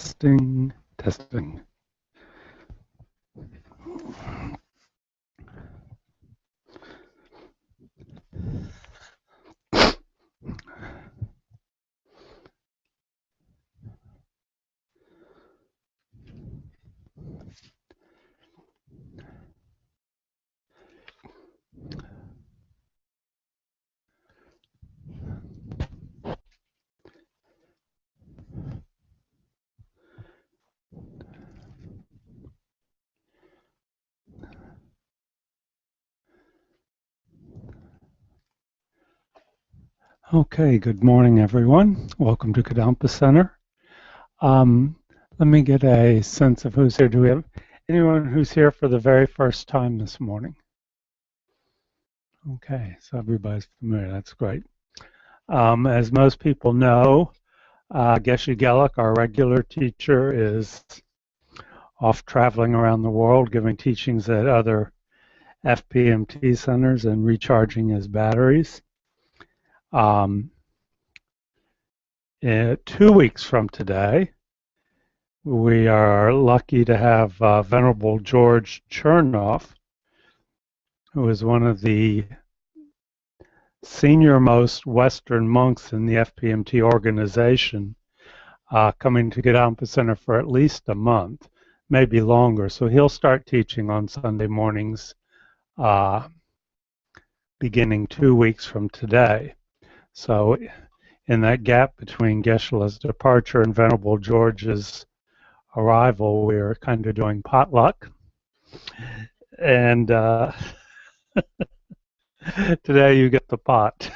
Testing, testing. Okay, good morning, everyone. Welcome to Kadampa Center. Let me get a sense of who's here. Do we have anyone who's here for the very first time this morning? Okay, so everybody's familiar. That's great. As most people know, Geshe Geluk, our regular teacher, is off traveling around the world giving teachings at other FPMT centers and recharging his batteries. 2 weeks from today, we are lucky to have Venerable George Chernoff, who is one of the senior-most Western monks in the FPMT organization, coming to Kadampa Center for at least a month, maybe longer. So he'll start teaching on Sunday mornings beginning 2 weeks from today. So in that gap between Geshe-la's departure and Venerable George's arrival, we're kind of doing potluck. And today you get the pot.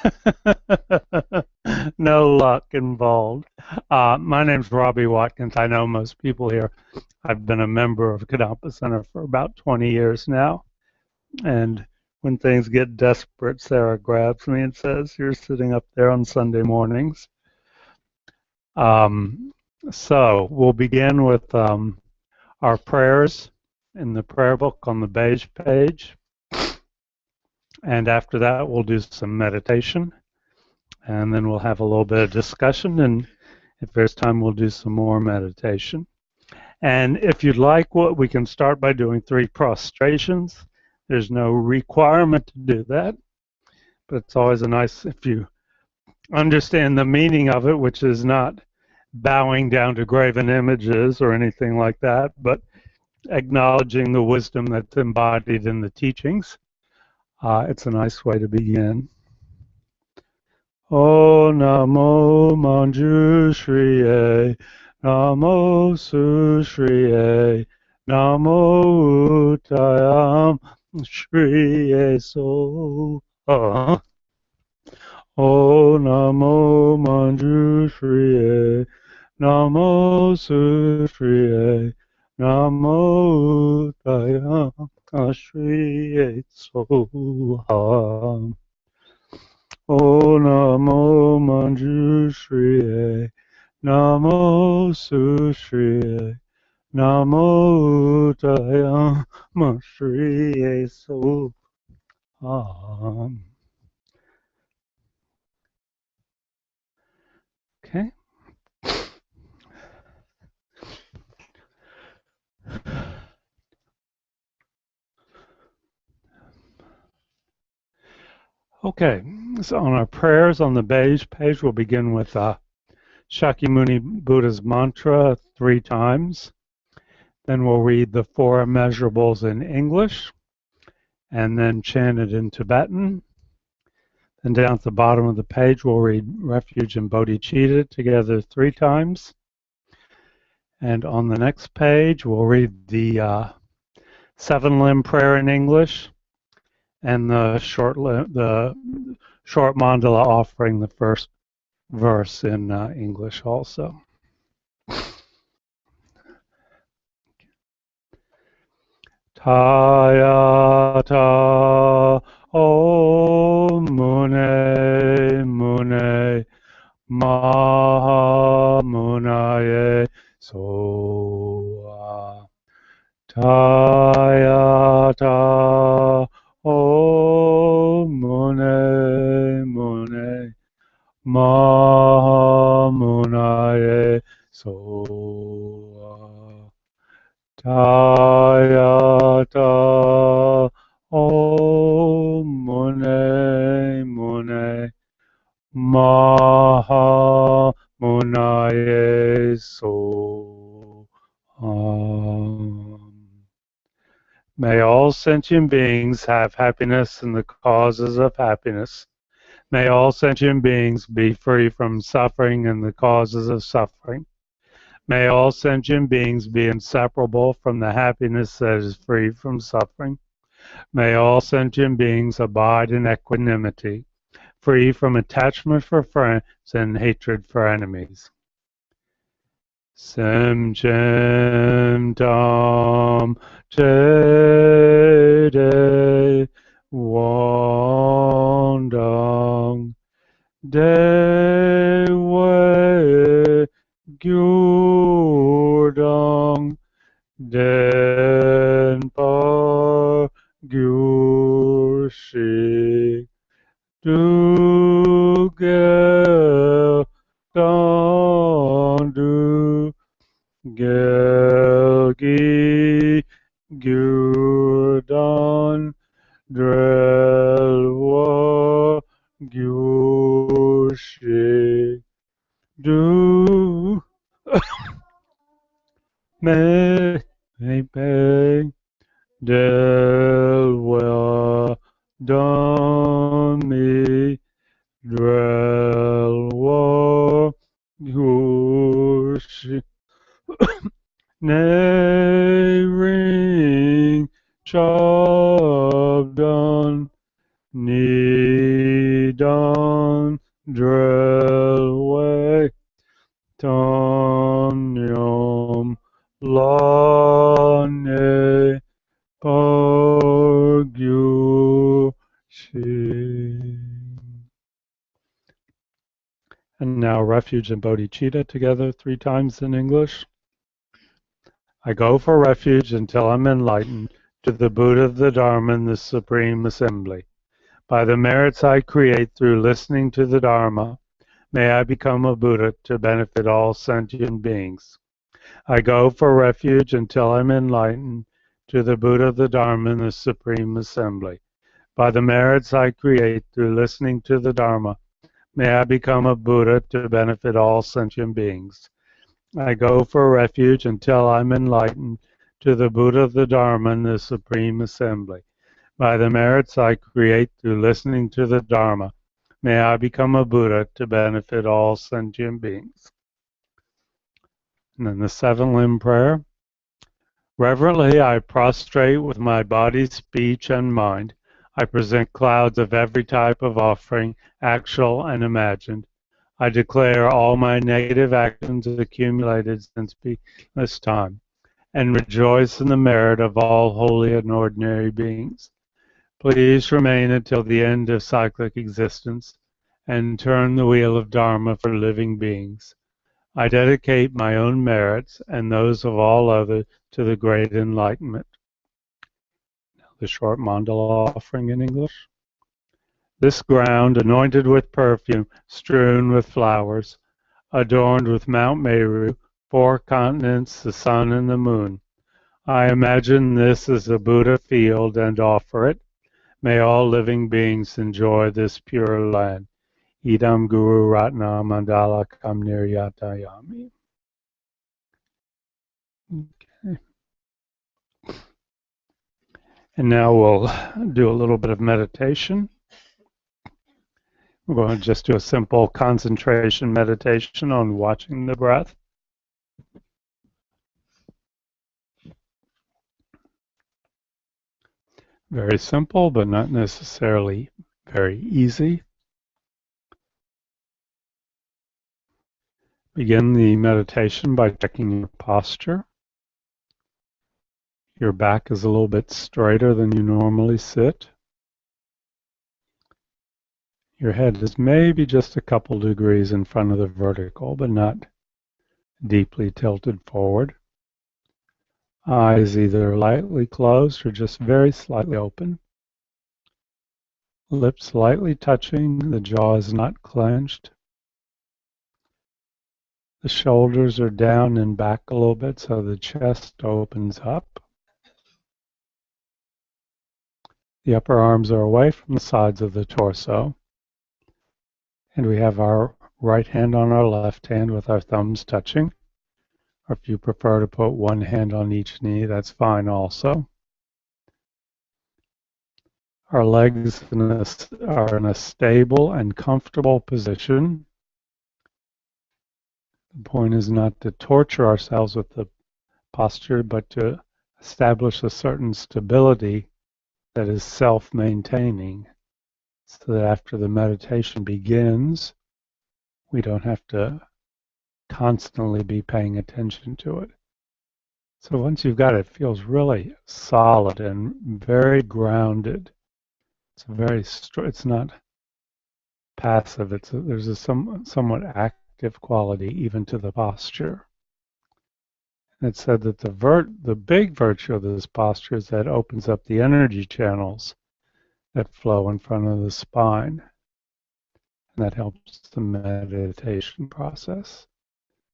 No luck involved. My name's Robbie Watkins. I know most people here. I've been a member of Kadampa Center for about 20 years now. And when things get desperate, Sarah grabs me and says, "You're sitting up there on Sunday mornings." So we'll begin with our prayers in the prayer book on the beige page. And after that, we'll do some meditation. And then we'll have a little bit of discussion. And if there's time, we'll do some more meditation. And if you'd like, we can start by doing 3 prostrations. There's no requirement to do that. But it's always if you understand the meaning of it, which is not bowing down to graven images or anything like that, but acknowledging the wisdom that's embodied in the teachings. It's a nice way to begin. O Namo Manjushriye, Namo Sushriye, Namo Uttayam Shriye Soha. O Namo Manjushriye, Namo Sushriye, Namo Uttayam Shriye Soha. O Namo Manjushriye, Namo Sushriye, Namo Uttayam Shriye Soha. Okay. Okay, so on our prayers on the beige page, we'll begin with Shakyamuni Buddha's mantra 3 times. Then we'll read the 4 immeasurables in English, and then chant it in Tibetan. Then down at the bottom of the page, we'll read Refuge and Bodhicitta together 3 times. And on the next page, we'll read the 7-limb prayer in English, and the short mandala offering the first verse in English also. Tayata Om Mune Mune Maha Munaye Soha. Tayata Om Mune Mune Maha Munaye Soha. Tayata Om Mune Mune Maha Munaye So. May all sentient beings have happiness and the causes of happiness. May all sentient beings be free from suffering and the causes of suffering. May all sentient beings be inseparable from the happiness that is free from suffering. May all sentient beings abide in equanimity, free from attachment for friends and hatred for enemies. Sem Chem Tam Chede Wandang De Wei Gyurdang Den Par Gyurshi Du Gel Du Gelgi Gyurdan Drelwa Gyurshi Du Me Pe Delwa Dami Drelwa Gyurshi Nay ring Chabdan Nidan Drelway Tanyam Lane Pargyushi. And now refuge and bodhicitta together 3 times in English. I go for refuge until I'm enlightened to the Buddha, the Dharma, and the Supreme Assembly. By the merits I create through listening to the Dharma, may I become a Buddha to benefit all sentient beings. I go for refuge until I'm enlightened to the Buddha, the Dharma, and the Supreme Assembly. By the merits I create through listening to the Dharma, may I become a Buddha to benefit all sentient beings. I go for refuge until I'm enlightened to the Buddha, the Dharma, and the Supreme Assembly. By the merits I create through listening to the Dharma, may I become a Buddha to benefit all sentient beings. And then the 7-limb prayer. Reverently I prostrate with my body, speech, and mind. I present clouds of every type of offering, actual and imagined. I declare all my negative actions accumulated since beginningless time, and rejoice in the merit of all holy and ordinary beings. Please remain until the end of cyclic existence, and turn the wheel of Dharma for living beings. I dedicate my own merits and those of all others to the great enlightenment. Now the short mandala offering in English. This ground, anointed with perfume, strewn with flowers, adorned with Mount Meru, 4 continents, the sun and the moon. I imagine this as a Buddha field and offer it. May all living beings enjoy this pure land. Idam Guru Ratna Mandala Kam Niryatayami. Okay. And now we'll do a little bit of meditation. We're going to just do a simple concentration meditation on watching the breath. Very simple, but not necessarily very easy. Begin the meditation by checking your posture. Your back is a little bit straighter than you normally sit. Your head is maybe just a couple degrees in front of the vertical, but not deeply tilted forward. Eyes either lightly closed or just very slightly open. Lips lightly touching, the jaw is not clenched. The shoulders are down and back a little bit so the chest opens up. The upper arms are away from the sides of the torso. And we have our right hand on our left hand with our thumbs touching. Or if you prefer to put one hand on each knee, that's fine also. Our legs are in a stable and comfortable position. The point is not to torture ourselves with the posture, but to establish a certain stability that is self-maintaining, so that after the meditation begins, we don't have to constantly be paying attention to it. So once you've got it, it feels really solid and very grounded. It's not passive. There's a somewhat active quality even to the posture. And it's said that the big virtue of this posture is that it opens up the energy channels that flow in front of the spine. And that helps the meditation process.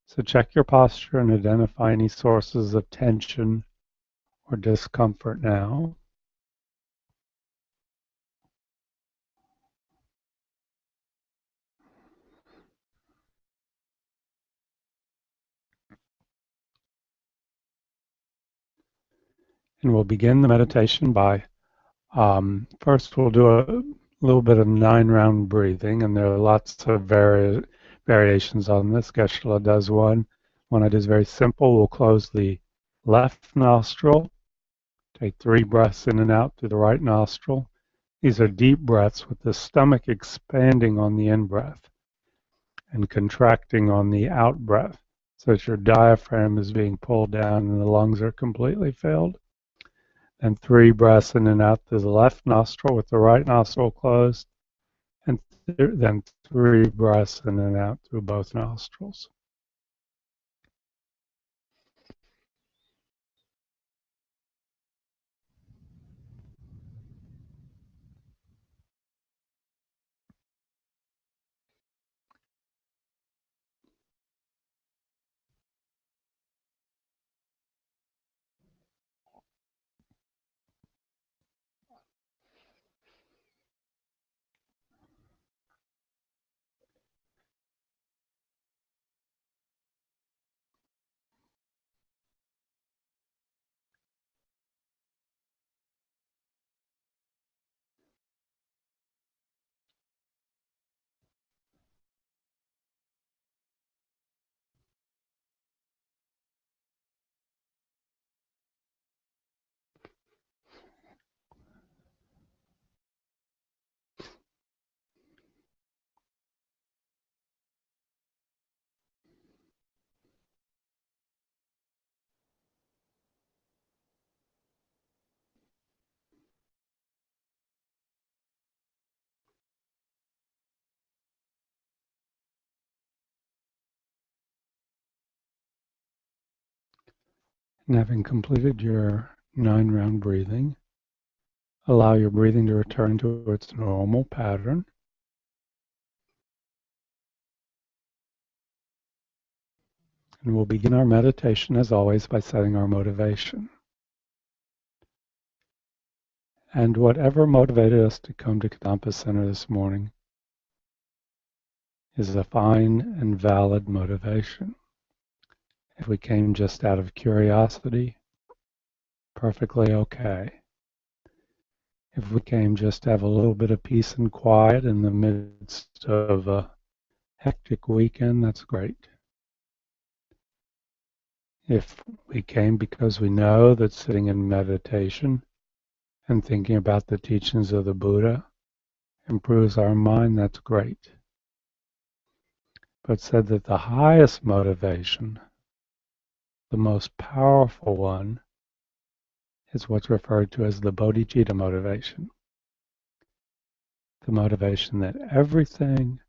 So check your posture and identify any sources of tension or discomfort now. And we'll begin the meditation by, first we'll do a little bit of 9-round breathing, and there are lots of variations on this. Geshe-la does one. One that is very simple. We'll close the left nostril, take 3 breaths in and out through the right nostril. These are deep breaths with the stomach expanding on the in-breath and contracting on the out-breath, so that your diaphragm is being pulled down and the lungs are completely filled. And 3 breaths in and out through the left nostril with the right nostril closed, and then 3 breaths in and out through both nostrils. And having completed your 9-round breathing, allow your breathing to return to its normal pattern. And we'll begin our meditation, as always, by setting our motivation. And whatever motivated us to come to Kadampa Center this morning is a fine and valid motivation. If we came just out of curiosity, perfectly okay. If we came just to have a little bit of peace and quiet in the midst of a hectic weekend, that's great. If we came because we know that sitting in meditation and thinking about the teachings of the Buddha improves our mind, that's great. But said that the highest motivation, the most powerful one, is what's referred to as the bodhicitta motivation. The motivation that everything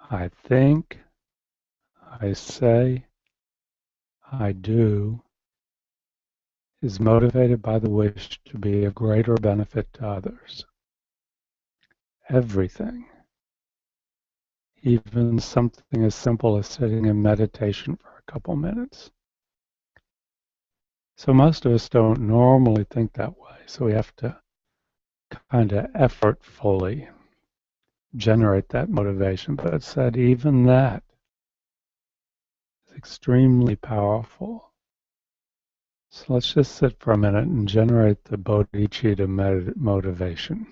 I think, I say, I do is motivated by the wish to be of greater benefit to others. Everything. even something as simple as sitting in meditation for a couple minutes. So most of us don't normally think that way, so we have to kind of effortfully generate that motivation. But it said even that is extremely powerful. So let's just sit for a minute and generate the bodhicitta motivation.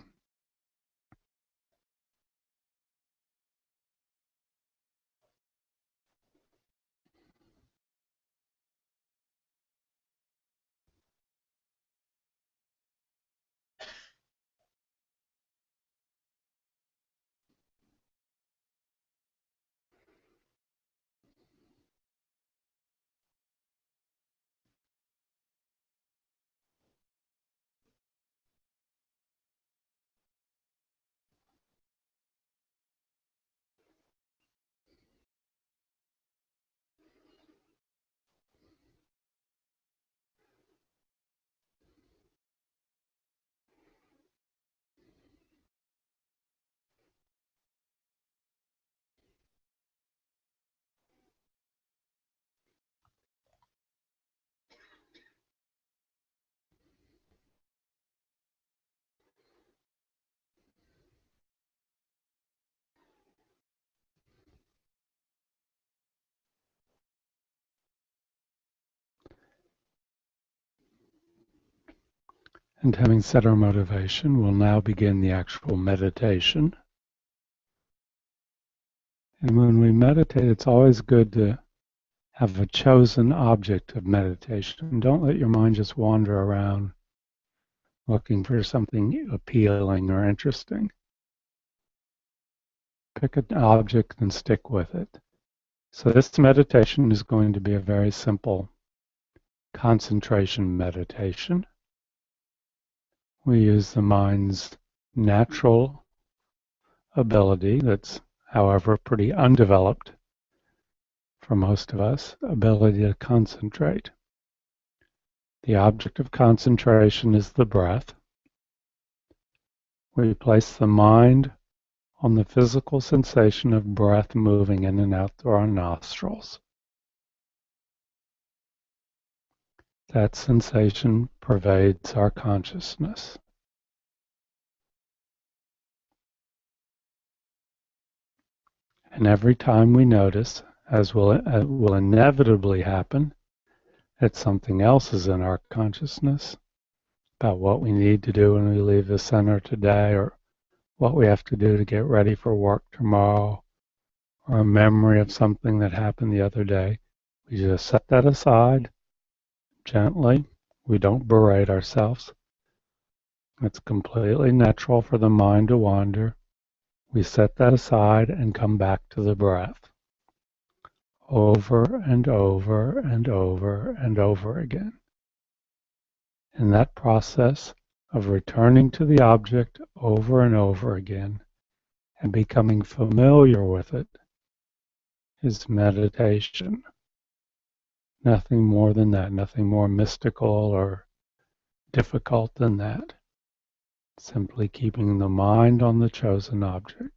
And having set our motivation, we'll now begin the actual meditation. And when we meditate, it's always good to have a chosen object of meditation. Don't let your mind just wander around looking for something appealing or interesting. Pick an object and stick with it. So this meditation is going to be a very simple concentration meditation. We use the mind's natural ability, that's, however, pretty undeveloped for most of us, ability to concentrate. The object of concentration is the breath. We place the mind on the physical sensation of breath moving in and out through our nostrils. That sensation pervades our consciousness. And every time we notice, as will inevitably happen, that something else is in our consciousness about what we need to do when we leave the center today, or what we have to do to get ready for work tomorrow, or a memory of something that happened the other day, we just set that aside gently. We don't berate ourselves. It's completely natural for the mind to wander. We set that aside and come back to the breath over and over and over and over again. And that process of returning to the object over and over again and becoming familiar with it is meditation. Nothing more than that, nothing more mystical or difficult than that. Simply keeping the mind on the chosen object.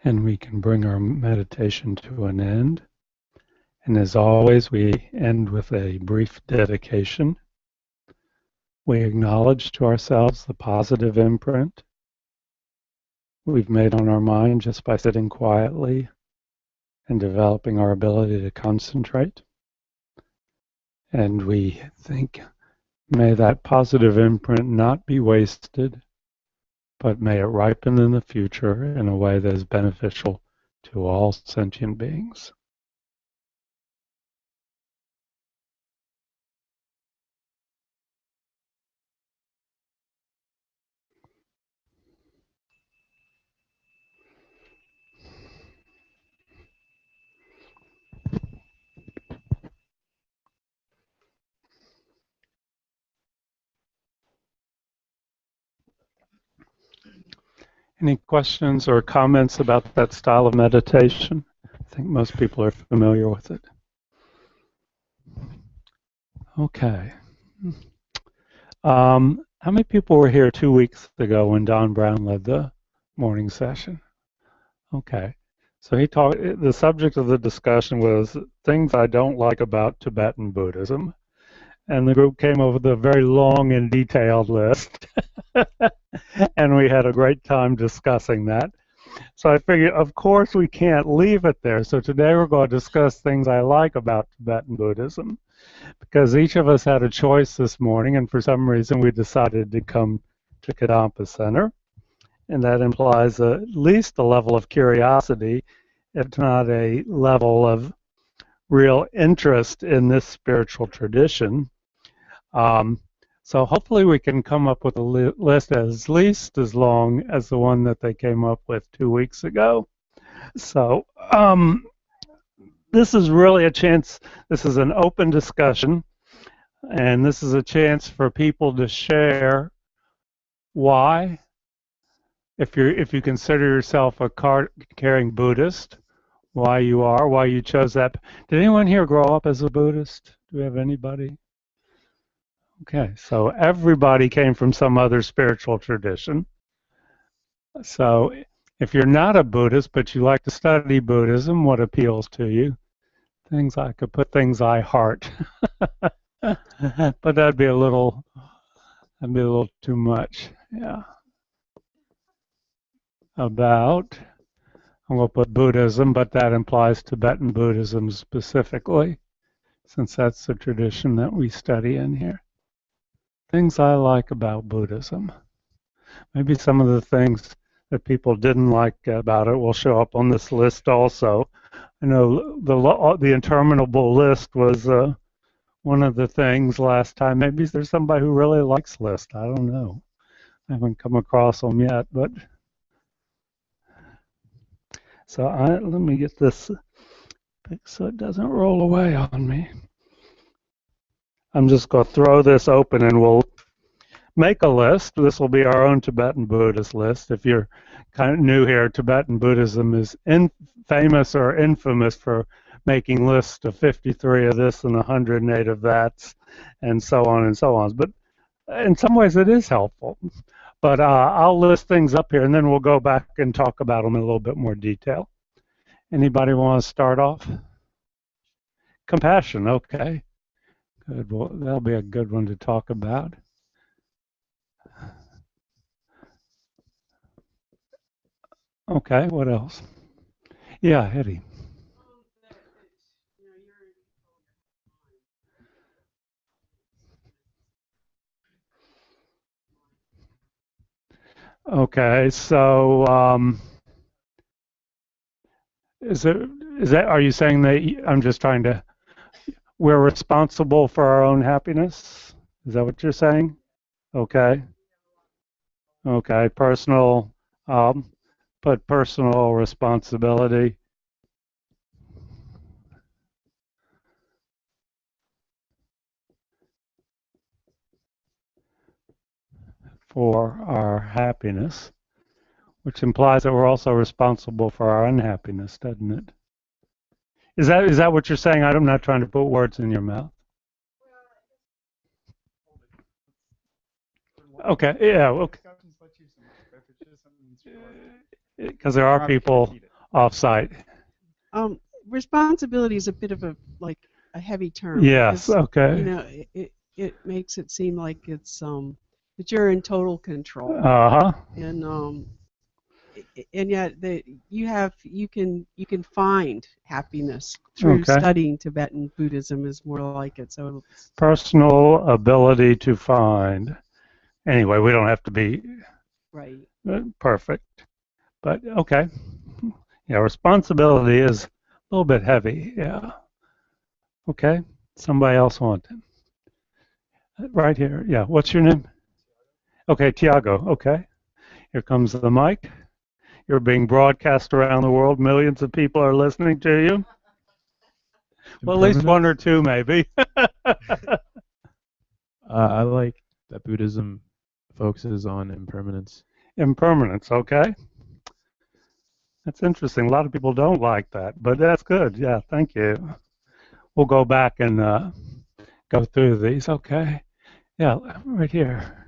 And we can bring our meditation to an end. And as always, we end with a brief dedication. We acknowledge to ourselves the positive imprint we've made on our mind just by sitting quietly and developing our ability to concentrate. And we think, may that positive imprint not be wasted, but may it ripen in the future in a way that is beneficial to all sentient beings. Any questions or comments about that style of meditation? I think most people are familiar with it. Okay. How many people were here 2 weeks ago when Don Brown led the morning session? Okay. So the subject of the discussion was things I don't like about Tibetan Buddhism. And the group came up with a very long and detailed list. And we had a great time discussing that. So I figured, of course, we can't leave it there. So today we're going to discuss things I like about Tibetan Buddhism, because each of us had a choice this morning, and for some reason we decided to come to Kadampa Center. And that implies at least a level of curiosity, if not a level of real interest in this spiritual tradition. So hopefully we can come up with a list at least as long as the one that they came up with 2 weeks ago. So this is really a chance, this is an open discussion, and this is a chance for people to share why, if you consider yourself a card-carrying Buddhist, why you chose that. Did anyone here grow up as a Buddhist? Do we have anybody? Okay, so everybody came from some other spiritual tradition. So if you're not a Buddhist, but you like to study Buddhism, what appeals to you? Things I could put things I heart. But that'd be a little too much. Yeah. About, I'm going to put Buddhism, but that implies Tibetan Buddhism specifically, since that's the tradition that we study in here. Things I like about Buddhism. Maybe some of the things that people didn't like about it will show up on this list also. I know the interminable list was one of the things last time. Maybe there's somebody who really likes lists. I don't know. I haven't come across them yet, but so let me get this so it doesn't roll away on me. I'm just going to throw this open and we'll make a list. This will be our own Tibetan Buddhist list. If you're kind of new here, Tibetan Buddhism is famous or infamous for making lists of 53 of this and 108 of that, and so on and so on. But in some ways it is helpful. But I'll list things up here, and then we'll go back and talk about them in a little bit more detail. Anybody want to start off? Compassion, okay. Good. Well, that'll be a good one to talk about. Okay, what else? Yeah, Eddie. Okay, so is that are you saying that I'm just trying to we're responsible for our own happiness? Is that what you're saying? Okay. Okay, personal put personal responsibility for our happiness, which implies that we're also responsible for our unhappiness, doesn't it? Is that what you're saying? I'm not trying to put words in your mouth. Okay, yeah, okay. Because there are people off-site? Responsibility is a bit of a heavy term. Yes. Because, Okay. you know, it makes it seem like it's that you're in total control. Uh-huh. And yet you can find happiness through Okay. studying Tibetan Buddhism is more like it. So Personal ability to find. Anyway, we don't have to be right. perfect, but okay. Yeah, responsibility is a little bit heavy. Yeah. Okay. Somebody else want it? Right here. Yeah. What's your name? Okay, Tiago. Okay. Here comes the mic. You're being broadcast around the world. Millions of people are listening to you. Well, at least one or two, maybe. I like that Buddhism focuses on impermanence. Impermanence, okay. That's interesting. A lot of people don't like that, but that's good. Yeah, thank you. We'll go back and go through these, okay. Yeah, right here.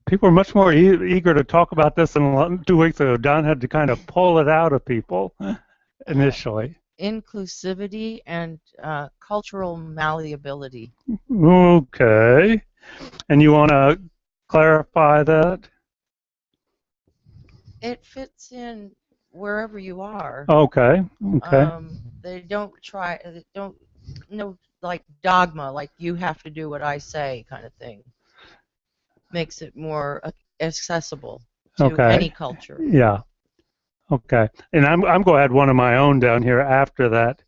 People are much more eager to talk about this than 2 weeks ago. Don had to kind of pull it out of people initially. Inclusivity and cultural malleability. Okay. And you want to clarify that? It fits in wherever you are. Okay. Okay. They don't no like dogma, like you have to do what I say kind of thing. Makes it more accessible to any culture. Yeah. Okay. And I'm going to add one of my own down here after that.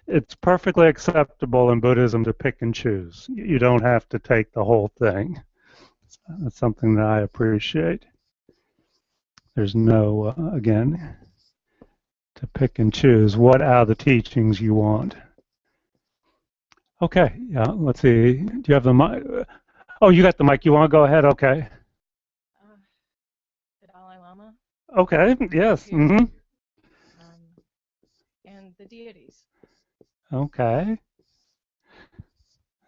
It's perfectly acceptable in Buddhism to pick and choose. You don't have to take the whole thing. That's something that I appreciate. There's no, again, to pick and choose what out of the teachings you want. Okay. Yeah. Let's see. Do you have the mic? Oh, you got the mic. You want to go ahead? Okay. The Dalai Lama. Okay. Yes. Mm-hmm. And the deities. Okay.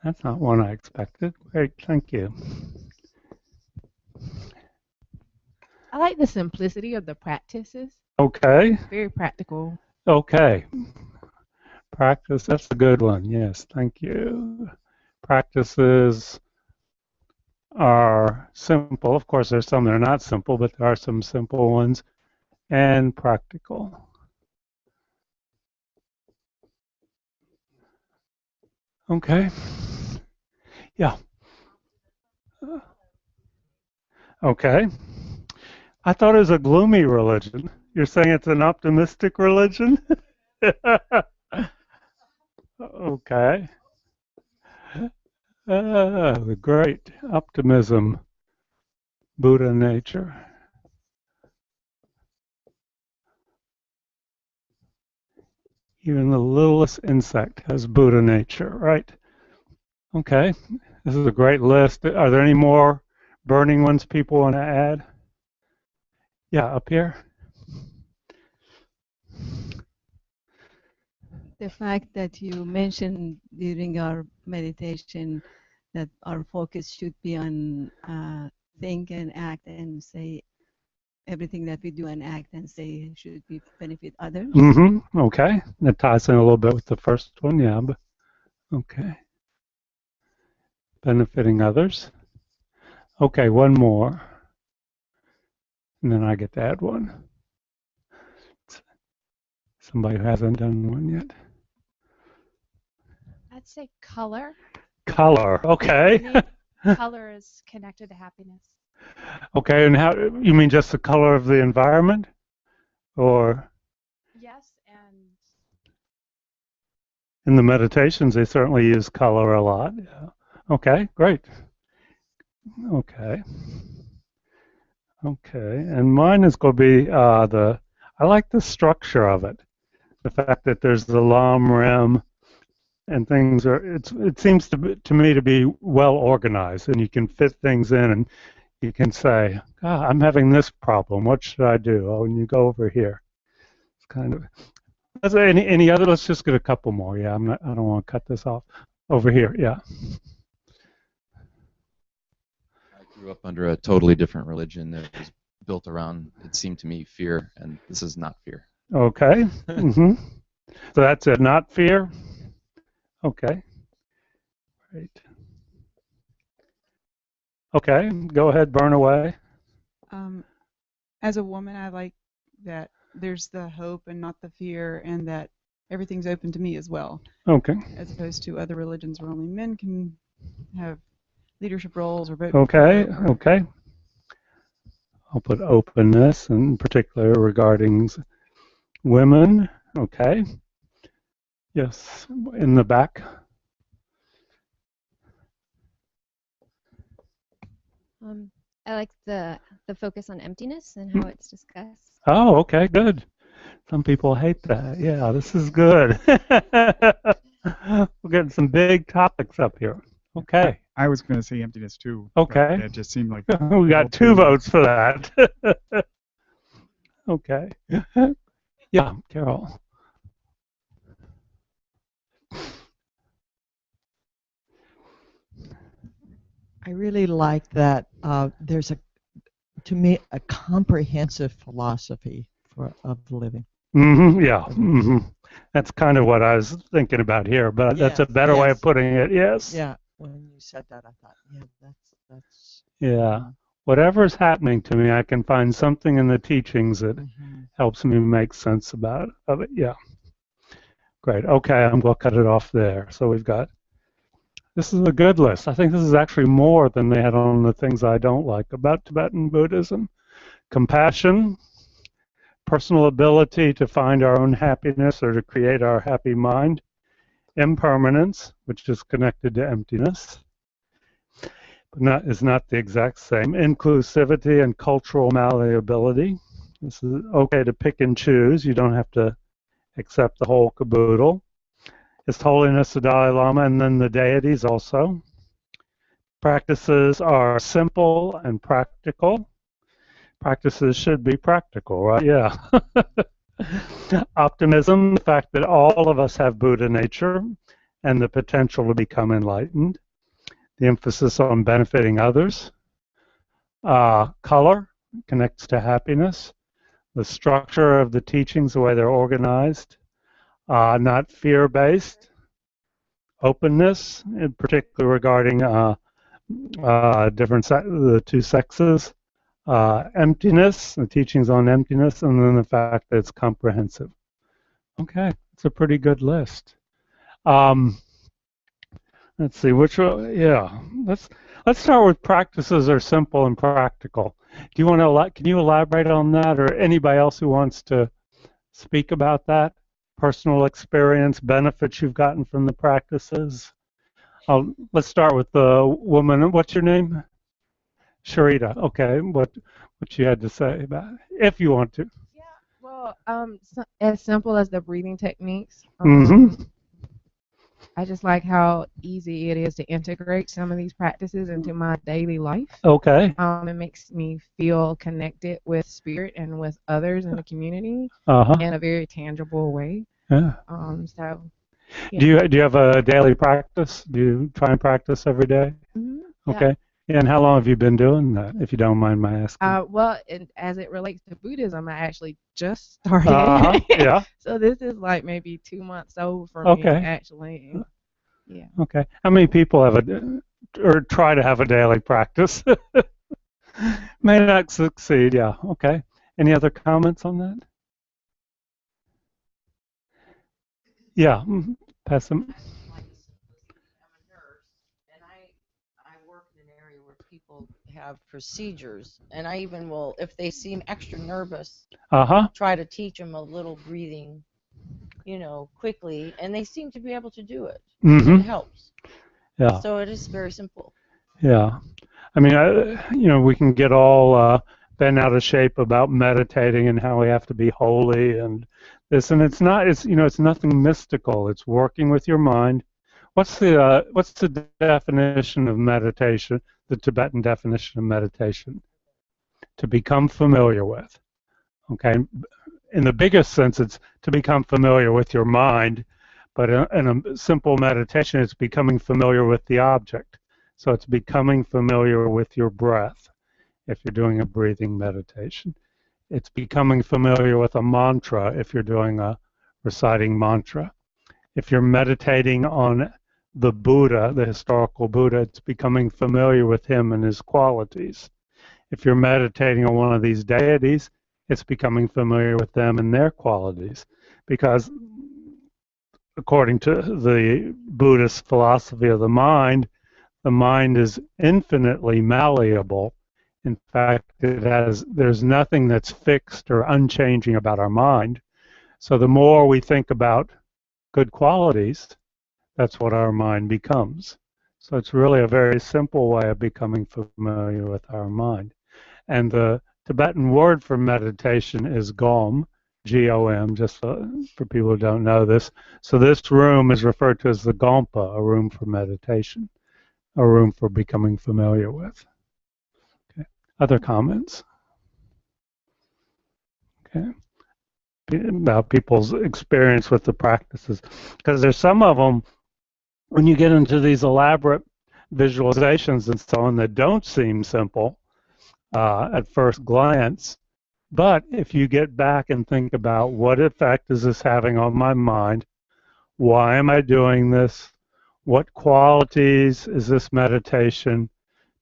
That's not one I expected. Great. Thank you. I like the simplicity of the practices. Okay. Very practical. Okay. Practice. That's a good one. Yes. Thank you. Practices are simple. Of course, there's some that are not simple, but there are some simple ones, and practical. Okay. Yeah. Okay. I thought it was a gloomy religion. You're saying it's an optimistic religion? Okay. The great optimism, Buddha nature. Even the littlest insect has Buddha nature, right? Okay. This is a great list. Are there any more burning ones people want to add? Yeah, up here. The fact that you mentioned during our meditation that our focus should be on think and act and say everything that we do and act and say should be benefit others. Mm-hmm. Okay. That ties in a little bit with the first one, yeah. But okay. Benefiting others. Okay, one more. And then I get to add one. Somebody who hasn't done one yet. I'd say color. Color. Okay. Color is connected to happiness. Okay, and how you mean just the color of the environment? Or Yes, and in the meditations they certainly use color a lot. Yeah. Okay, great. Okay. Okay, and mine is going to be I like the structure of it. The fact that there's the Lam Rim and things it seems to me to be well organized, and you can fit things in, and you can say, I'm having this problem. What should I do? Oh, and you go over here. It's kind of. Any other? Let's just get a couple more. Yeah, I don't want to cut this off. Over here. Yeah. I grew up under a totally different religion. There was built around, it seemed to me, fear, and this is not fear. Okay. So that's it, not fear? Okay. Great. Okay, go ahead, burn away. As a woman, I like that there's the hope and not the fear, and that everything's open to me as well, Okay. as opposed to other religions where only men can have leadership roles or vote. Okay, okay. I'll put openness, in particular regarding women. Okay. Yes, in the back. I like the focus on emptiness and how it's discussed. Oh, okay, good. Some people hate that. Yeah, this is good. We're getting some big topics up here. Okay. I was going to say emptiness too. Okay. It just seemed like We got 2 votes for that. Okay. Yeah, Carol. I really like that there's to me, a comprehensive philosophy of living. Yeah. That's kind of what I was thinking about here, but that's a better way of putting it. Yes. Yeah. When you said that, I thought, yeah, that's. Yeah. Whatever's happening to me, I can find something in the teachings that helps me make sense of it. Yeah. Great. Okay, I'm going to cut it off there. So we've got. This is a good list. I think this is actually more than they had on the things I don't like about Tibetan Buddhism. Compassion, personal ability to find our own happiness or to create our happy mind. Impermanence, which is connected to emptiness, but is not the exact same. Inclusivity and cultural malleability. This is okay to pick and choose. You don't have to accept the whole caboodle. His Holiness the Dalai Lama, and then the deities also. Practices are simple and practical. Practices should be practical, right? Yeah. Optimism, the fact that all of us have Buddha nature and the potential to become enlightened. The emphasis on benefiting others. Color connects to happiness. The structure of the teachings, the way they're organized. Not fear-based. Openness, in particular regarding the 2 sexes. Emptiness, the teachings on emptiness, and then the fact that it's comprehensive. Okay, it's a pretty good list. Let's see which one. Yeah, let's start with practices are simple and practical. Do you want to? Can you elaborate on that, or anybody else who wants to speak about that? Personal experience, benefits you've gotten from the practices. Let's start with the woman. What's your name? Sharita. Okay, what you had to say about it, if you want to. Yeah, well, as simple as the breathing techniques. I just like how easy it is to integrate some of these practices into my daily life. Okay. It makes me feel connected with spirit and with others in the community in a very tangible way. Yeah. So. Yeah. Do you have a daily practice? Do you try and practice every day? Okay. Yeah, and how long have you been doing that, if you don't mind my asking? Well, as it relates to Buddhism, I actually just started. Yeah. So this is like maybe 2 months old for me, actually. Yeah. Okay. How many people have or try to have a daily practice? May not succeed, yeah. Okay. Any other comments on that? Yeah. Pass them. People have procedures, and I even will, if they seem extra nervous, try to teach them a little breathing, quickly, and they seem to be able to do it. It helps. Yeah. So it is very simple. Yeah. I mean, we can get all bent out of shape about meditating and how we have to be holy and this, and it's nothing mystical. It's working with your mind. What's the definition of meditation? The Tibetan definition of meditation? To become familiar with. Okay. In the biggest sense, it's to become familiar with your mind, but in a simple meditation, it's becoming familiar with the object. So it's becoming familiar with your breath. if you're doing a breathing meditation. It's becoming familiar with a mantra if you're doing a reciting mantra. If you're meditating on the Buddha, the historical Buddha, it's becoming familiar with him and his qualities. If you're meditating on one of these deities, it's becoming familiar with them and their qualities. Because according to the Buddhist philosophy of the mind is infinitely malleable. In fact, there's nothing that's fixed or unchanging about our mind. So the more we think about good qualities, that's what our mind becomes. So it's really a very simple way of becoming familiar with our mind. And the Tibetan word for meditation is Gom, G-O-M, just for people who don't know this. So this room is referred to as the Gompa, a room for meditation, a room for becoming familiar with. Okay. Other comments? Okay. About people's experience with the practices. Because there's some of them, when you get into these elaborate visualizations and so on, that don't seem simple at first glance. But if you get back and think about what effect is this having on my mind, why am I doing this, what qualities is this meditation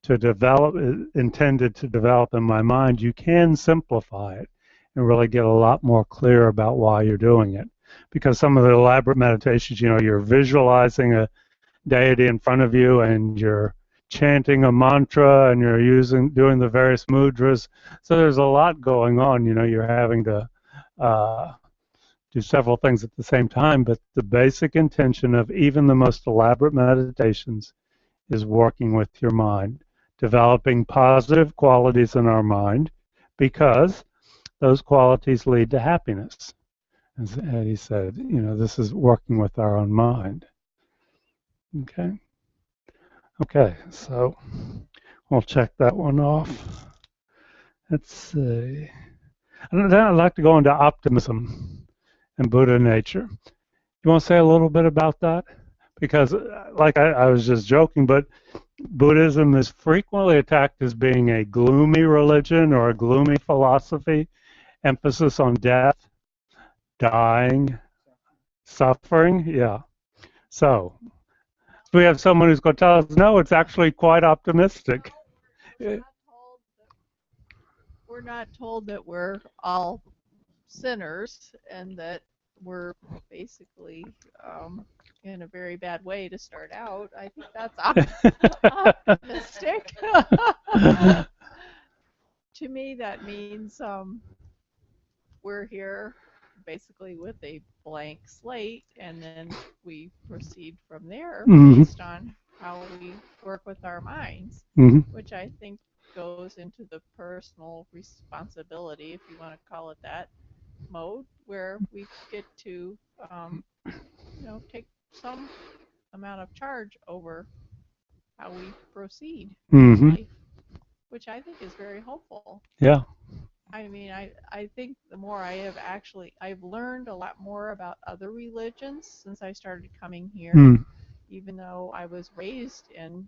intended to develop in my mind, you can simplify it and really get a lot more clear about why you're doing it. Because some of the elaborate meditations, you're visualizing a deity in front of you and you're chanting a mantra and you're doing the various mudras. So there's a lot going on. You're having to do several things at the same time, but the basic intention of even the most elaborate meditations is working with your mind, developing positive qualities in our mind, because those qualities lead to happiness. As Eddie said, this is working with our own mind. Okay, so we'll check that one off. Let's see. And then I'd like to go into optimism and Buddha nature. You want to say a little bit about that? Because, like I was just joking, but Buddhism is frequently attacked as being a gloomy religion or a gloomy philosophy, emphasis on death, dying, suffering. Yeah. So we have someone who's going to tell us, no, it's actually quite optimistic. We're not told that we're all sinners and that we're basically in a very bad way to start out. I think that's optimistic. To me, that means we're here basically with a blank slate, and then we proceed from there based on how we work with our minds, which I think goes into the personal responsibility, if you want to call it that, mode, where we get to take some amount of charge over how we proceed in life, which I think is very hopeful. Yeah. I mean, I think the more I've learned a lot more about other religions since I started coming here, even though I was raised in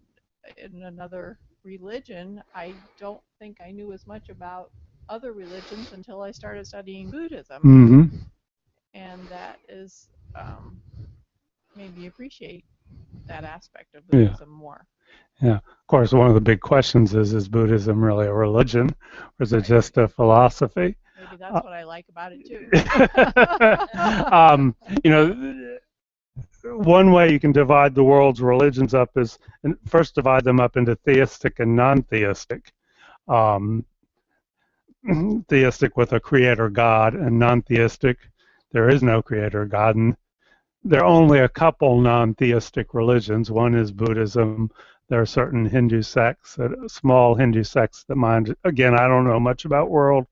another religion. I don't think I knew as much about other religions until I started studying Buddhism, and that is made me appreciate that aspect of Buddhism more. Yeah, of course, one of the big questions is Buddhism really a religion, or is it just a philosophy? Maybe that's what I like about it too. One way you can divide the world's religions up is, first divide them up into theistic and non-theistic. Theistic with a creator God, and non-theistic, there is no creator God. And there are only a couple non-theistic religions. One is Buddhism. There are certain Hindu sects, small Hindu sects that again, I don't know much about world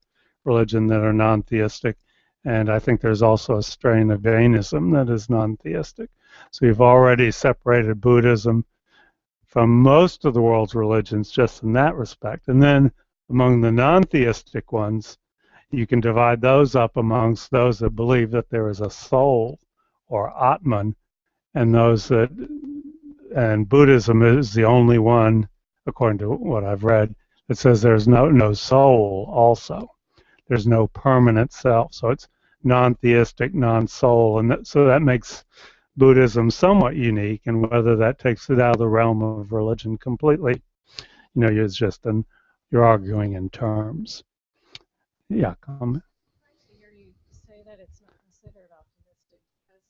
religion, that are non-theistic. And I think there's also a strain of Jainism that is non-theistic. So you've already separated Buddhism from most of the world's religions just in that respect. And then among the non-theistic ones, you can divide those up amongst those that believe that there is a soul or Atman, and Buddhism is the only one, according to what I've read, It says there's no soul also. There's no permanent self. So it's non-theistic, non-soul, and so that makes Buddhism somewhat unique. And whether that takes it out of the realm of religion completely, it's just you're arguing in terms. Yeah, comment. I hear you say that it's not considered optimistic because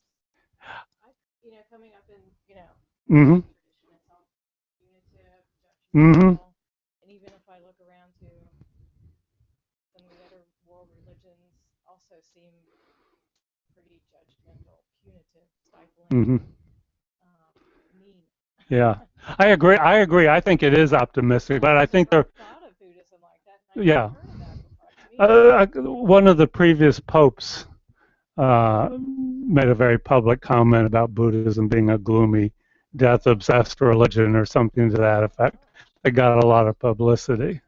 coming up in Mm-hmm. tradition, it's all punitive, Mm-hmm. and even if I look around to some of the other world religions, also seem pretty judgmental, punitive, stifling, mean. Yeah, I agree. I think it is optimistic, but I think they're. Thought of Buddhism like that. And I Yeah. heard of that before. One of the previous popes made a very public comment about Buddhism being a gloomy, death-obsessed religion or something to that effect. It got a lot of publicity.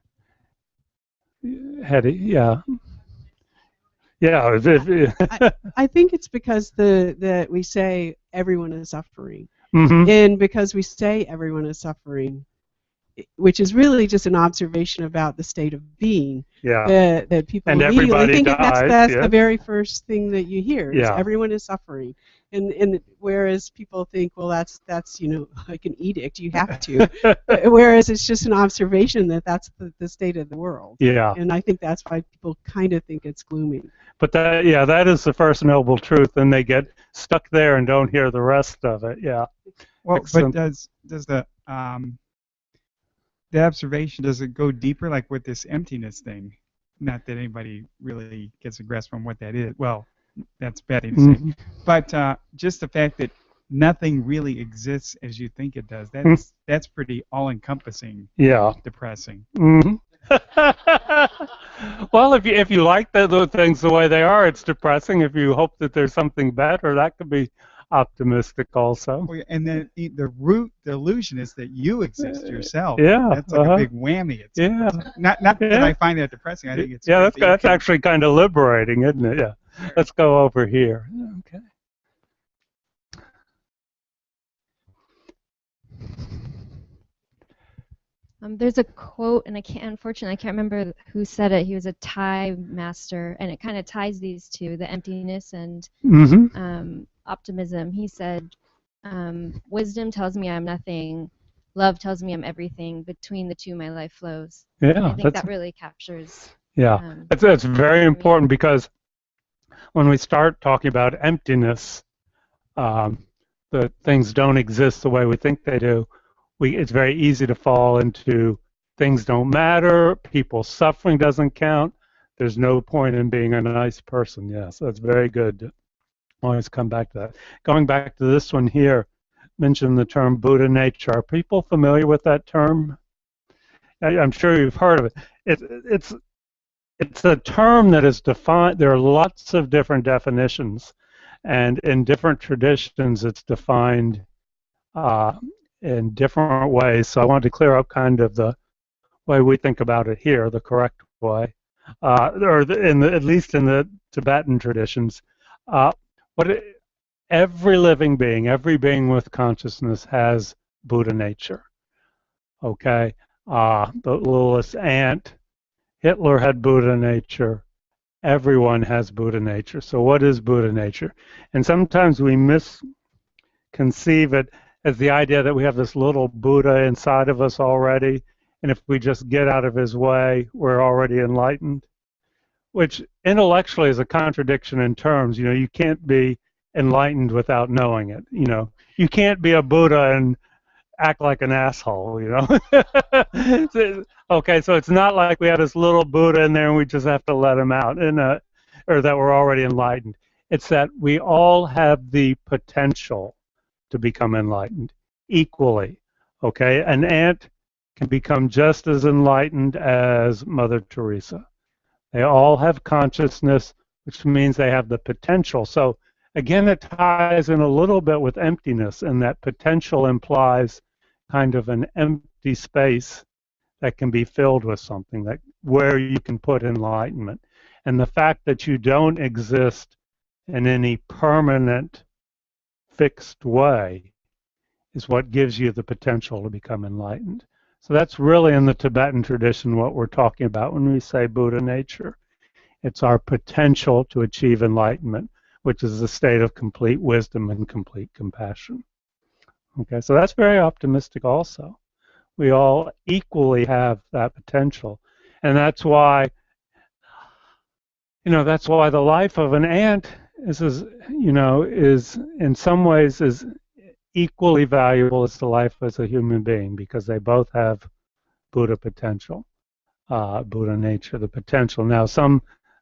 Hetty, yeah. Yeah. I think it's because that we say everyone is suffering. Mm-hmm. And because we say everyone is suffering, which is really just an observation about the state of being. Yeah. That people and immediately everybody think dies, that's yeah. the very first thing that you hear. Is Yeah. everyone is suffering. And whereas people think, well, that's like an edict, you have to. Whereas it's just an observation that that's the state of the world. Yeah. And I think that's why people kind of think it's gloomy. But that is the first noble truth, and they get stuck there and don't hear the rest of it. Yeah. Well, Excellent. but does the observation, does it go deeper, like with this emptiness thing? Not that anybody really gets a grasp on what that is. Well, that's a bad thing to say. Mhm. But just the fact that nothing really exists as you think it does, that's pretty all-encompassing. Yeah. Depressing. Mm-hmm. Well, if you like the things the way they are, it's depressing. If you hope that there's something better, that could be optimistic also. Well, and then the illusion is that you exist yourself. Yeah, That's like a big whammy. It's not that I find that depressing. I think it's that's actually kind of liberating, isn't it? Yeah. Let's go over here. Okay. There's a quote, and unfortunately, I can't remember who said it. He was a Thai master, and it kind of ties these two, the emptiness and optimism. He said, wisdom tells me I'm nothing, love tells me I'm everything. Between the two, my life flows. Yeah, and I think that really captures. Yeah, that's very important, because when we start talking about emptiness, that things don't exist the way we think they do. It's very easy to fall into things don't matter, people's suffering doesn't count, there's no point in being a nice person. Yes, that's very good. Always come back to that. Going back to this one here, mention the term Buddha nature. Are people familiar with that term? I'm sure you've heard of it. It's a term that is defined. There are lots of different definitions, and in different traditions it's defined in different ways. So I wanted to clear up kind of the way we think about it here, the correct way, at least in the Tibetan traditions. Every living being, every being with consciousness has Buddha nature. Okay, the littlest ant, Hitler had Buddha nature. Everyone has Buddha nature. So what is Buddha nature? And sometimes we misconceive it as the idea that we have this little Buddha inside of us already, and if we just get out of his way, we're already enlightened, which intellectually is a contradiction in terms. You can't be enlightened without knowing it. You can't be a Buddha and act like an asshole, Okay, so it's not like we have this little Buddha in there and we just have to let him out, or that we're already enlightened. It's that we all have the potential to become enlightened equally. Okay, an ant can become just as enlightened as Mother Teresa. They all have consciousness, which means they have the potential. So again, it ties in a little bit with emptiness, and that potential implies kind of an empty space that can be filled with something, where you can put enlightenment. And the fact that you don't exist in any permanent, fixed way is what gives you the potential to become enlightened. So that's really in the Tibetan tradition what we're talking about when we say Buddha nature. It's our potential to achieve enlightenment, which is a state of complete wisdom and complete compassion. Okay, so that's very optimistic also. We all equally have that potential. And that's why, that's why the life of an ant is in some ways is equally valuable as the life as a human being, because they both have Buddha potential, Buddha nature, the potential. Now,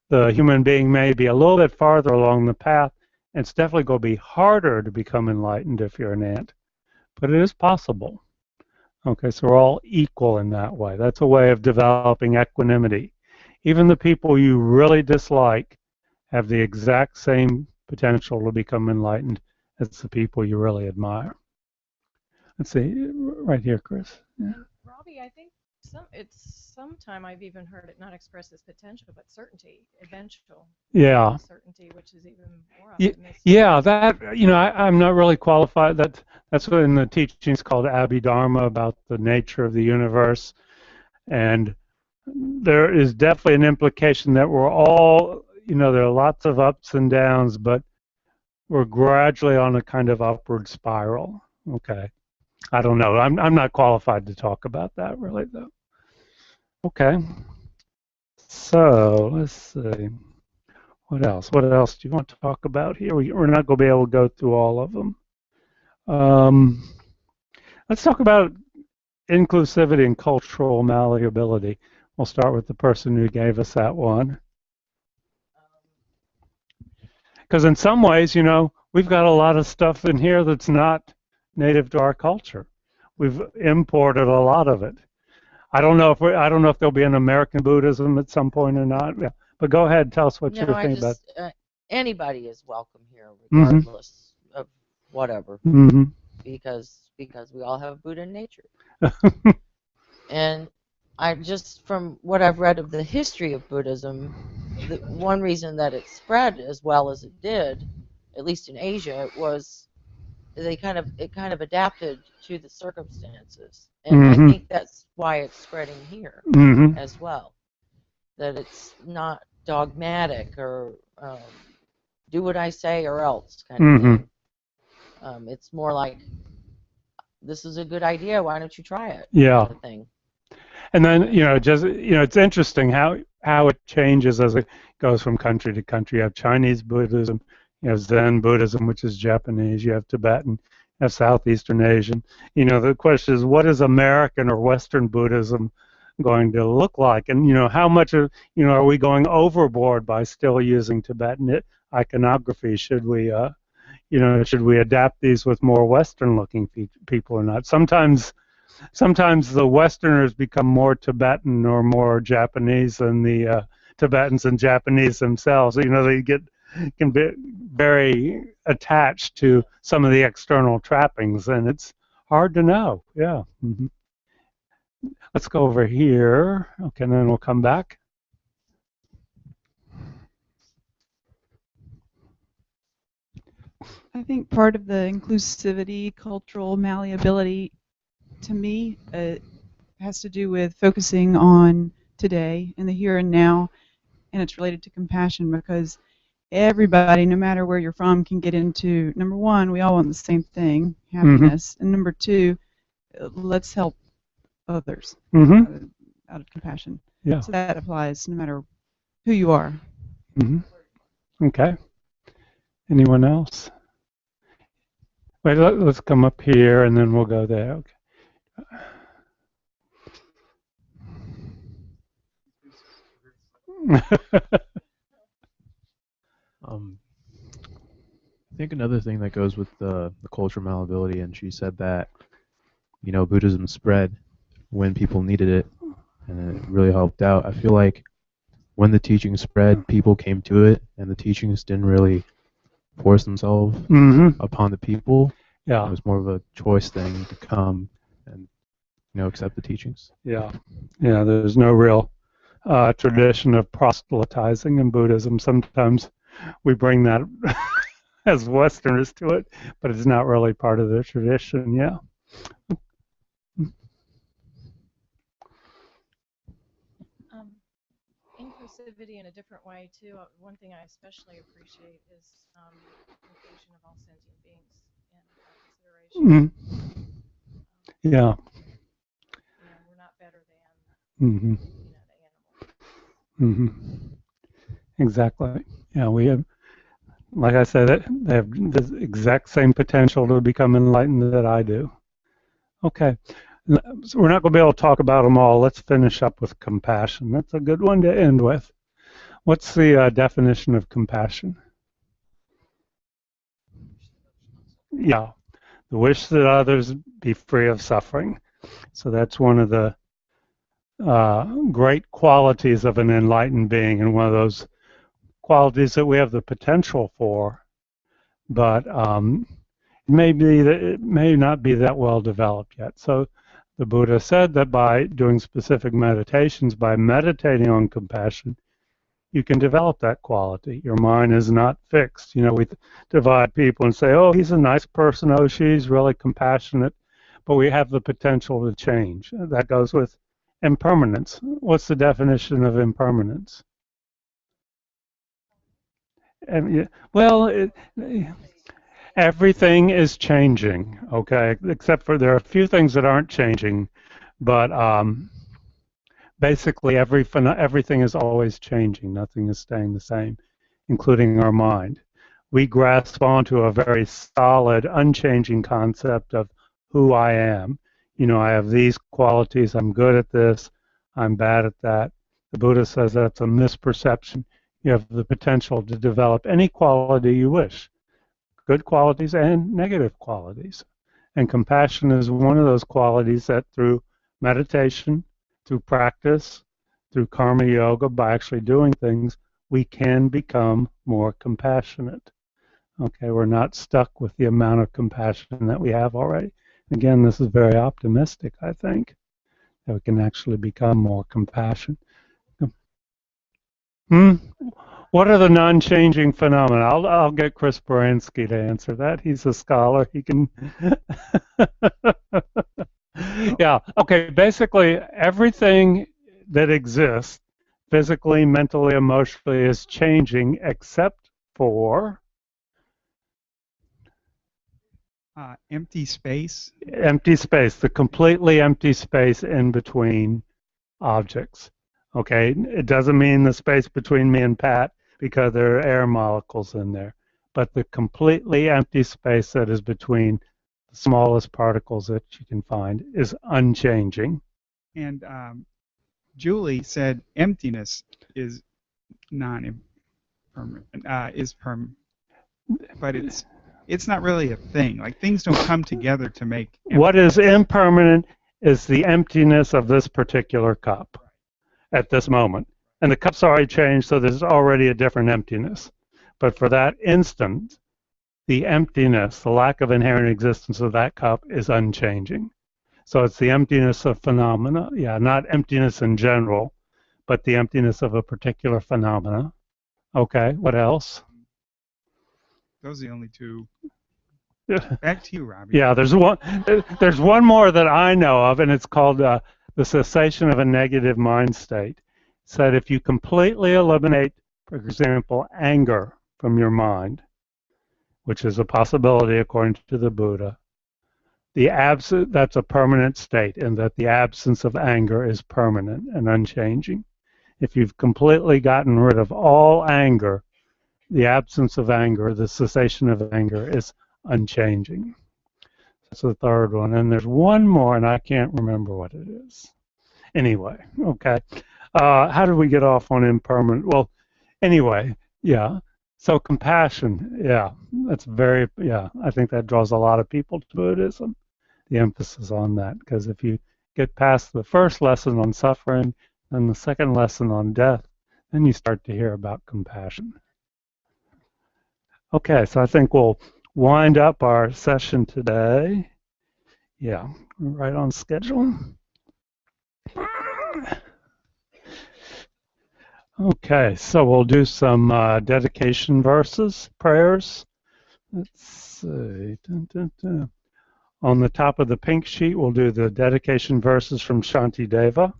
the human being may be a little bit farther along the path, and it's definitely going to be harder to become enlightened if you're an ant, but it is possible. Okay, so we're all equal in that way. That's a way of developing equanimity. Even the people you really dislike have the exact same potential to become enlightened as the people you really admire. Let's see, right here, Chris. Yeah. Robbie, I think sometime I've even heard it not expressed as potential, but certainty, eventual. Yeah. Certainty, which is even more optimistic. Yeah, that, I'm not really qualified. That's what in the teachings called Abhidharma, about the nature of the universe. And there is definitely an implication that we're all, there are lots of ups and downs, but we're gradually on a kind of upward spiral. Okay. I don't know. I'm not qualified to talk about that really, though. Okay. So let's see. What else? What else do you want to talk about here? We're not going to be able to go through all of them. Let's talk about inclusivity and cultural malleability. We'll start with the person who gave us that one. Because in some ways, we've got a lot of stuff in here that's not native to our culture. We've imported a lot of it. I don't know if there'll be an American Buddhism at some point or not. Yeah. But go ahead, tell us what you're thinking about. Anybody is welcome here, regardless of whatever, because we all have Buddha nature. And I just, from what I've read of the history of Buddhism, the one reason that it spread as well as it did, at least in Asia, was it kind of adapted to the circumstances, and I think that's why it's spreading here as well. That it's not dogmatic or do what I say or else kind of thing. It's more like, this is a good idea, why don't you try it? Yeah. Kind of thing. And then it's interesting how it changes as it goes from country to country. You have Chinese Buddhism, you have Zen Buddhism, which is Japanese, you have Tibetan, you have Southeastern Asian. The question is, what is American or Western Buddhism going to look like? And how much of are we going overboard by still using Tibetan iconography? Should we adapt these with more Western looking people or not? Sometimes the Westerners become more Tibetan or more Japanese than the Tibetans and Japanese themselves. They can be very attached to some of the external trappings, and it's hard to know. Yeah. Let's go over here. Okay, and then we'll come back. I think part of the inclusivity, cultural malleability, to me, has to do with focusing on today and the here and now, and it's related to compassion, because everybody, no matter where you're from, can get into, number one, we all want the same thing, happiness, and number two, let's help others out of compassion. Yeah. So that applies no matter who you are. Okay. Anyone else? Wait, let's come up here and then we'll go there. Okay. I think another thing that goes with the cultural malleability, and she said that, Buddhism spread when people needed it, and it really helped out. I feel like when the teachings spread, people came to it, and the teachings didn't really force themselves upon the people. Yeah. It was more of a choice thing to come and, accept the teachings. Yeah. Yeah, there's no real tradition of proselytizing in Buddhism. Sometimes we bring that as Westerners to it, but it's not really part of the tradition. Yeah. inclusivity in a different way too. One thing I especially appreciate is inclusion of all sentient beings in consideration. Yeah. We're not better than the animal. Exactly. Yeah, we have, like I said, they have the exact same potential to become enlightened that I do. Okay. So we're not going to be able to talk about them all. Let's finish up with compassion. That's a good one to end with. What's the definition of compassion? Yeah, the wish that others be free of suffering. So that's one of the great qualities of an enlightened being, and one of those qualities that we have the potential for, but it may not be that well developed yet. So the Buddha said that by doing specific meditations, by meditating on compassion, you can develop that quality. Your mind is not fixed. We divide people and say, oh, he's a nice person, oh, she's really compassionate, but we have the potential to change. That goes with impermanence. What's the definition of impermanence? Well, everything is changing, okay, except for there are a few things that aren't changing, but basically everything is always changing. Nothing is staying the same, including our mind. We grasp onto a very solid, unchanging concept of who I am. I have these qualities. I'm good at this. I'm bad at that. The Buddha says that's a misperception. You have the potential to develop any quality you wish, good qualities and negative qualities. And compassion is one of those qualities that through meditation, through practice, through karma yoga, by actually doing things, we can become more compassionate. Okay, we're not stuck with the amount of compassion that we have already. Again, this is very optimistic, I think, that we can actually become more compassionate. What are the non-changing phenomena? I'll get Chris Baranski to answer that. He's a scholar. He can. Yeah. Okay. Basically, everything that exists, physically, mentally, emotionally, is changing, except for empty space. Empty space. The completely empty space in between objects. Okay, it doesn't mean the space between me and Pat because there are air molecules in there, but the completely empty space that is between the smallest particles that you can find is unchanging. And Julie said emptiness is non-permanent, but it's not really a thing. Like things don't come together to make. Emptiness. What is impermanent is the emptiness of this particular cup at this moment. And the cup's already changed, so there's already a different emptiness. But for that instant, the emptiness, the lack of inherent existence of that cup is unchanging. So it's the emptiness of phenomena, not emptiness in general, but the emptiness of a particular phenomena. Okay, what else? Those are the only two. Back to you, Robbie. Yeah, there's one more that I know of, and it's called the cessation of a negative mind state. It said if you completely eliminate, for example, anger from your mind, which is a possibility according to the Buddha, that's a permanent state, and that the absence of anger is permanent and unchanging. If you've completely gotten rid of all anger, the absence of anger, the cessation of anger, is unchanging. That's the third one. And there's one more, and I can't remember what it is. Anyway, okay. How did we get off on impermanent? Well, anyway, yeah. So compassion, that's I think that draws a lot of people to Buddhism, the emphasis on that. Because if you get past the first lesson on suffering and the second lesson on death, then you start to hear about compassion. Okay, so I think we'll wind up our session today. Yeah, right on schedule. Okay, so we'll do some dedication verses, prayers. Let's see. On the top of the pink sheet, we'll do the dedication verses from Shantideva.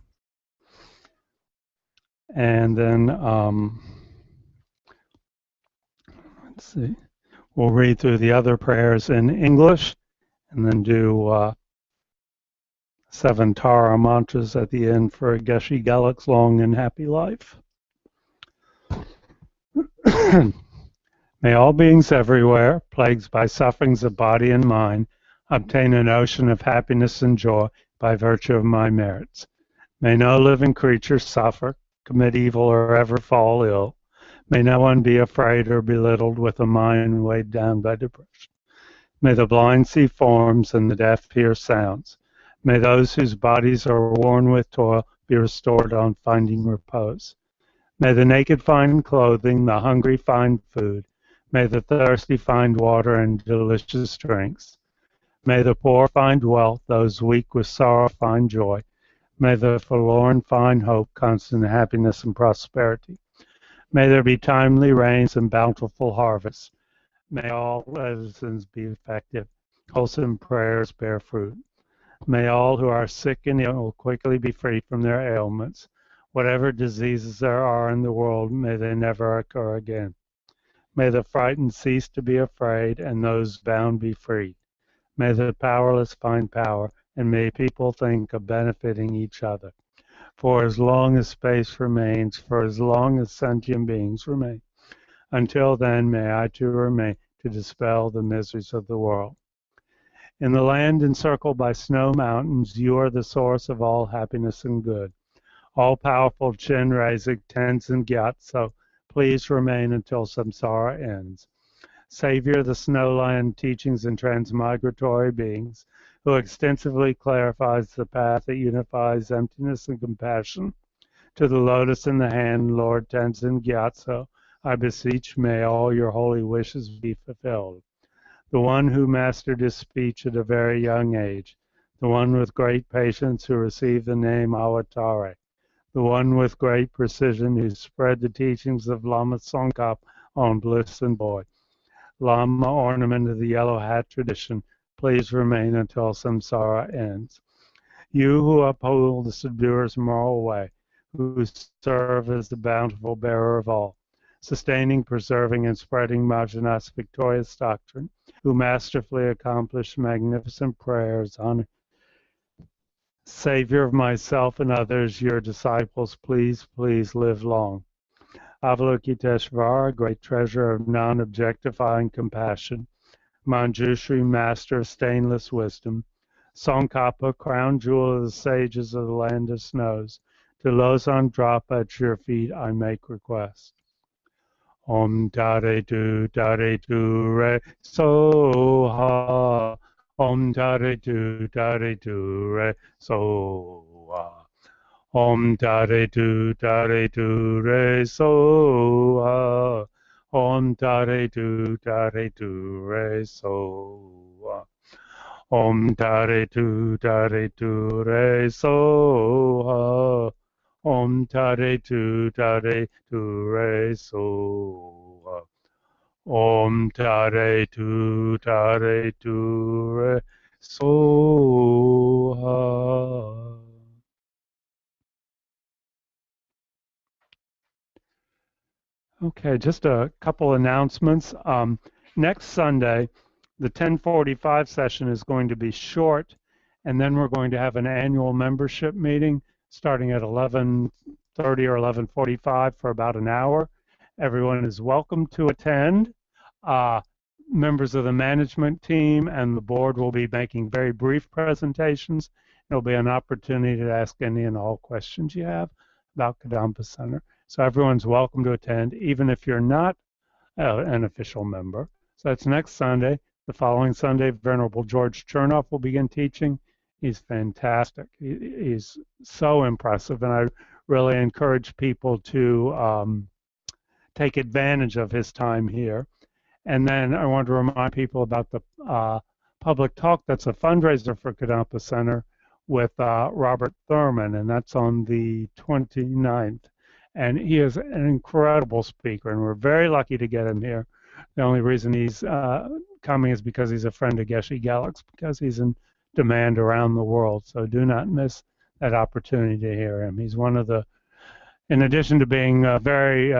And then, let's see, we'll read through the other prayers in English and then do 7 Tara mantras at the end for Geshe Geluk's long and happy life. May all beings everywhere, plagued by sufferings of body and mind, obtain an ocean of happiness and joy by virtue of my merits. May no living creature suffer, commit evil, or ever fall ill. May no one be afraid or belittled with a mind weighed down by depression. May the blind see forms and the deaf hear sounds. May those whose bodies are worn with toil be restored on finding repose. May the naked find clothing, the hungry find food. May the thirsty find water and delicious drinks. May the poor find wealth, those weak with sorrow find joy. May the forlorn find hope, constant happiness, and prosperity. May there be timely rains and bountiful harvests. May all medicines be effective, wholesome prayers bear fruit. May all who are sick and ill quickly be freed from their ailments. Whatever diseases there are in the world, may they never occur again. May the frightened cease to be afraid, and those bound be freed. May the powerless find power, and may people think of benefiting each other. For as long as space remains, for as long as sentient beings remain, until then may I too remain to dispel the miseries of the world. In the land encircled by snow mountains, you are the source of all happiness and good. All-powerful Chenrezig Tenzin Gyatso, please remain until samsara ends. Savior of the snowland teachings and transmigratory beings, who extensively clarifies the path that unifies emptiness and compassion, to the lotus in the hand, Lord Tenzin Gyatso, I beseech, may all your holy wishes be fulfilled. The one who mastered his speech at a very young age, the one with great patience who received the name Avatare, the one with great precision who spread the teachings of Lama Tsongkhapa on bliss and joy. Lama, ornament of the yellow hat tradition, please remain until samsara ends. You who uphold the subduer's moral way, who serve as the bountiful bearer of all, sustaining, preserving, and spreading Mahājanā's victorious doctrine, who masterfully accomplish magnificent prayers on Savior of myself and others, your disciples, please, please live long. Avalokiteshvara, great treasure of non-objectifying compassion, Manjushri, master of stainless wisdom, Tsongkhapa, crown jewel of the sages of the land of snows, to Losang Drapa at your feet I make request. Om Tare Tu Re So Ha. Om Tare Tu Re So Ha. Om Tare Tu Re So Ha. Om Tare Tu Re So Ha. Om Tare Tu Re So Ha. Om Tare Tu Re So Ha. Om Tare Tu Re So Ha. Okay, just a couple announcements. Next Sunday, the 10:45 session is going to be short, and then we're going to have an annual membership meeting starting at 11:30 or 11:45 for about an hour. Everyone is welcome to attend. Members of the management team and the board will be making very brief presentations. There'll be an opportunity to ask any and all questions you have about Kadampa Center. So everyone's welcome to attend, even if you're not an official member. So that's next Sunday. The following Sunday, Venerable George Chernoff will begin teaching. He's fantastic. He's so impressive, and I really encourage people to take advantage of his time here. And then I want to remind people about the public talk that's a fundraiser for Kadampa Center with Robert Thurman, and that's on the 29th. And he is an incredible speaker, and we're very lucky to get him here. The only reason he's coming is because he's a friend of Geshe Geluk's, because he's in demand around the world. So do not miss that opportunity to hear him. He's one of the in addition to being a very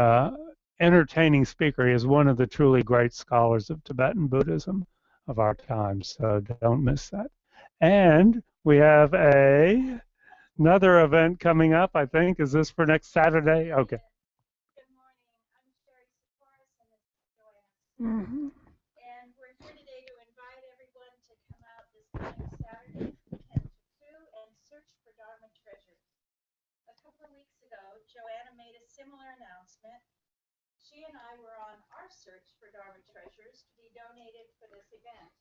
entertaining speaker, he is one of the truly great scholars of Tibetan Buddhism of our time, so don't miss that. And we have another event coming up, I think. Is this for next Saturday? Okay. Mm-hmm. And we're here today to invite everyone to come out this coming Saturday from 10 to 2 and search for Dharma treasures. A couple of weeks ago, Joanna made a similar announcement. She and I were on our search for Dharma treasures to be donated for this event.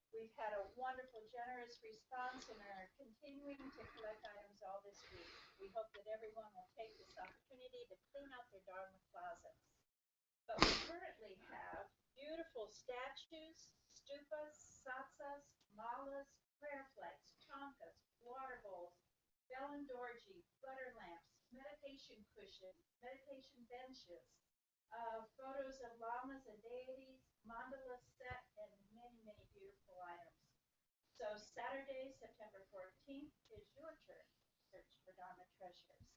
We've had a wonderful, generous response and are continuing to collect items all this week. We hope that everyone will take this opportunity to clean out their Dharma closets. But we currently have beautiful statues, stupas, satsas, malas, prayer flags, thangkas, water bowls, bell and dorji, butter lamps, meditation cushions, meditation benches, photos of lamas and deities, mandala set, and many, many beautiful items. So Saturday, September 14th is your turn to search for Dharma treasures.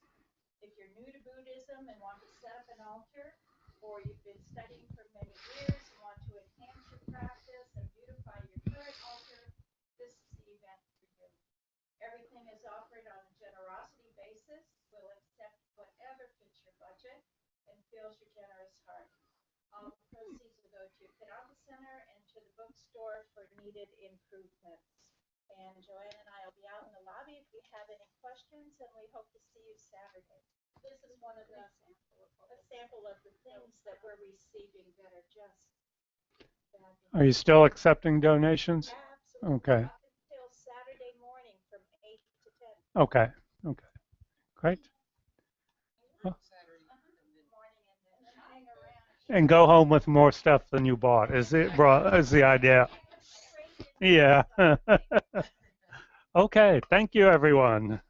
If you're new to Buddhism and want to set up an altar, or you've been studying for many years and want to enhance your practice and beautify your current altar, this is the event for you. Everything is offered on a generosity basis. We'll accept whatever fits your budget and fills your generous heart. All the proceeds will go to Kadampa Center and to the bookstore for needed improvements. And Joanne and I will be out in the lobby if you have any questions, and we hope to see you Saturday. This is one of the sample of the things that we're receiving that are just fabulous. Are you still accepting donations? Absolutely. Okay. Up until Saturday morning from 8 to 10. Okay. Okay. Great. Huh. And go home with more stuff than you bought. Is the idea? Yeah. Okay. Thank you, everyone.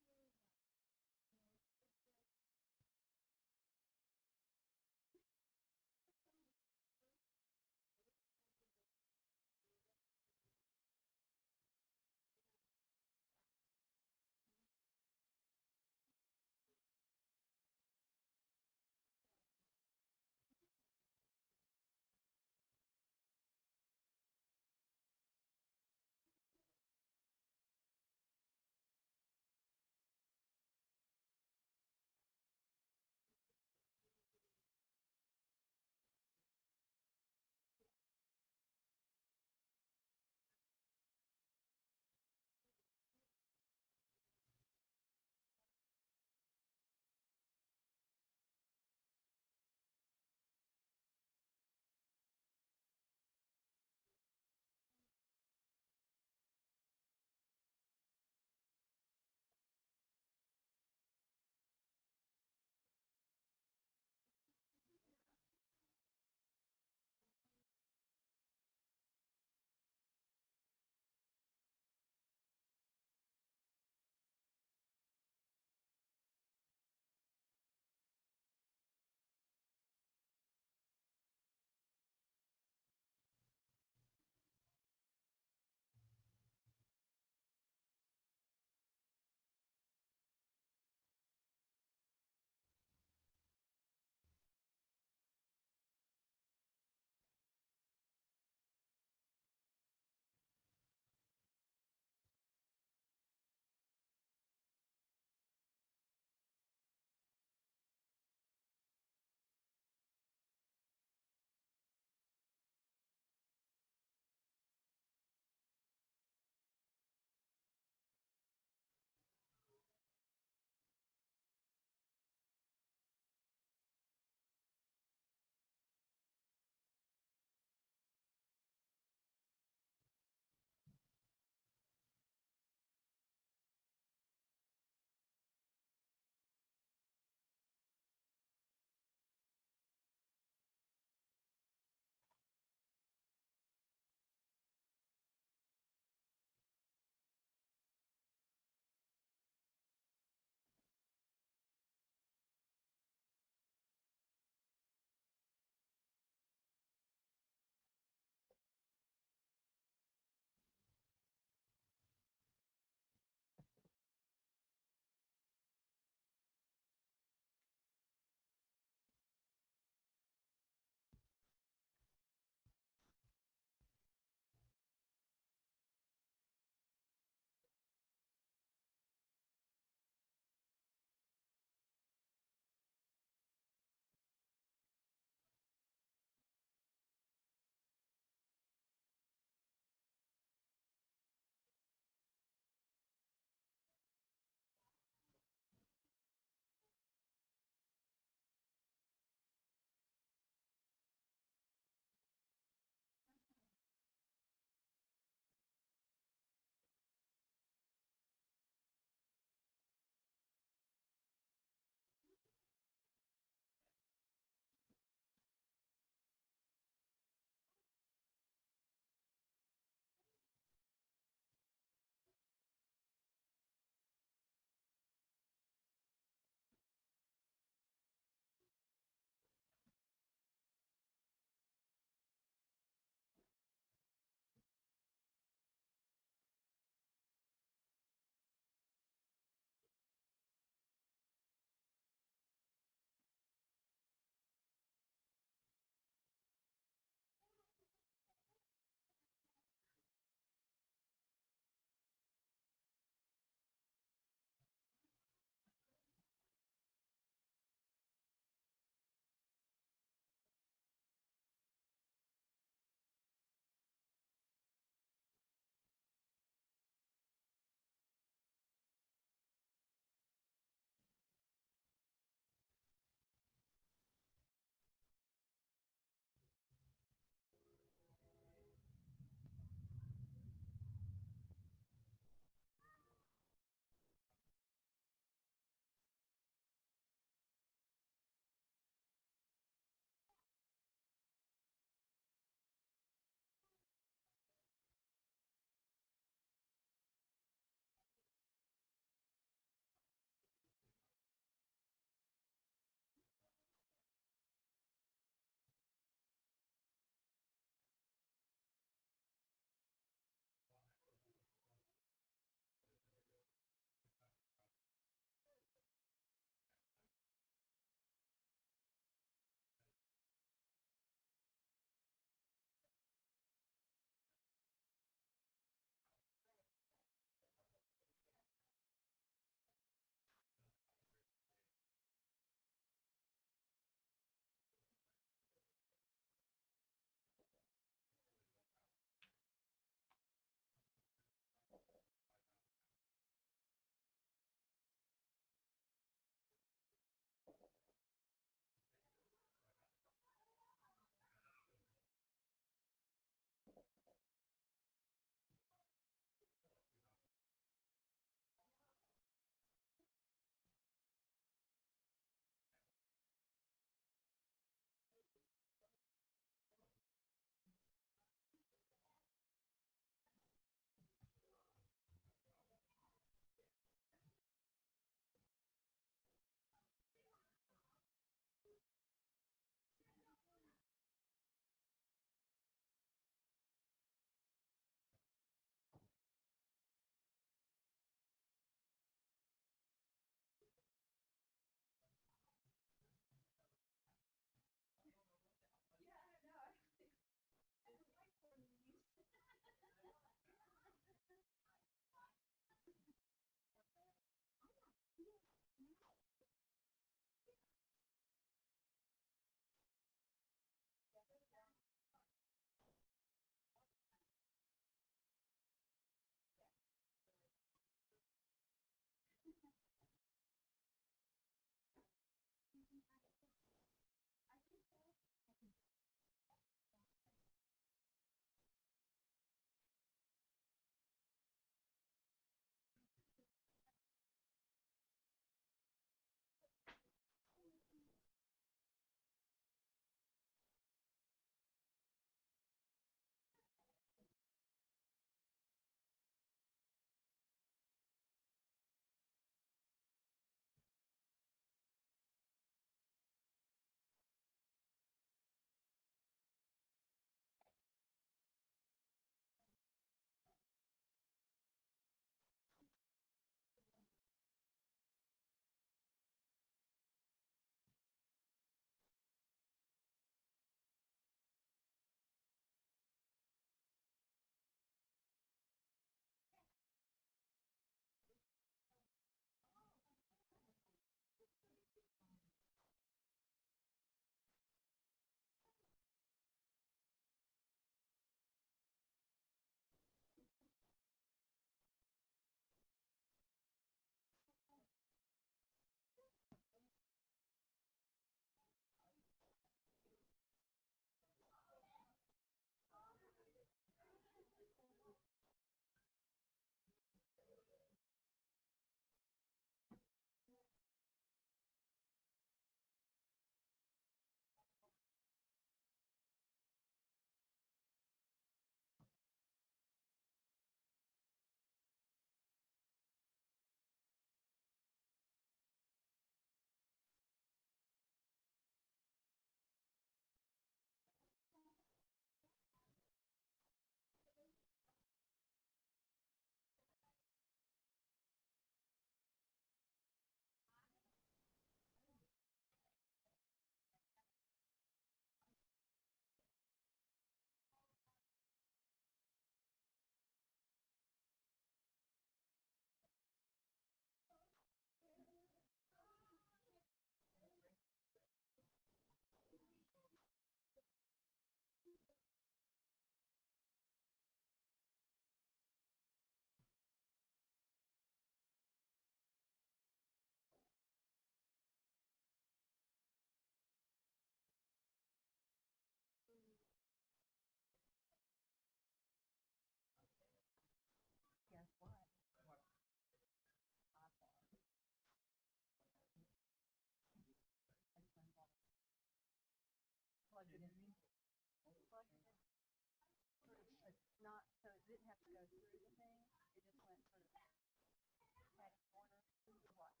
So it didn't have to go through the thing. It just went sort of patty corner through the watch.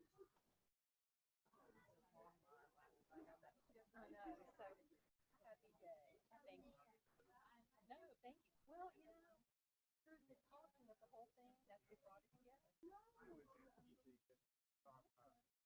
I know. So happy day. Thank you. No, thank you. Well, you know, through the talking of the whole thing, that's what brought it together. I got one yesterday, but I got it that time.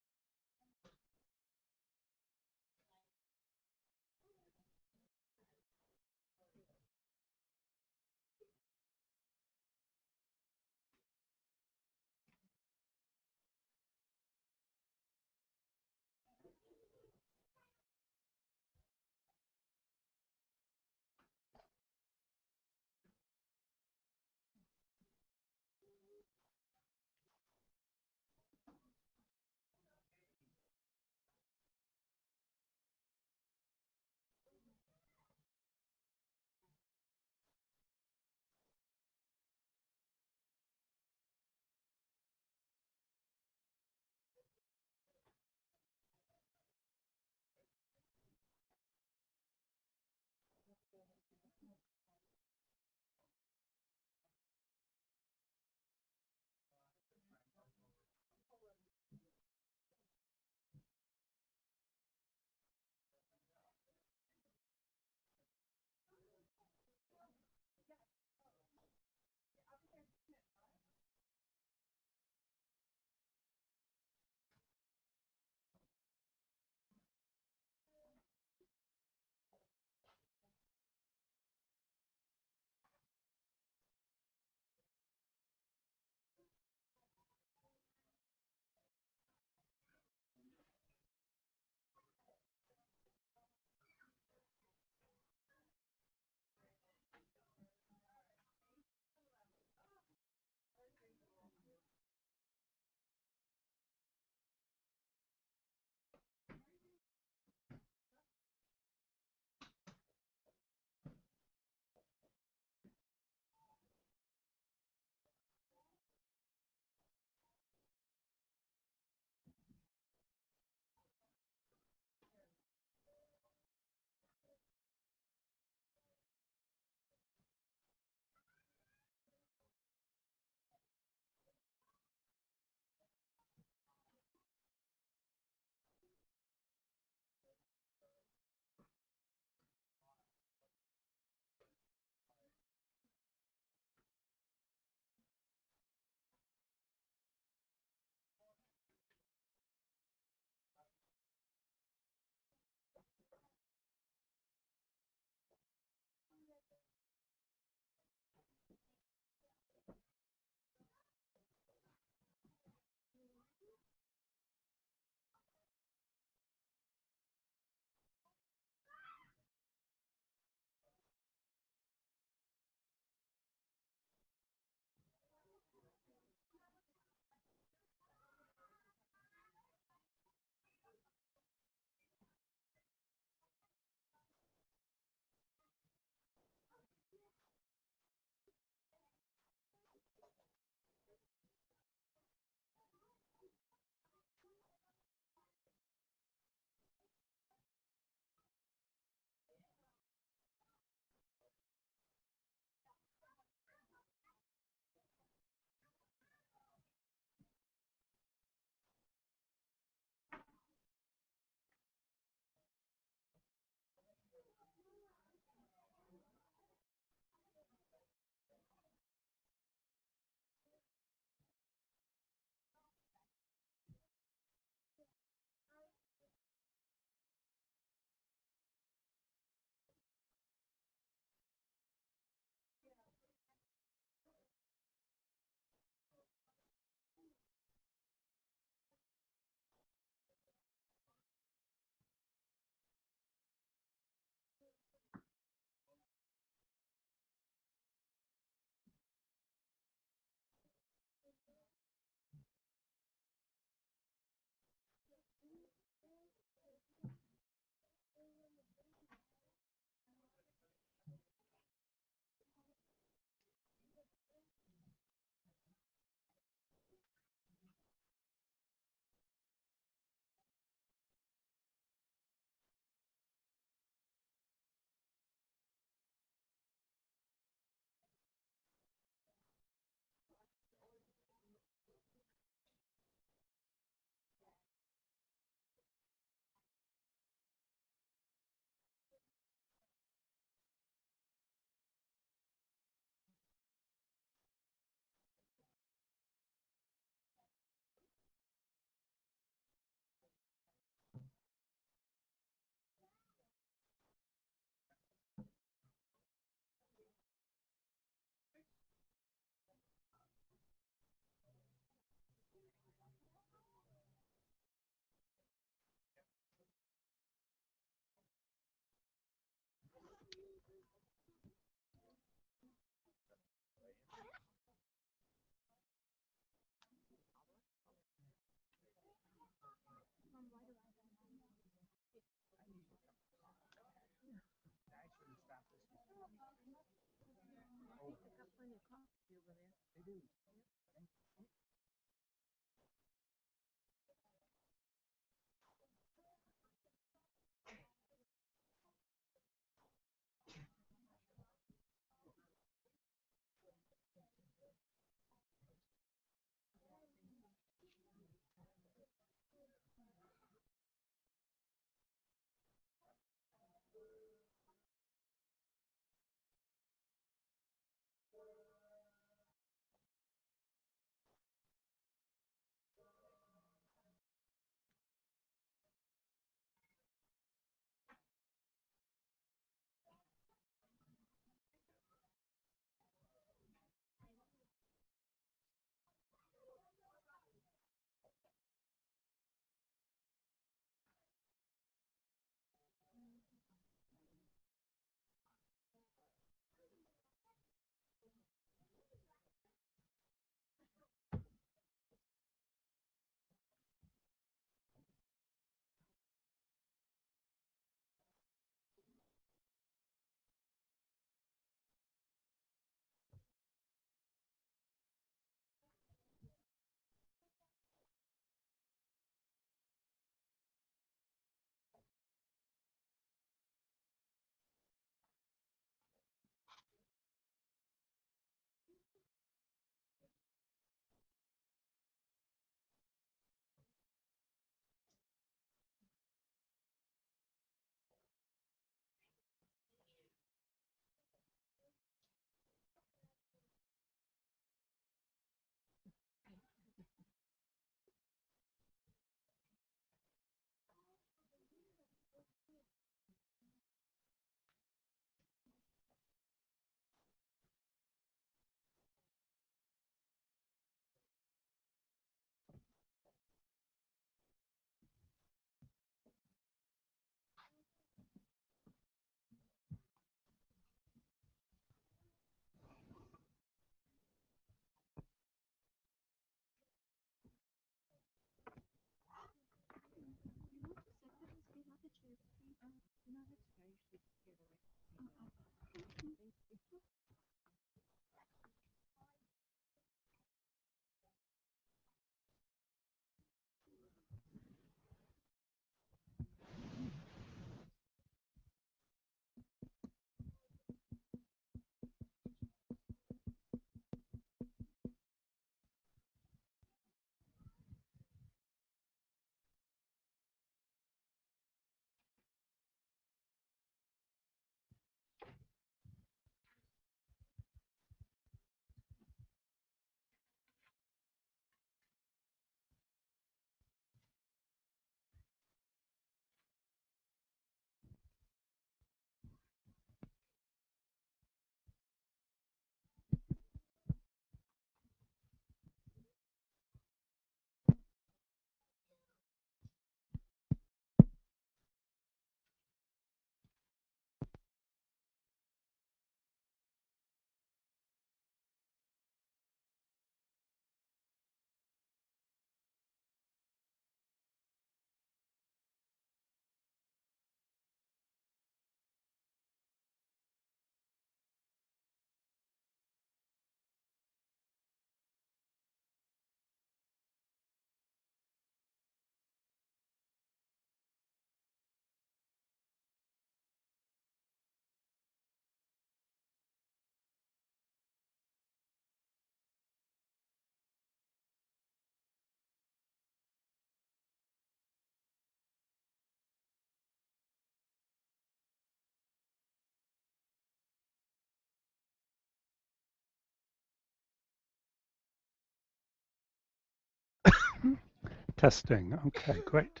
Testing. Okay, great.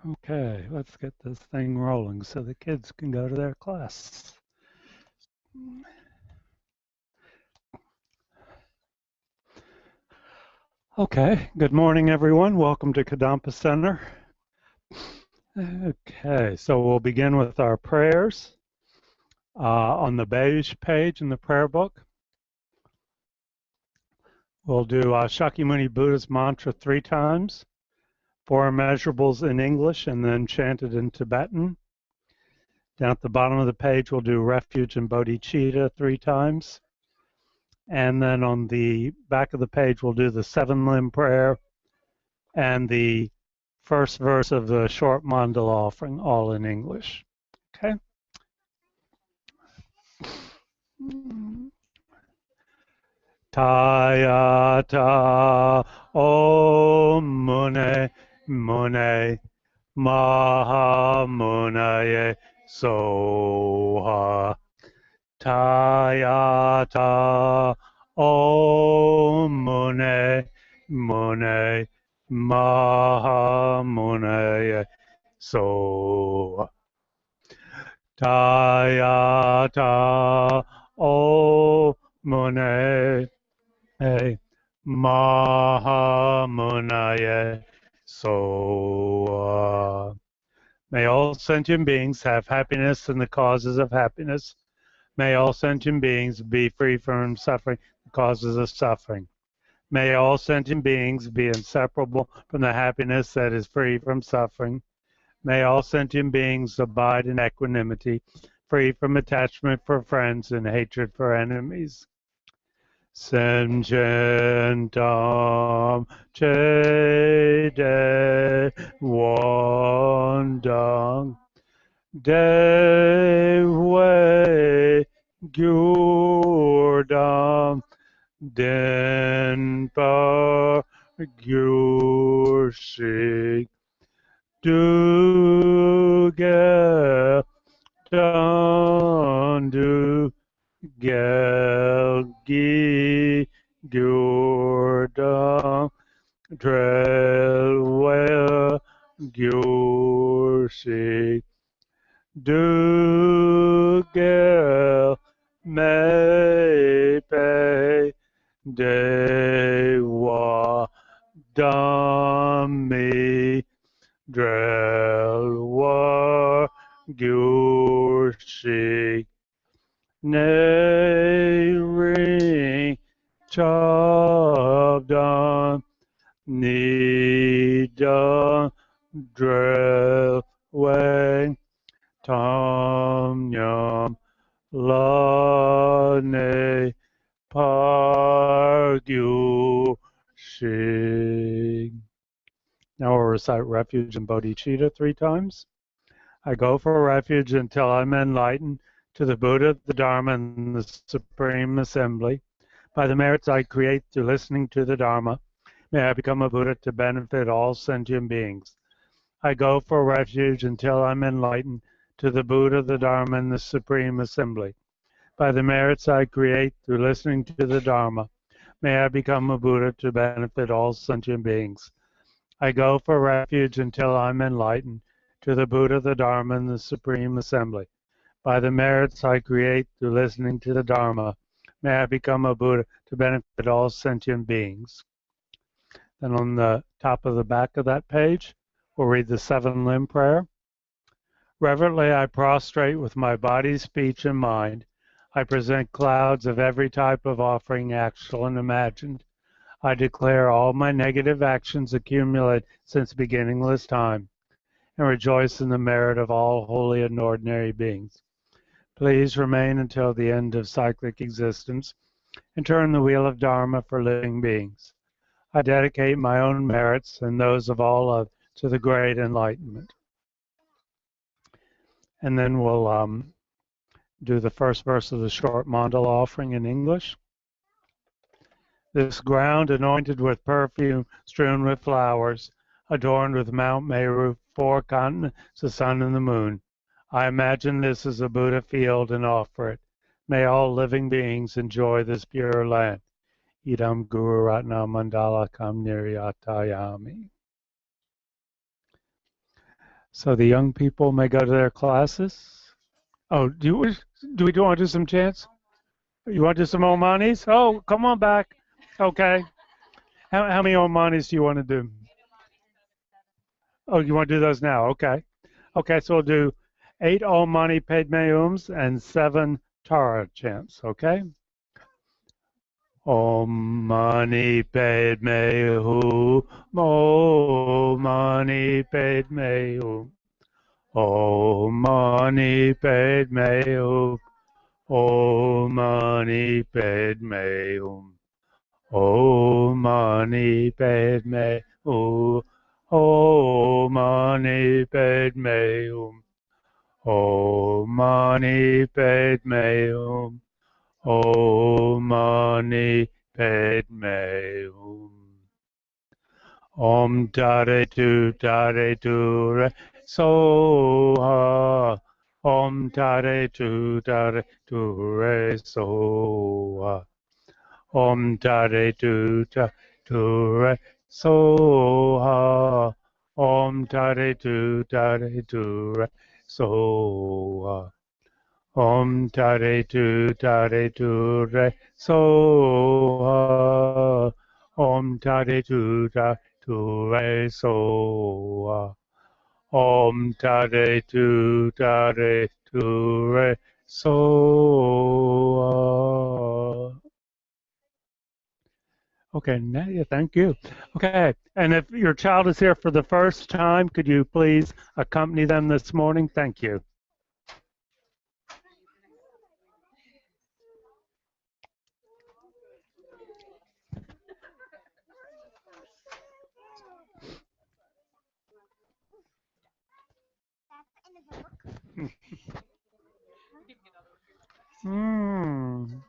Okay, let's get this thing rolling so the kids can go to their class. Okay, good morning, everyone. Welcome to Kadampa Center. Okay, so we'll begin with our prayers on the beige page in the prayer book. We'll do Shakyamuni Buddha's mantra 3 times, 4 immeasurables in English and then chanted in Tibetan. Down at the bottom of the page, we'll do refuge and bodhicitta 3 times. And then on the back of the page, we'll do the 7-limb prayer and the first verse of the short mandala offering, all in English. Okay? Tayata Om Mune Mune Maha Munaye Soha. Tayata Om Mune Mune Maha Munaye Soha. Tayata Om Mune Maha Munaye Soha. May all sentient beings have happiness and the causes of happiness. May all sentient beings be free from suffering, the causes of suffering. May all sentient beings be inseparable from the happiness that is free from suffering. May all sentient beings abide in equanimity, free from attachment for friends and hatred for enemies. Senjentam che de wandang de wei gyurdam den par gyurshik du ge du Gelgi Gyurda Drelwell Gyursi Dugel Mepe Dewa Dami Drelwa Gyursi Neri Chabdan Nida Drel Wang Tom Yam Lane Pargyu Shing. Now we'll recite refuge and bodhicitta 3 times. I go for refuge until I'm enlightened to the Buddha, the Dharma, and the Supreme Assembly. By the merits I create through listening to the Dharma, may I become a Buddha to benefit all sentient beings. I go for refuge until I'm enlightened to the Buddha, the Dharma, and the Supreme Assembly. By the merits I create through listening to the Dharma, may I become a Buddha to benefit all sentient beings. I go for refuge until I'm enlightened to the Buddha, the Dharma, and the Supreme Assembly. By the merits I create through listening to the Dharma, may I become a Buddha to benefit all sentient beings. Then on the top of the back of that page, we'll read the 7-limb prayer. Reverently I prostrate with my body, speech, and mind. I present clouds of every type of offering, actual and imagined. I declare all my negative actions accumulate since beginningless time, and rejoice in the merit of all holy and ordinary beings. Please remain until the end of cyclic existence and turn the wheel of Dharma for living beings. I dedicate my own merits and those of all others to the great enlightenment. And then we'll do the first verse of the short mandala offering in English. This ground anointed with perfume, strewn with flowers, adorned with Mount Meru, 4 continents, the sun and the moon. I imagine this is a Buddha field and offer it. May all living beings enjoy this pure land. Idam Guru Ratna Mandala Kam Niryatayami. So the young people may go to their classes. Oh, do we want to do some chants? You want to do some Omanis? Oh, come on back. Okay. How many Omanis do you want to do? Oh, you want to do those now? Okay. Okay, so we'll do 8 Om Mani Padme Hums and 7 Tara chants, okay? Om Mani Padme Hum, Om Mani Padme Hum, Om Mani Padme Hum. Om Mani Padme Hum. Om Mani Padme Hum. Om Mani Padme Hum. Om Mani Padme Hum. Om Mani Padme Hum. Om Tare Tu Re Soha. Om Tare Tu Re Soha. Om Tare Tu Re Soha. Om Tare Tu Re Soha. Om Tare Tu Re Soha. Om Tare Tu Re Soha. Om Tare Tu Re Soha. Okay, Nadia, thank you. Okay, and if your child is here for the first time, could you please accompany them this morning? Thank you. Mm.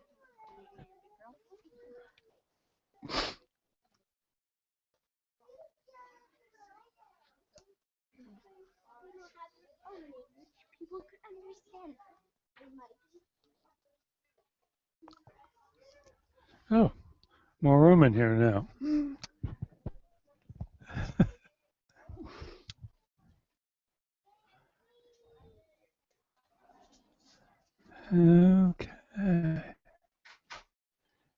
Oh, more room in here now. Okay.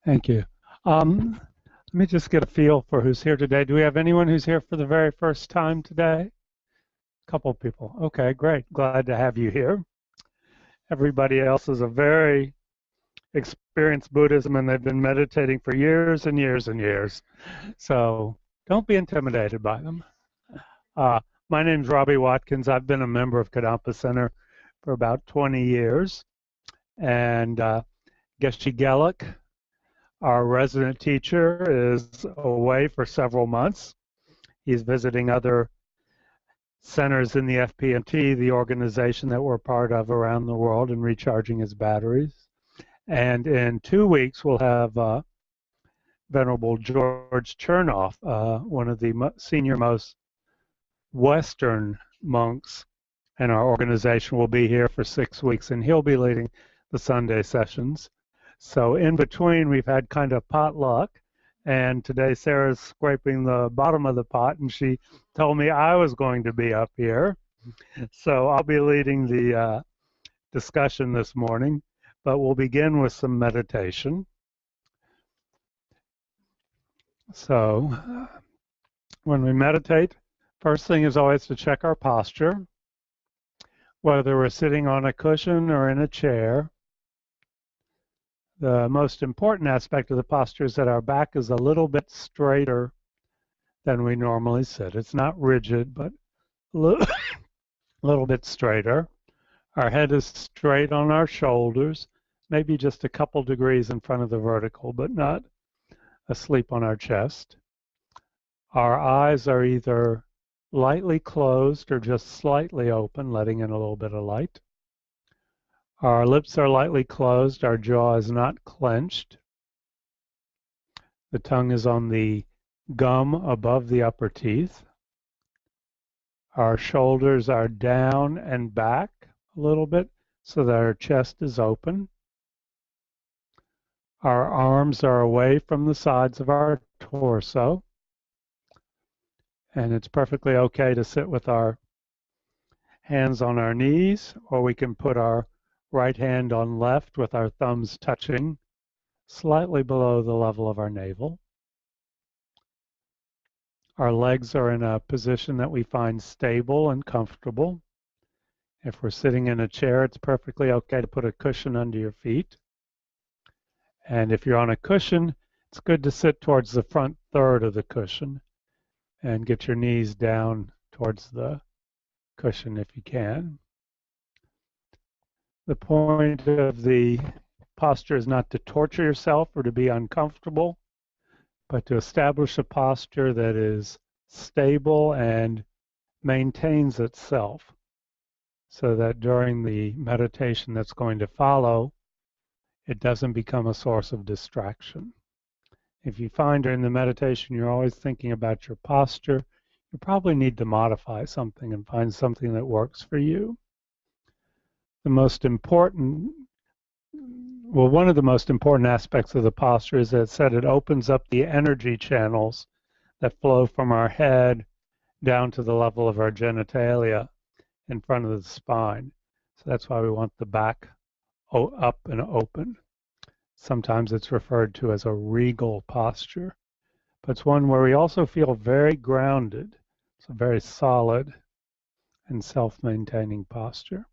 Thank you. Let me just get a feel for who's here today. Do we have anyone who's here for the very first time today? A couple people. Okay, great. Glad to have you here. Everybody else is a very experienced Buddhism, and they've been meditating for years and years and years. So don't be intimidated by them. My name's Robbie Watkins. I've been a member of Kadampa Center for about 20 years. And Geshe Gelik, our resident teacher, is away for several months. He's visiting other centers in the FPMT, the organization that we're part of around the world, and recharging his batteries. And in 2 weeks, we'll have Venerable George Chernoff, one of the senior most Western monks in our organization, will be here for 6 weeks, and he'll be leading the Sunday sessions. So in between, we've had kind of potluck, and today Sarah's scraping the bottom of the pot, and she told me I was going to be up here. So I'll be leading the discussion this morning, but we'll begin with some meditation. So when we meditate, first thing is always to check our posture, whether we're sitting on a cushion or in a chair. The most important aspect of the posture is that our back is a little bit straighter than we normally sit. It's not rigid, but a little bit straighter. Our head is straight on our shoulders, maybe just a couple degrees in front of the vertical, but not asleep on our chest. Our eyes are either lightly closed or just slightly open, letting in a little bit of light. Our lips are lightly closed. Our jaw is not clenched. The tongue is on the gum above the upper teeth. Our shoulders are down and back a little bit so that our chest is open. Our arms are away from the sides of our torso. And it's perfectly okay to sit with our hands on our knees, or we can put our right hand on left with our thumbs touching slightly below the level of our navel. Our legs are in a position that we find stable and comfortable. If we're sitting in a chair, it's perfectly okay to put a cushion under your feet. And if you're on a cushion, it's good to sit towards the front third of the cushion and get your knees down towards the cushion if you can. The point of the posture is not to torture yourself or to be uncomfortable, but to establish a posture that is stable and maintains itself, so that during the meditation that's going to follow, it doesn't become a source of distraction. If you find during the meditation you're always thinking about your posture, you probably need to modify something and find something that works for you. The most important, well, one of the most important aspects of the posture is that it said it opens up the energy channels that flow from our head down to the level of our genitalia in front of the spine. So that's why we want the back up and open. Sometimes it's referred to as a regal posture, but it's one where we also feel very grounded. It's a very solid and self-maintaining posture.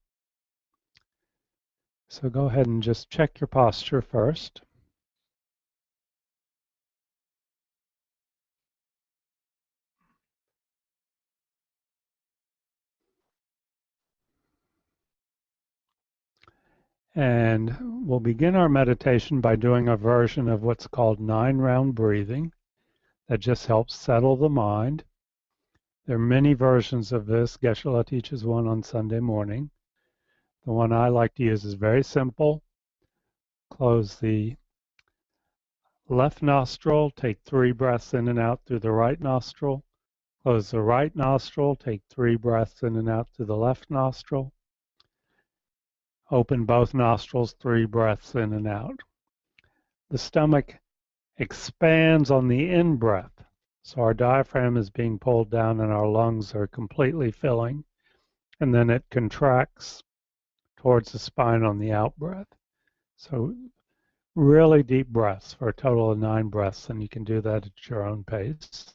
So go ahead and just check your posture first. And we'll begin our meditation by doing a version of what's called 9-round breathing that just helps settle the mind. There are many versions of this. Geshe-la teaches one on Sunday morning. The one I like to use is very simple. Close the left nostril, take 3 breaths in and out through the right nostril. Close the right nostril, take 3 breaths in and out through the left nostril. Open both nostrils, 3 breaths in and out. The stomach expands on the in-breath, so our diaphragm is being pulled down and our lungs are completely filling, and then it contracts towards the spine on the out-breath. So really deep breaths for a total of 9 breaths, and you can do that at your own pace.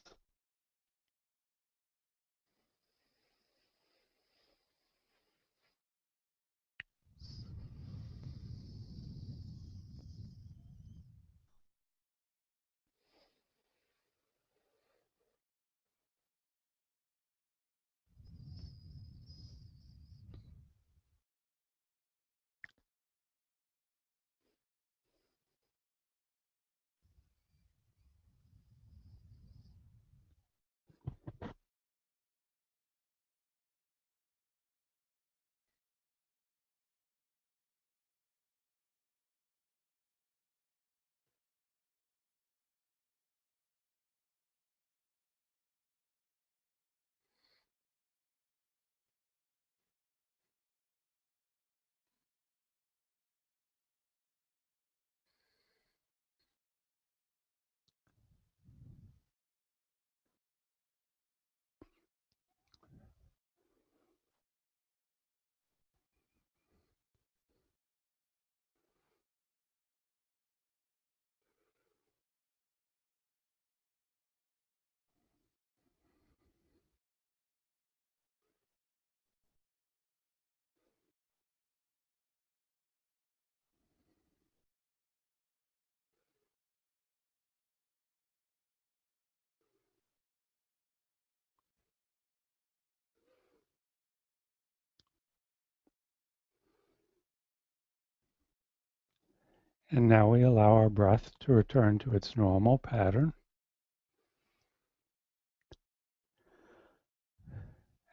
And now we allow our breath to return to its normal pattern.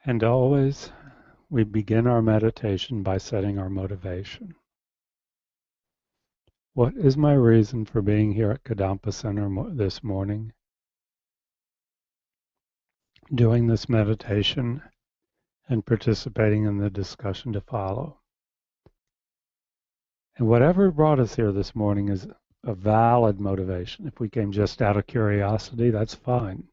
And always we begin our meditation by setting our motivation. What is my reason for being here at Kadampa Center this morning? Doing this meditation and participating in the discussion to follow. And whatever brought us here this morning is a valid motivation. If we came just out of curiosity, that's fine.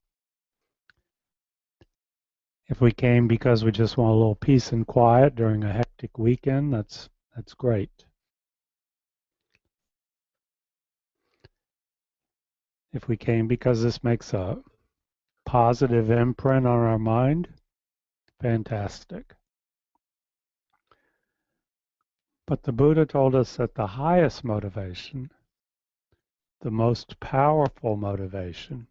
If we came because we just want a little peace and quiet during a hectic weekend, that's great. If we came because this makes a positive imprint on our mind, fantastic. But the Buddha told us that the highest motivation, the most powerful motivation,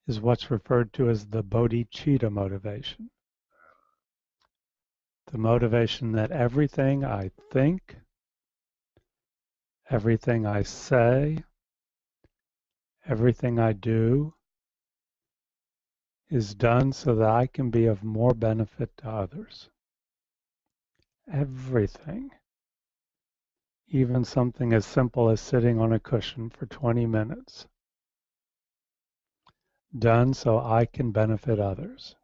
is what's referred to as the bodhicitta motivation. The motivation that everything I think, everything I say, everything I do is done so that I can be of more benefit to others. Everything. Even something as simple as sitting on a cushion for 20 minutes. Done so I can benefit others.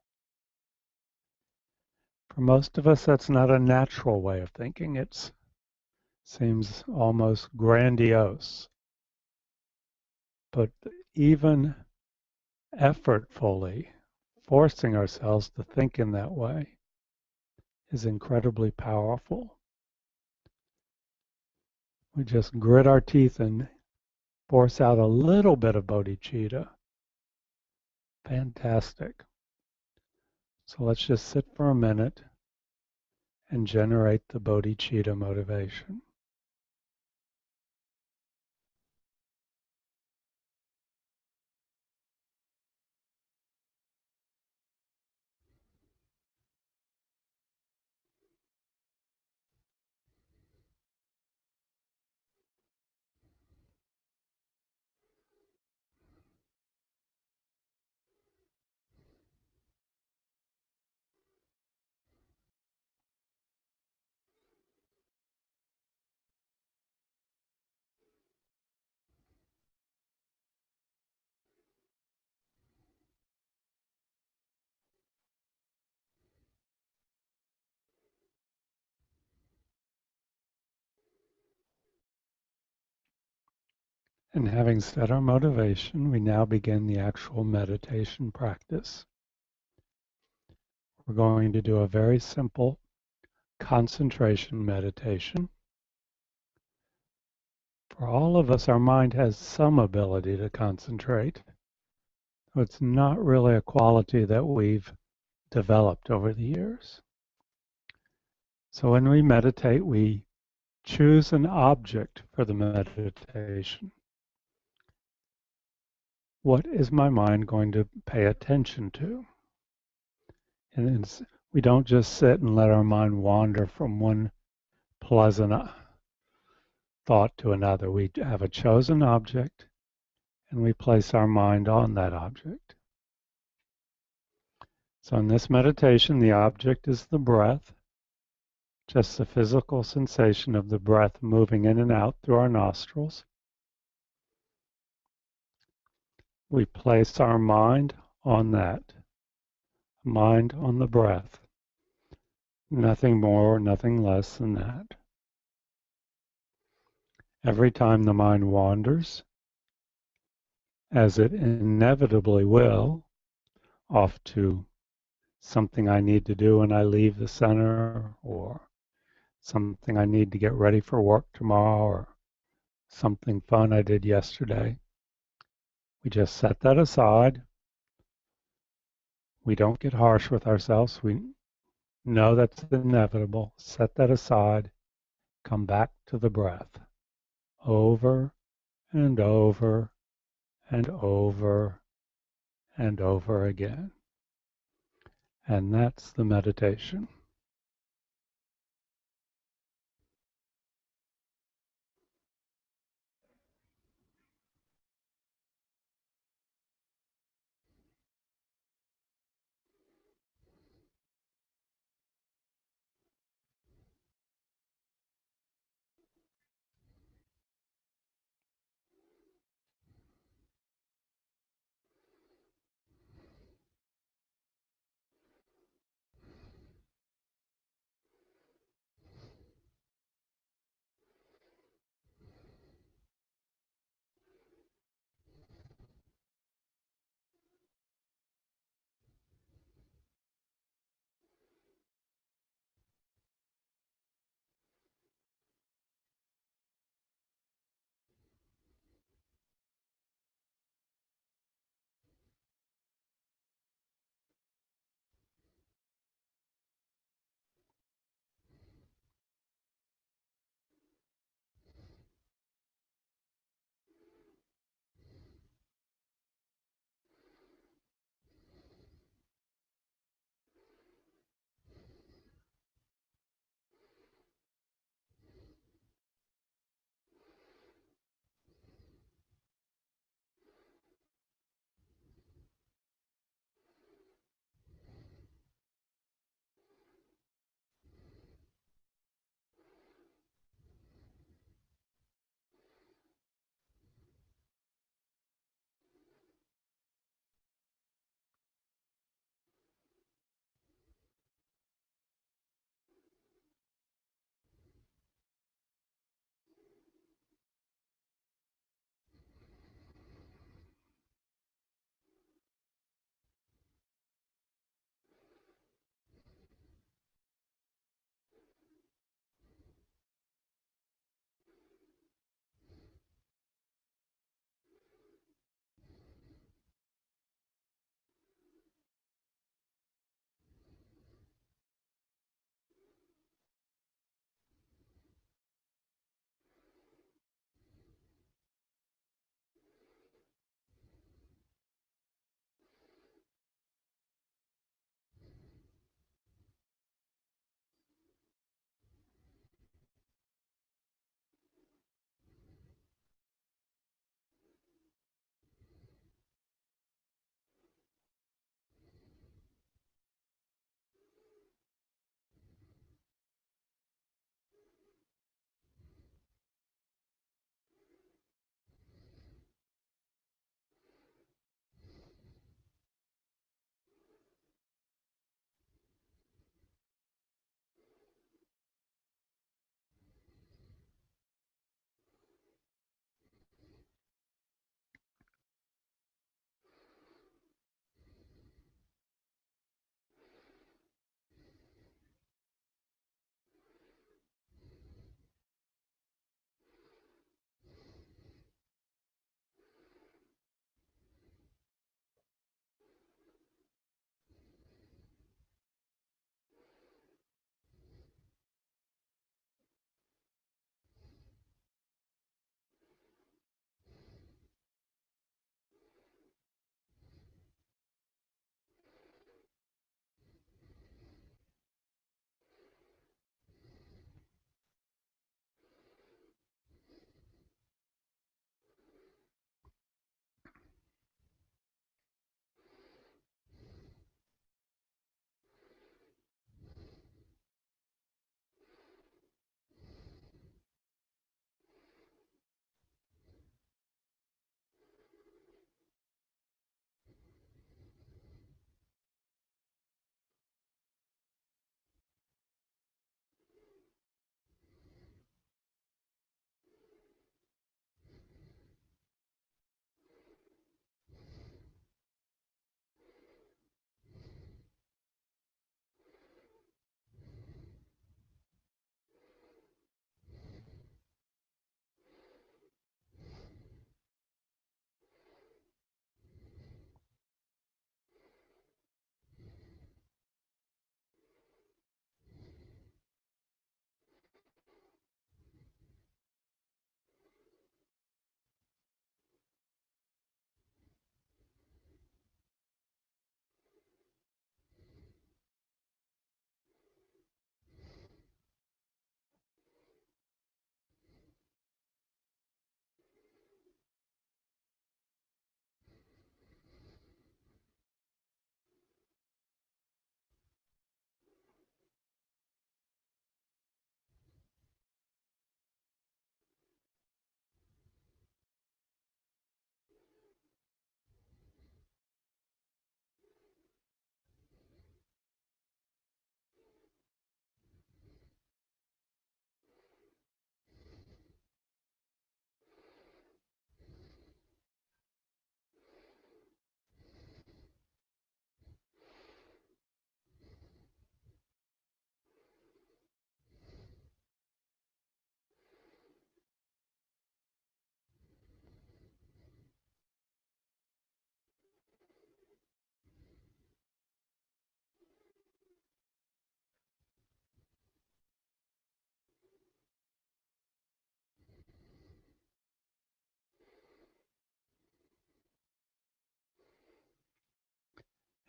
For most of us, that's not a natural way of thinking. It seems almost grandiose. But even effortfully forcing ourselves to think in that way is incredibly powerful. We just grit our teeth and force out a little bit of bodhicitta. Fantastic. So let's just sit for a minute and generate the bodhicitta motivation. And having set our motivation, we now begin the actual meditation practice. We're going to do a very simple concentration meditation. For all of us, our mind has some ability to concentrate. It's not really a quality that we've developed over the years. So when we meditate, we choose an object for the meditation. What is my mind going to pay attention to? And we don't just sit and let our mind wander from one pleasant thought to another. We have a chosen object and we place our mind on that object. So in this meditation, the object is the breath, just the physical sensation of the breath moving in and out through our nostrils. We place our mind on that, mind on the breath. Nothing more, nothing less than that. Every time the mind wanders, as it inevitably will, off to something I need to do when I leave the center, or something I need to get ready for work tomorrow, or something fun I did yesterday. We just set that aside. We don't get harsh with ourselves. We know that's inevitable. Set that aside. Come back to the breath. Over and over and over and over again. And that's the meditation.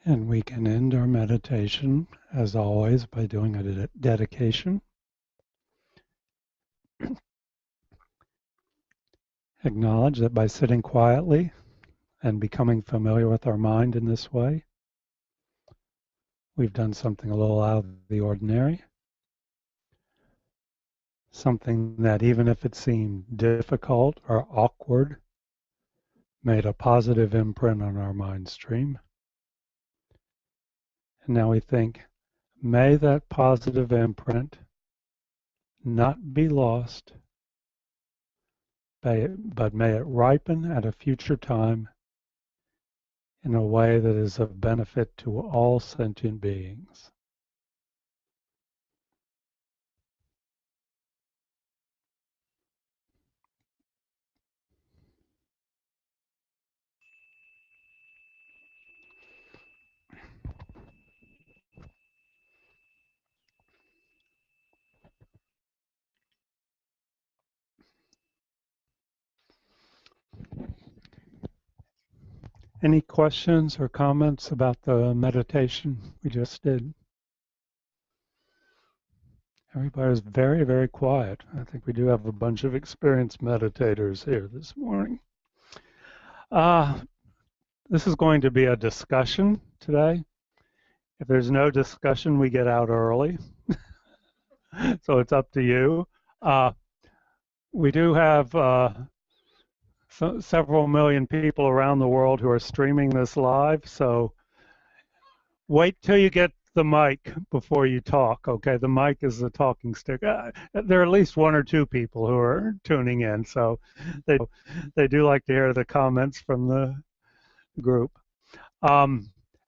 And we can end our meditation, as always, by doing a dedication. Acknowledge that by sitting quietly and becoming familiar with our mind in this way, we've done something a little out of the ordinary. Something that, even if it seemed difficult or awkward, made a positive imprint on our mind stream. And now we think, may that positive imprint not be lost, but may it ripen at a future time in a way that is of benefit to all sentient beings. Any questions or comments about the meditation we just did? Everybody's very, very quiet. I think we do have a bunch of experienced meditators here this morning. This is going to be a discussion today. If there's no discussion, we get out early. So it's up to you. We do have several million people around the world who are streaming this live, so wait till you get the mic before you talk, okay? The mic is the talking stick. There are at least one or two people who are tuning in, so they do like to hear the comments from the group. How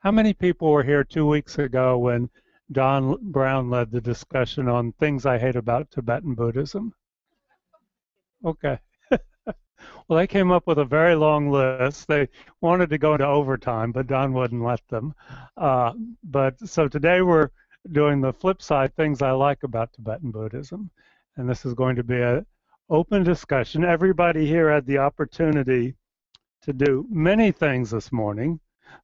many people were here 2 weeks ago when Don Brown led the discussion on things I hate about Tibetan Buddhism? Okay. Well, they came up with a very long list. They wanted to go into overtime, but Don wouldn't let them. So today we're doing the flip side, things I like about Tibetan Buddhism. And this is going to be an open discussion. Everybody here had the opportunity to do many things this morning,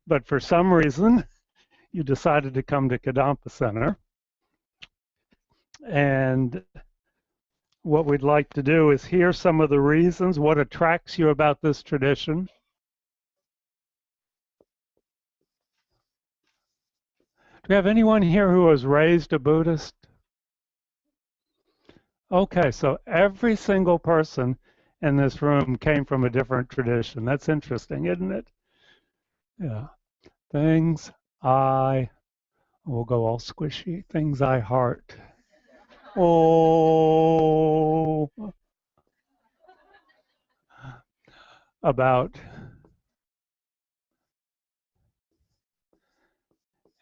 but for some reason, you decided to come to Kadampa Center. And what we'd like to do is hear some of the reasons, what attracts you about this tradition. Do we have anyone here who was raised a Buddhist? Okay, so every single person in this room came from a different tradition. That's interesting, isn't it? Yeah. Things we'll go all squishy, things I heart. Oh, about,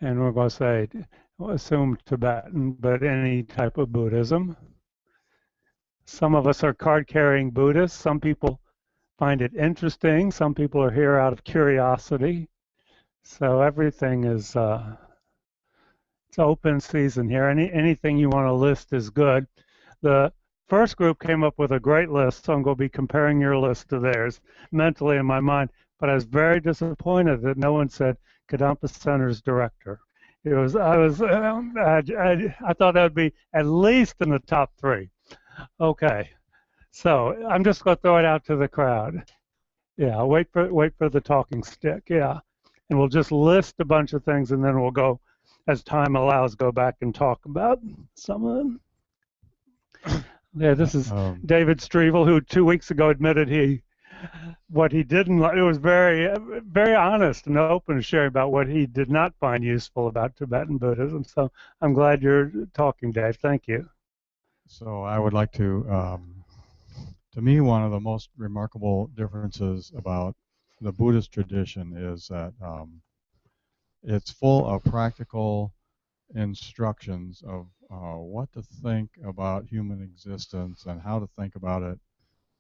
and we're going to say, assume Tibetan, but any type of Buddhism. Some of us are card-carrying Buddhists. Some people find it interesting. Some people are here out of curiosity. So everything is, it's open season here. Anything you want to list is good. The first group came up with a great list, so I'm going to be comparing your list to theirs mentally in my mind. But I was very disappointed that no one said Kadampa Center's director. I thought that would be at least in the top 3. Okay, so I'm just going to throw it out to the crowd. Yeah, wait for the talking stick. Yeah, and we'll just list a bunch of things, and then we'll go, as time allows, go back and talk about some of them. Yeah, this is David Strevel, who 2 weeks ago admitted what he didn't like. It was very, very honest and open, sharing about what he did not find useful about Tibetan Buddhism. So I'm glad you're talking, Dave. Thank you. So I would like to me, one of the most remarkable differences about the Buddhist tradition is that it's full of practical instructions of what to think about human existence and how to think about it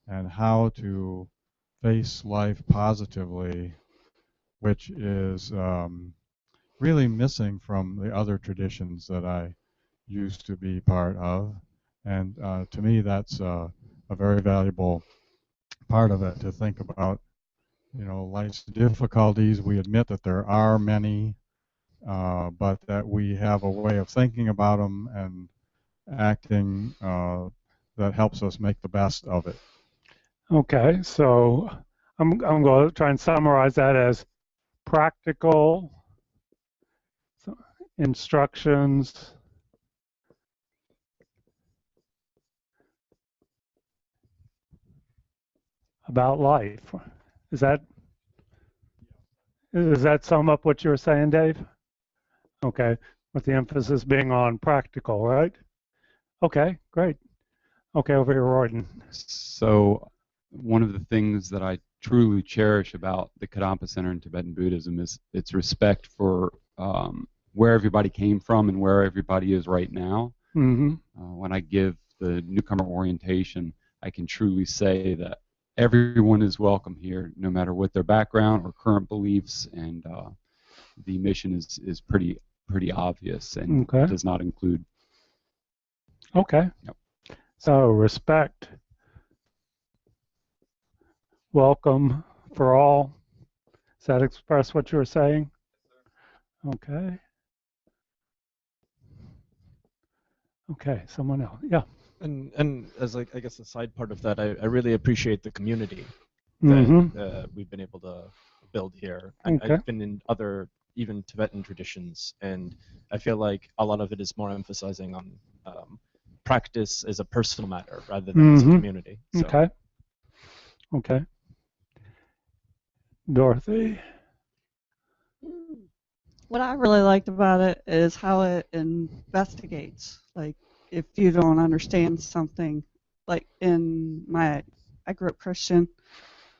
and how to face life positively, which is really missing from the other traditions that I used to be part of. And to me, that's a very valuable part of it, to think about, life's difficulties. We admit that there are many, but that we have a way of thinking about them and acting that helps us make the best of it. Okay, so I'm going to try and summarize that as practical instructions about life. Does that sum up what you were saying, Dave? Okay, with the emphasis being on practical, right? Okay, great. Okay, over here, Royden. So one of the things that I truly cherish about the Kadampa Center in Tibetan Buddhism is its respect for where everybody came from and where everybody is right now. Mm-hmm. When I give the newcomer orientation, I can truly say that everyone is welcome here, no matter what their background or current beliefs, and the mission is pretty obvious and does not include. Okay. Yep. So respect, welcome for all. Does that express what you were saying? Okay. Okay, someone else. Yeah. And as I guess a side part of that, I really appreciate the community that we've been able to build here. Okay. I've been in other, even Tibetan traditions, and I feel like a lot of it is more emphasizing on practice as a personal matter rather than as a community. So. Okay. Okay. Dorothy. What I really liked about it is how it investigates. Like, if you don't understand something, like I grew up Christian,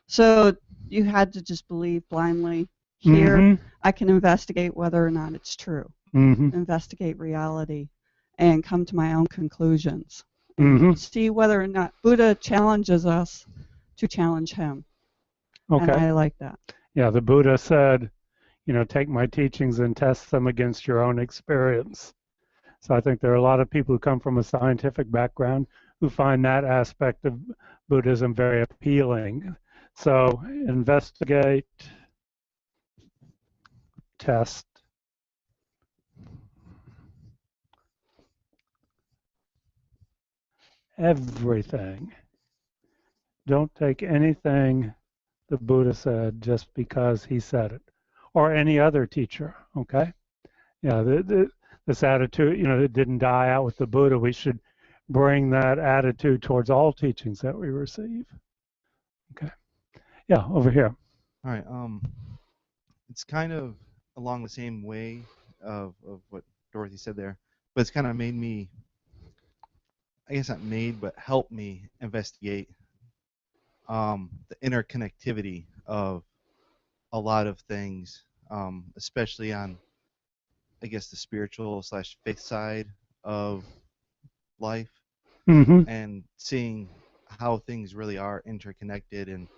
so you had to just believe blindly. Here, I can investigate whether or not it's true, investigate reality, and come to my own conclusions. See whether or not Buddha challenges us to challenge him. Okay. And I like that. Yeah, the Buddha said, take my teachings and test them against your own experience. So I think there are a lot of people who come from a scientific background who find that aspect of Buddhism very appealing. So investigate, test, everything. Don't take anything the Buddha said just because he said it, or any other teacher, okay? Yeah, this attitude, it didn't die out with the Buddha. We should bring that attitude towards all teachings that we receive. Okay. Yeah, over here. All right. It's kind of along the same way of what Dorothy said there, but it's kind of made me, I guess not made, but helped me investigate the interconnectivity of a lot of things, especially on, I guess, the spiritual / faith side of life, and seeing how things really are interconnected, and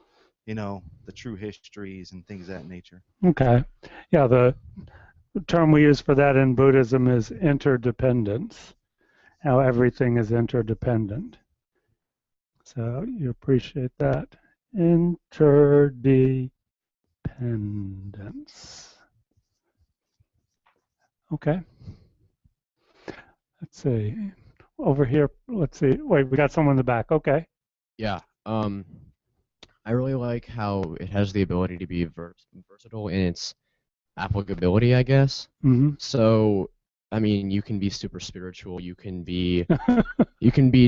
the true histories and things of that nature. Okay. Yeah, the term we use for that in Buddhism is interdependence, how everything is interdependent. So you appreciate that. Interdependence. Okay. Let's see. Over here, let's see. Wait, we got someone in the back. Okay. Yeah. I really like how it has the ability to be versatile in its applicability, I guess. So, I mean, you can be super spiritual. You can be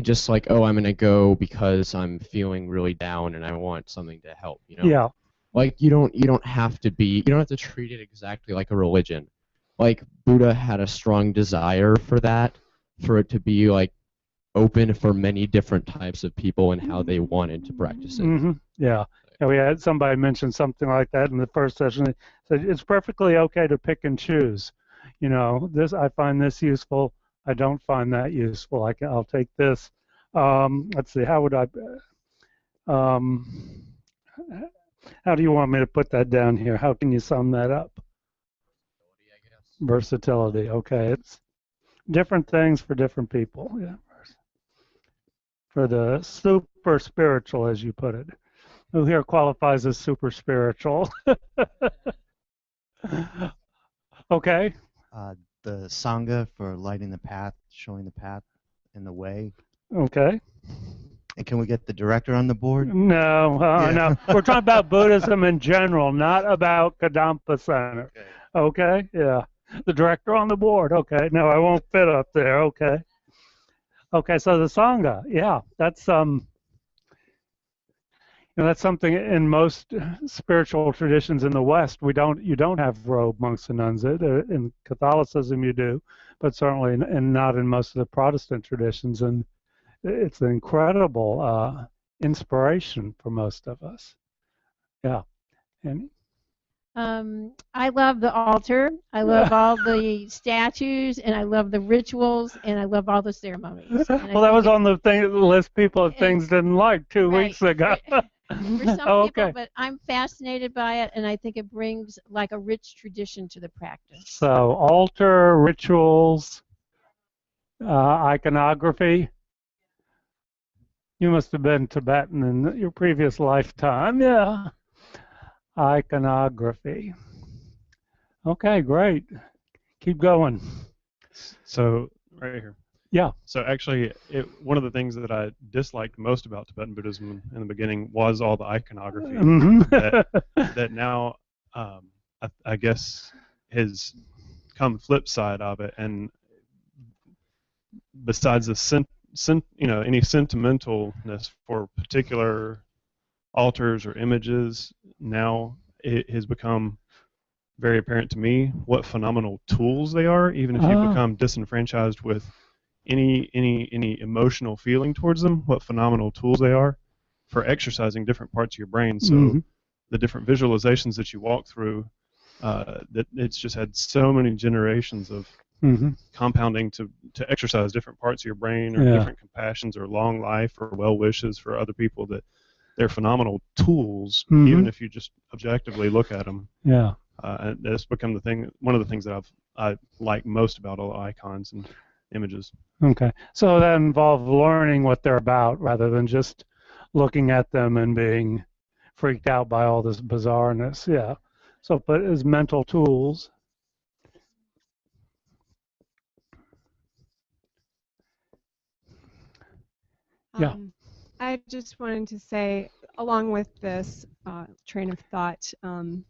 just like, oh, I'm gonna go because I'm feeling really down and I want something to help. Yeah. Like you don't have to treat it exactly like a religion. Like Buddha had a strong desire for that, for it to be like open for many different types of people and how they wanted to practice it. Yeah. And we had somebody mention something like that in the first session. They said it's perfectly okay to pick and choose. This I find this useful. I don't find that useful. I'll take this. Let's see. How would I? How do you want me to put that down here? How can you sum that up? Versatility. Okay, it's different things for different people. Yeah. For the super spiritual, as you put it. Who here qualifies as super spiritual? Okay, the Sangha for lighting the path, showing the path and the way. Okay. And can we get the director on the board? No, Yeah. no. We're talking about Buddhism in general, not about Kadampa Center. Okay? Yeah. The director on the board. Okay. No, I won't fit up there. Okay. Okay, so the Sangha. Yeah, that's that's something in most spiritual traditions in the West. You don't have robed monks and nuns. In Catholicism you do, but certainly not in most of the Protestant traditions. And it's an incredible inspiration for most of us. Yeah. And I love the altar. I love all the statues, and I love the rituals, and I love all the ceremonies. well, that was on the list people of things didn't like 2 weeks ago. For some Oh, people, okay. but I'm fascinated by it, and I think it brings like a rich tradition to the practice. So altar, rituals, iconography. You must have been Tibetan in your previous lifetime, yeah. Iconography. Okay, great. Keep going. So right here. Yeah. So actually, one of the things that I disliked most about Tibetan Buddhism in the beginning was all the iconography that now I guess has come flip side of it. And besides the any sentimentalness for particular altars or images, now it has become very apparent to me what phenomenal tools they are, even if you become disenfranchised with any emotional feeling towards them, what phenomenal tools they are for exercising different parts of your brain. So the different visualizations that you walk through, that it's just had so many generations of compounding to exercise different parts of your brain, or different compassions, or long life, or well wishes for other people, that they're phenomenal tools, even if you just objectively look at them. Yeah. And that's become one of the things that I like most about all the icons and images. Okay. So that involves learning what they're about rather than just looking at them and being freaked out by all this bizarreness. Yeah. So, but as mental tools. Yeah. I just wanted to say, along with this train of thought,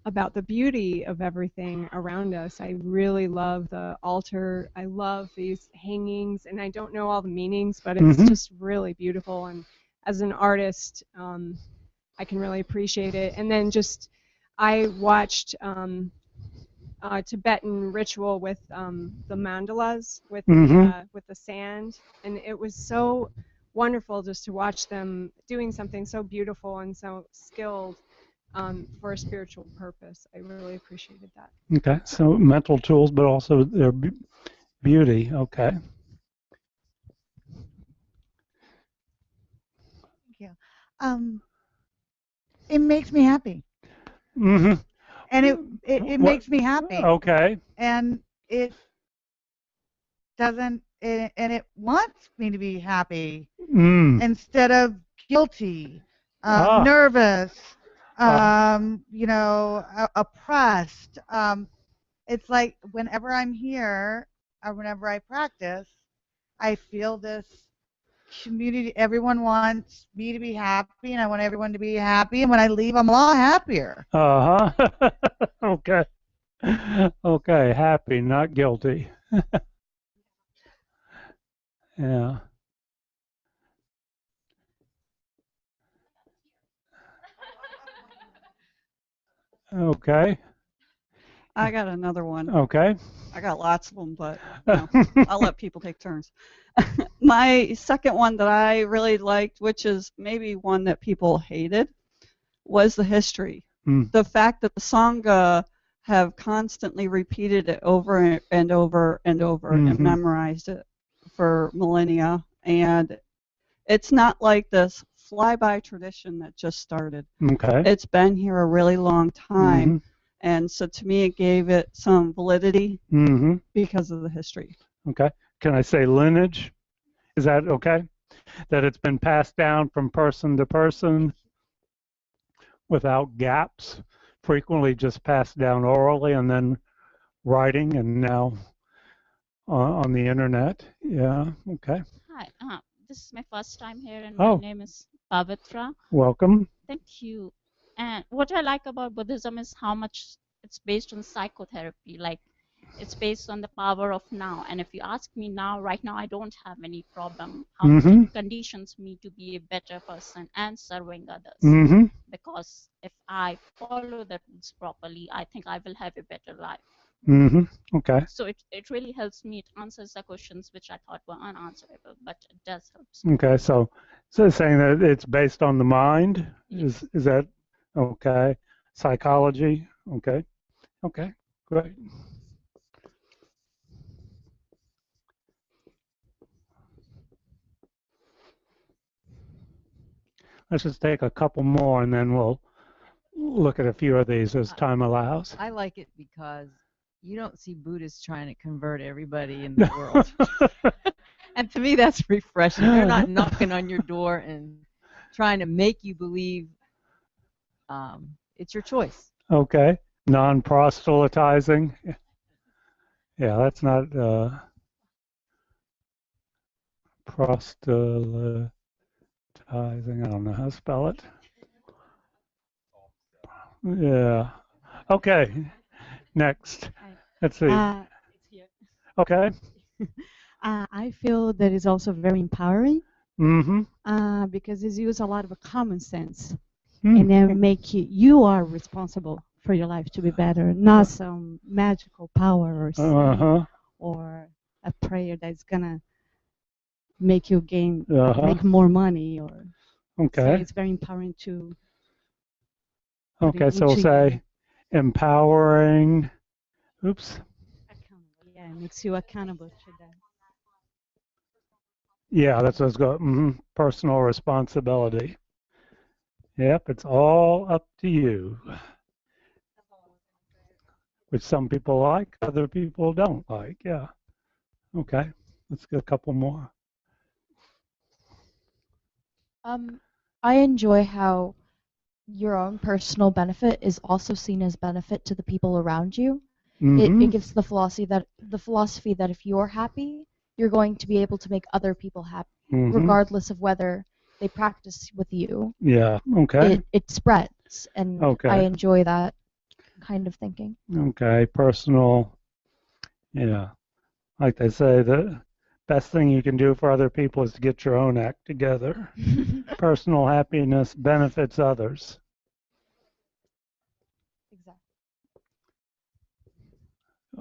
about the beauty of everything around us. I really love the altar. I love these hangings, and I don't know all the meanings, but it's just really beautiful. And as an artist, I can really appreciate it. And then I watched Tibetan ritual with the mandalas, with the sand, and it was so wonderful just to watch them doing something so beautiful and so skilled for a spiritual purpose. I really appreciated that. Okay, so mental tools, but also their beauty. Okay. Thank you. It makes me happy. Mm-hmm. And it makes me happy. Okay. And it doesn't. And it wants me to be happy instead of guilty, nervous, oppressed. It's like whenever I'm here or whenever I practice, I feel this community. Everyone wants me to be happy, and I want everyone to be happy. And when I leave, I'm a lot happier. Okay. Okay, happy, not guilty. Yeah. Okay. I got another one. Okay. I got lots of them, but I'll let people take turns. My second one that I really liked, which is maybe one that people hated, was the history. The fact that the Sangha have constantly repeated it over and over and over and memorized it for millennia, and it's not like this flyby tradition that just started. Okay. It's been here a really long time, and so to me it gave it some validity because of the history. Okay. Can I say lineage? Is that okay? That it's been passed down from person to person without gaps, frequently just passed down orally and then writing, and now on the internet. Yeah. Okay. Hi, this is my first time here, and Oh. my name is Pavitra. Welcome. Thank you. And what I like about Buddhism is how much it's based on psychotherapy. Like, it's based on the power of now. And if you ask me now, right now, I don't have any problem. How Mhm. it conditions me to be a better person and serving others. Mhm. Because if I follow the rules properly, I think I will have a better life. Okay. So it really helps me. It answers the questions which I thought were unanswerable, but it does help. Okay. So saying that it's based on the mind is that okay? Psychology. Okay. Okay. Great. Let's just take a couple more, and then we'll look at a few of these as time allows. I like it because you don't see Buddhists trying to convert everybody in the world. And to me, that's refreshing. They're not knocking on your door and trying to make you believe. It's your choice. Okay. Non-proselytizing. Yeah, that's not proselytizing. I don't know how to spell it. Yeah. Okay. Next. Let's see. Okay. I feel that is also very empowering Mm-hmm. because it's use a lot of common sense Hmm. and then make you are responsible for your life to be better, not some magical power or Uh-huh. or a prayer that's gonna make you gain Uh-huh. make more money or so Okay. it's very empowering to Okay, so we'll reaching- say empowering. Oops. yeah, it makes you accountable to that. Yeah, that's what's got personal responsibility. Yep, it's all up to you. Which some people like, other people don't like. Yeah. Okay, let's get a couple more. I enjoy how your own personal benefit is also seen as benefit to the people around you. Mhm. It gives the philosophy that if you're happy, you're going to be able to make other people happy, Mhm. regardless of whether they practice with you. Yeah. Okay. It spreads, and Okay. I enjoy that kind of thinking. Okay, personal. Yeah. Like they say, the best thing you can do for other people is to get your own act together. Personal happiness benefits others.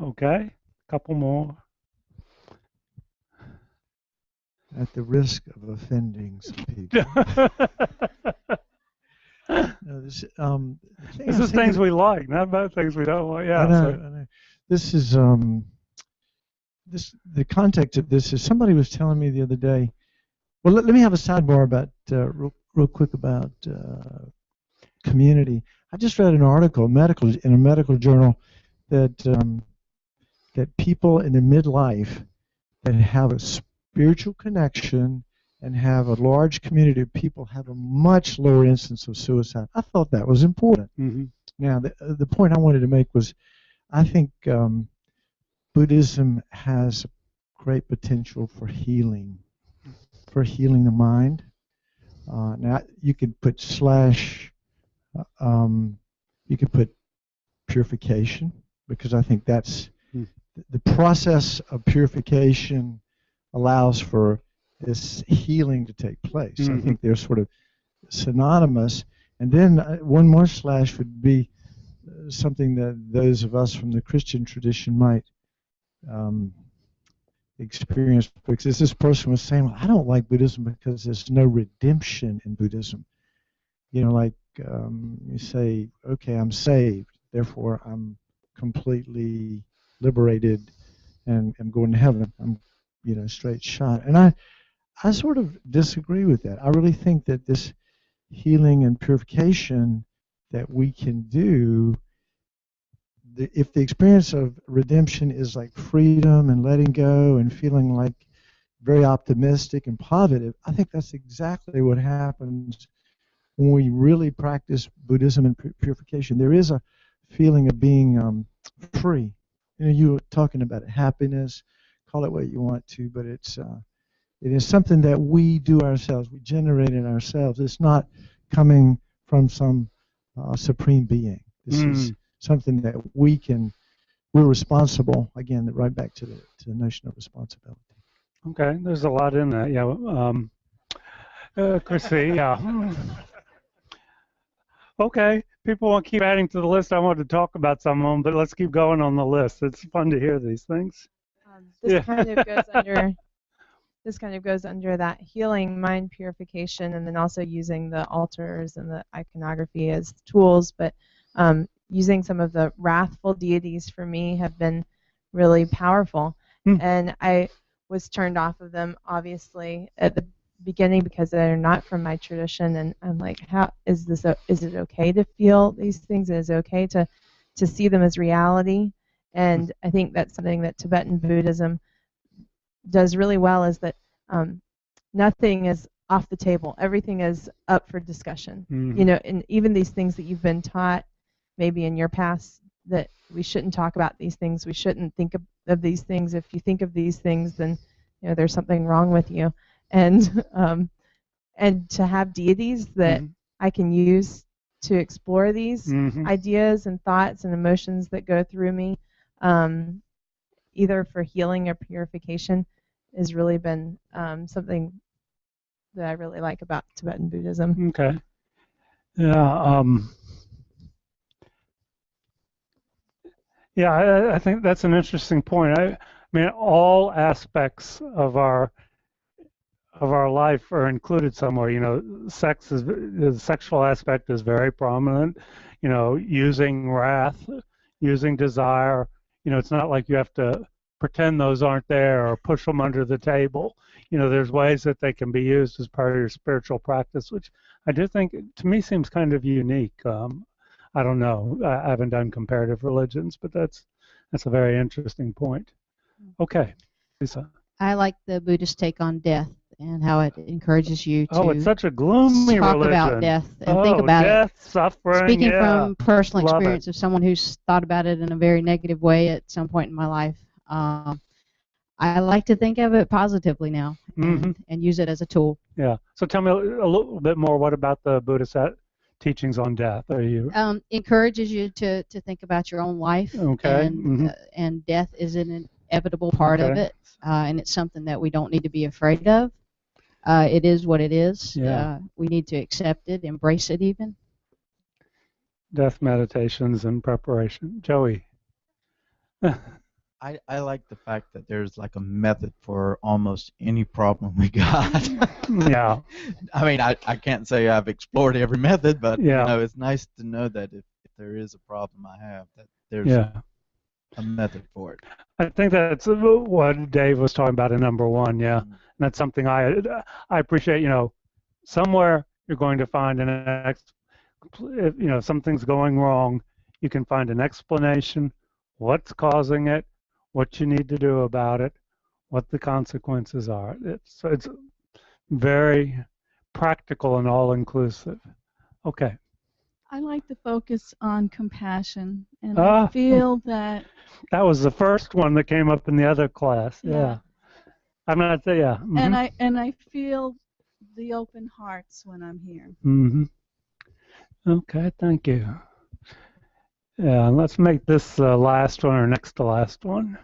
Okay, couple more. At the risk of offending some people. No, this This is things we like, not about things we don't like. Yeah. I know, so- I know. This is the context of this is somebody was telling me the other day. Well, let me have a sidebar about real quick about community. I just read an article, in a medical journal, that that people in their midlife that have a spiritual connection and have a large community of people have a much lower incidence of suicide. I thought that was important. Mhm. Now, the point I wanted to make was, I think Buddhism has great potential for healing the mind. Now, you could put you could put purification, because I think that's the process of purification allows for this healing to take place. I Mhm. think they're sort of synonymous. And then one more slash would be something that those of us from the Christian tradition might experience, because this person was saying, well, I don't like Buddhism because there's no redemption in Buddhism. You know, like you say, okay, I'm saved, therefore I'm completely liberated and I'm going to heaven. I'm, straight shot. And I sort of disagree with that. I really think that this healing and purification that we can do, if the experience of redemption is like freedom and letting go and feeling like very optimistic and positive, I think that's exactly what happens when we really practice Buddhism and purification. There is a feeling of being free. You were talking about happiness, call it what you want to, but it is something that we do ourselves. We generate it ourselves. It's not coming from some supreme being. This is something that we're responsible. Again, right back to the notion of responsibility. Okay, there's a lot in that. Yeah, Chrissy. Yeah. Okay, people want to keep adding to the list. I want to talk about some of them, but let's keep going on the list. It's fun to hear these things. This kind of goes under. This kind of goes under that healing, mind purification, and then also using the altars and the iconography as tools. But using some of the wrathful deities for me have been really powerful. And I was turned off of them, obviously, at the beginning because they're not from my tradition. And I'm like, how is this? Is it okay to feel these things? Is it okay to see them as reality? And I think that's something that Tibetan Buddhism does really well, is that nothing is off the table. Everything is up for discussion. You know, and even these things that you've been taught maybe in your past, that we shouldn't talk about these things, we shouldn't think of these things. If you think of these things, then you know there's something wrong with you. And to have deities that I can use to explore these ideas and thoughts and emotions that go through me, either for healing or purification, has really been something that I really like about Tibetan Buddhism. Okay. Yeah. Yeah, I think that's an interesting point. I mean, all aspects of our life are included somewhere. You know, the sexual aspect is very prominent. You know, using wrath, using desire. You know, it's not like you have to pretend those aren't there or push them under the table. You know, there's ways that they can be used as part of your spiritual practice, which I do think, to me, seems kind of unique. I don't know. I haven't done comparative religions, but that's a very interesting point. Okay, Lisa. I like the Buddhist take on death and how it encourages you to it's such a gloomy talk religion. about death and think about death, it. Suffering, Speaking yeah. from personal Love experience of someone who's thought about it in a very negative way at some point in my life, I like to think of it positively now and use it as a tool. Yeah. So tell me a little bit more. What about the Buddhist teachings on death? Are you? Encourages you to think about your own life. Okay. And death is an inevitable part of it, and it's something that we don't need to be afraid of. It is what it is. Yeah. We need to accept it, embrace it even. Death meditations and preparation. Joey. I like the fact that there's like a method for almost any problem we got. Yeah. I mean, I can't say I've explored every method, but Yeah. you know, it's nice to know that if there is a problem I have, that there's a method for it. I think that's what Dave was talking about in number one. Yeah. And that's something I appreciate. You know, somewhere you're going to find if, you know, something's going wrong, you can find an explanation, what's causing it, what you need to do about it, what the consequences are. It's very practical and all-inclusive. Okay. I like the focus on compassion, and Ah. I feel that That was the first one that came up in the other class. Yeah. Yeah. I'm not there. Yeah. and I feel the open hearts when I'm here. Okay, thank you. Yeah, let's make this last one or next to last one.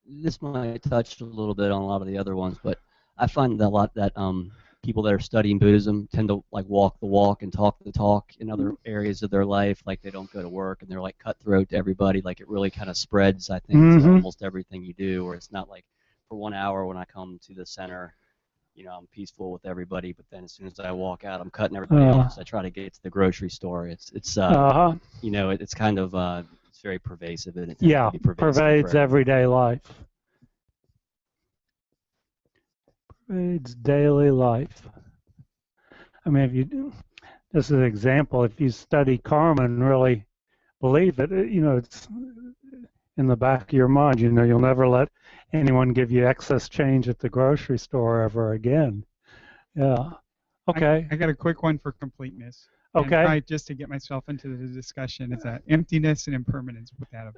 This might touch a little bit on a lot of the other ones, but I find that a lot that people that are studying Buddhism tend to like walk the walk and talk the talk in other areas of their life. Like they don't go to work and they're like cutthroat to everybody. Like it really kind of spreads, I think, to almost everything you do. Or it's not like for 1 hour when I come to the center, you know, I'm peaceful with everybody, but then as soon as I walk out, I'm cutting everybody off. I try to get to the grocery store. It's you know, it's kind of it's very pervasive, and it tends Yeah, to be pervasive pervades for everyday life. Pervades daily life. I mean, if you do, this is an example, if you study karma and really believe it, you know, it's in the back of your mind. You know, you'll never let anyone give you excess change at the grocery store ever again. Yeah. Okay. I got a quick one for completeness. And Okay. probably just to get myself into the discussion, it's emptiness and impermanence. Put that up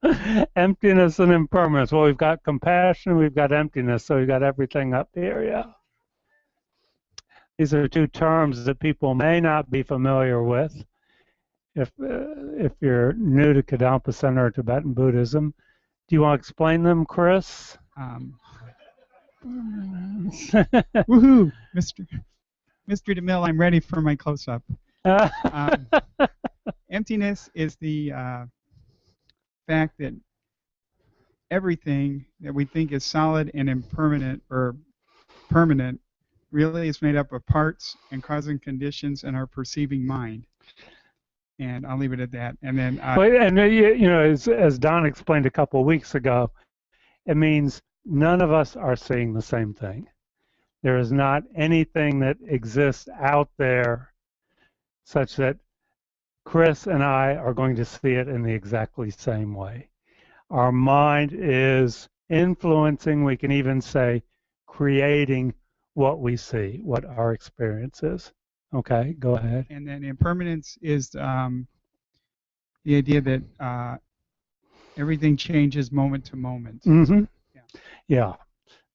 there. Emptiness and impermanence. Well, we've got compassion, we've got emptiness, so we've got everything up here, yeah. These are two terms that people may not be familiar with. If you're new to Kadampa Center or Tibetan Buddhism, do you want to explain them, Chris? Woohoo, Mr. DeMille, I'm ready for my close-up. Emptiness is the fact that everything that we think is solid and impermanent or permanent really is made up of parts and causing conditions in our perceiving mind. And I'll leave it at that. And then, as Don explained a couple of weeks ago, it means none of us are seeing the same thing. There is not anything that exists out there such that Chris and I are going to see it in the exactly same way. Our mind is influencing, we can even say, creating what we see, what our experience is. Okay, go ahead. And then impermanence is the idea that everything changes moment to moment. Mm-hmm. Yeah.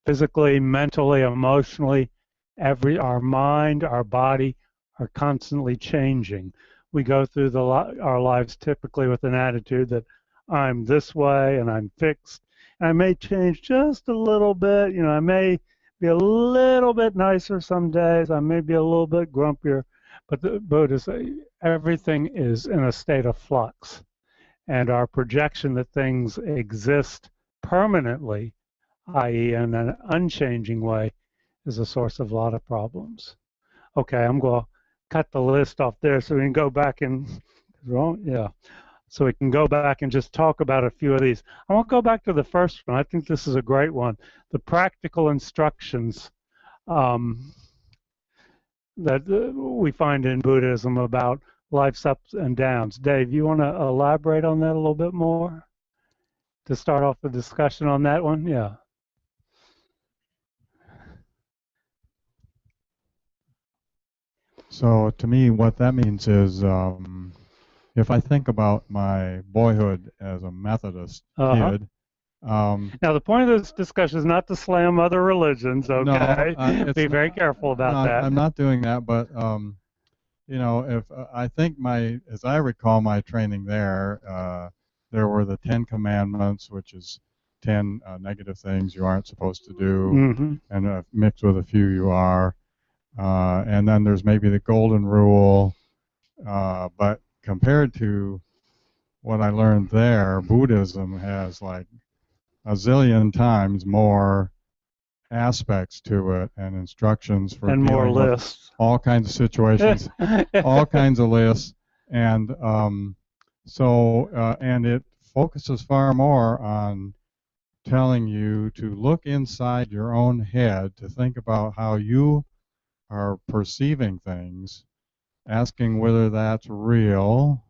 Physically, mentally, emotionally, our mind, our body are constantly changing. We go through our lives typically with an attitude that I'm this way and I'm fixed. And I may change just a little bit. I may be a little bit nicer some days. I may be a little bit grumpier. But the Buddhists say everything is in a state of flux. And our projection that things exist permanently, i.e. in an unchanging way, is a source of a lot of problems. Okay, I'm going to cut the list off there so we can go back and, so we can go back and just talk about a few of these. I want to go back to the first one. I think this is a great one. The practical instructions that we find in Buddhism about life's ups and downs. Dave, you want to elaborate on that a little bit more to start off the discussion on that one? Yeah. So to me, what that means is if I think about my boyhood as a Methodist kid. Now, the point of this discussion is not to slam other religions, okay? No, be very careful about that. I'm not doing that, but if I think as I recall my training there were the 10 Commandments, which is 10 negative things you aren't supposed to do, and mixed with a few you are. And then there's maybe the Golden Rule, but compared to what I learned there, Buddhism has like a zillion times more aspects to it and instructions for and more lists, all kinds of situations, all kinds of lists, and and it focuses far more on telling you to look inside your own head to think about how you are perceiving things, asking whether that's real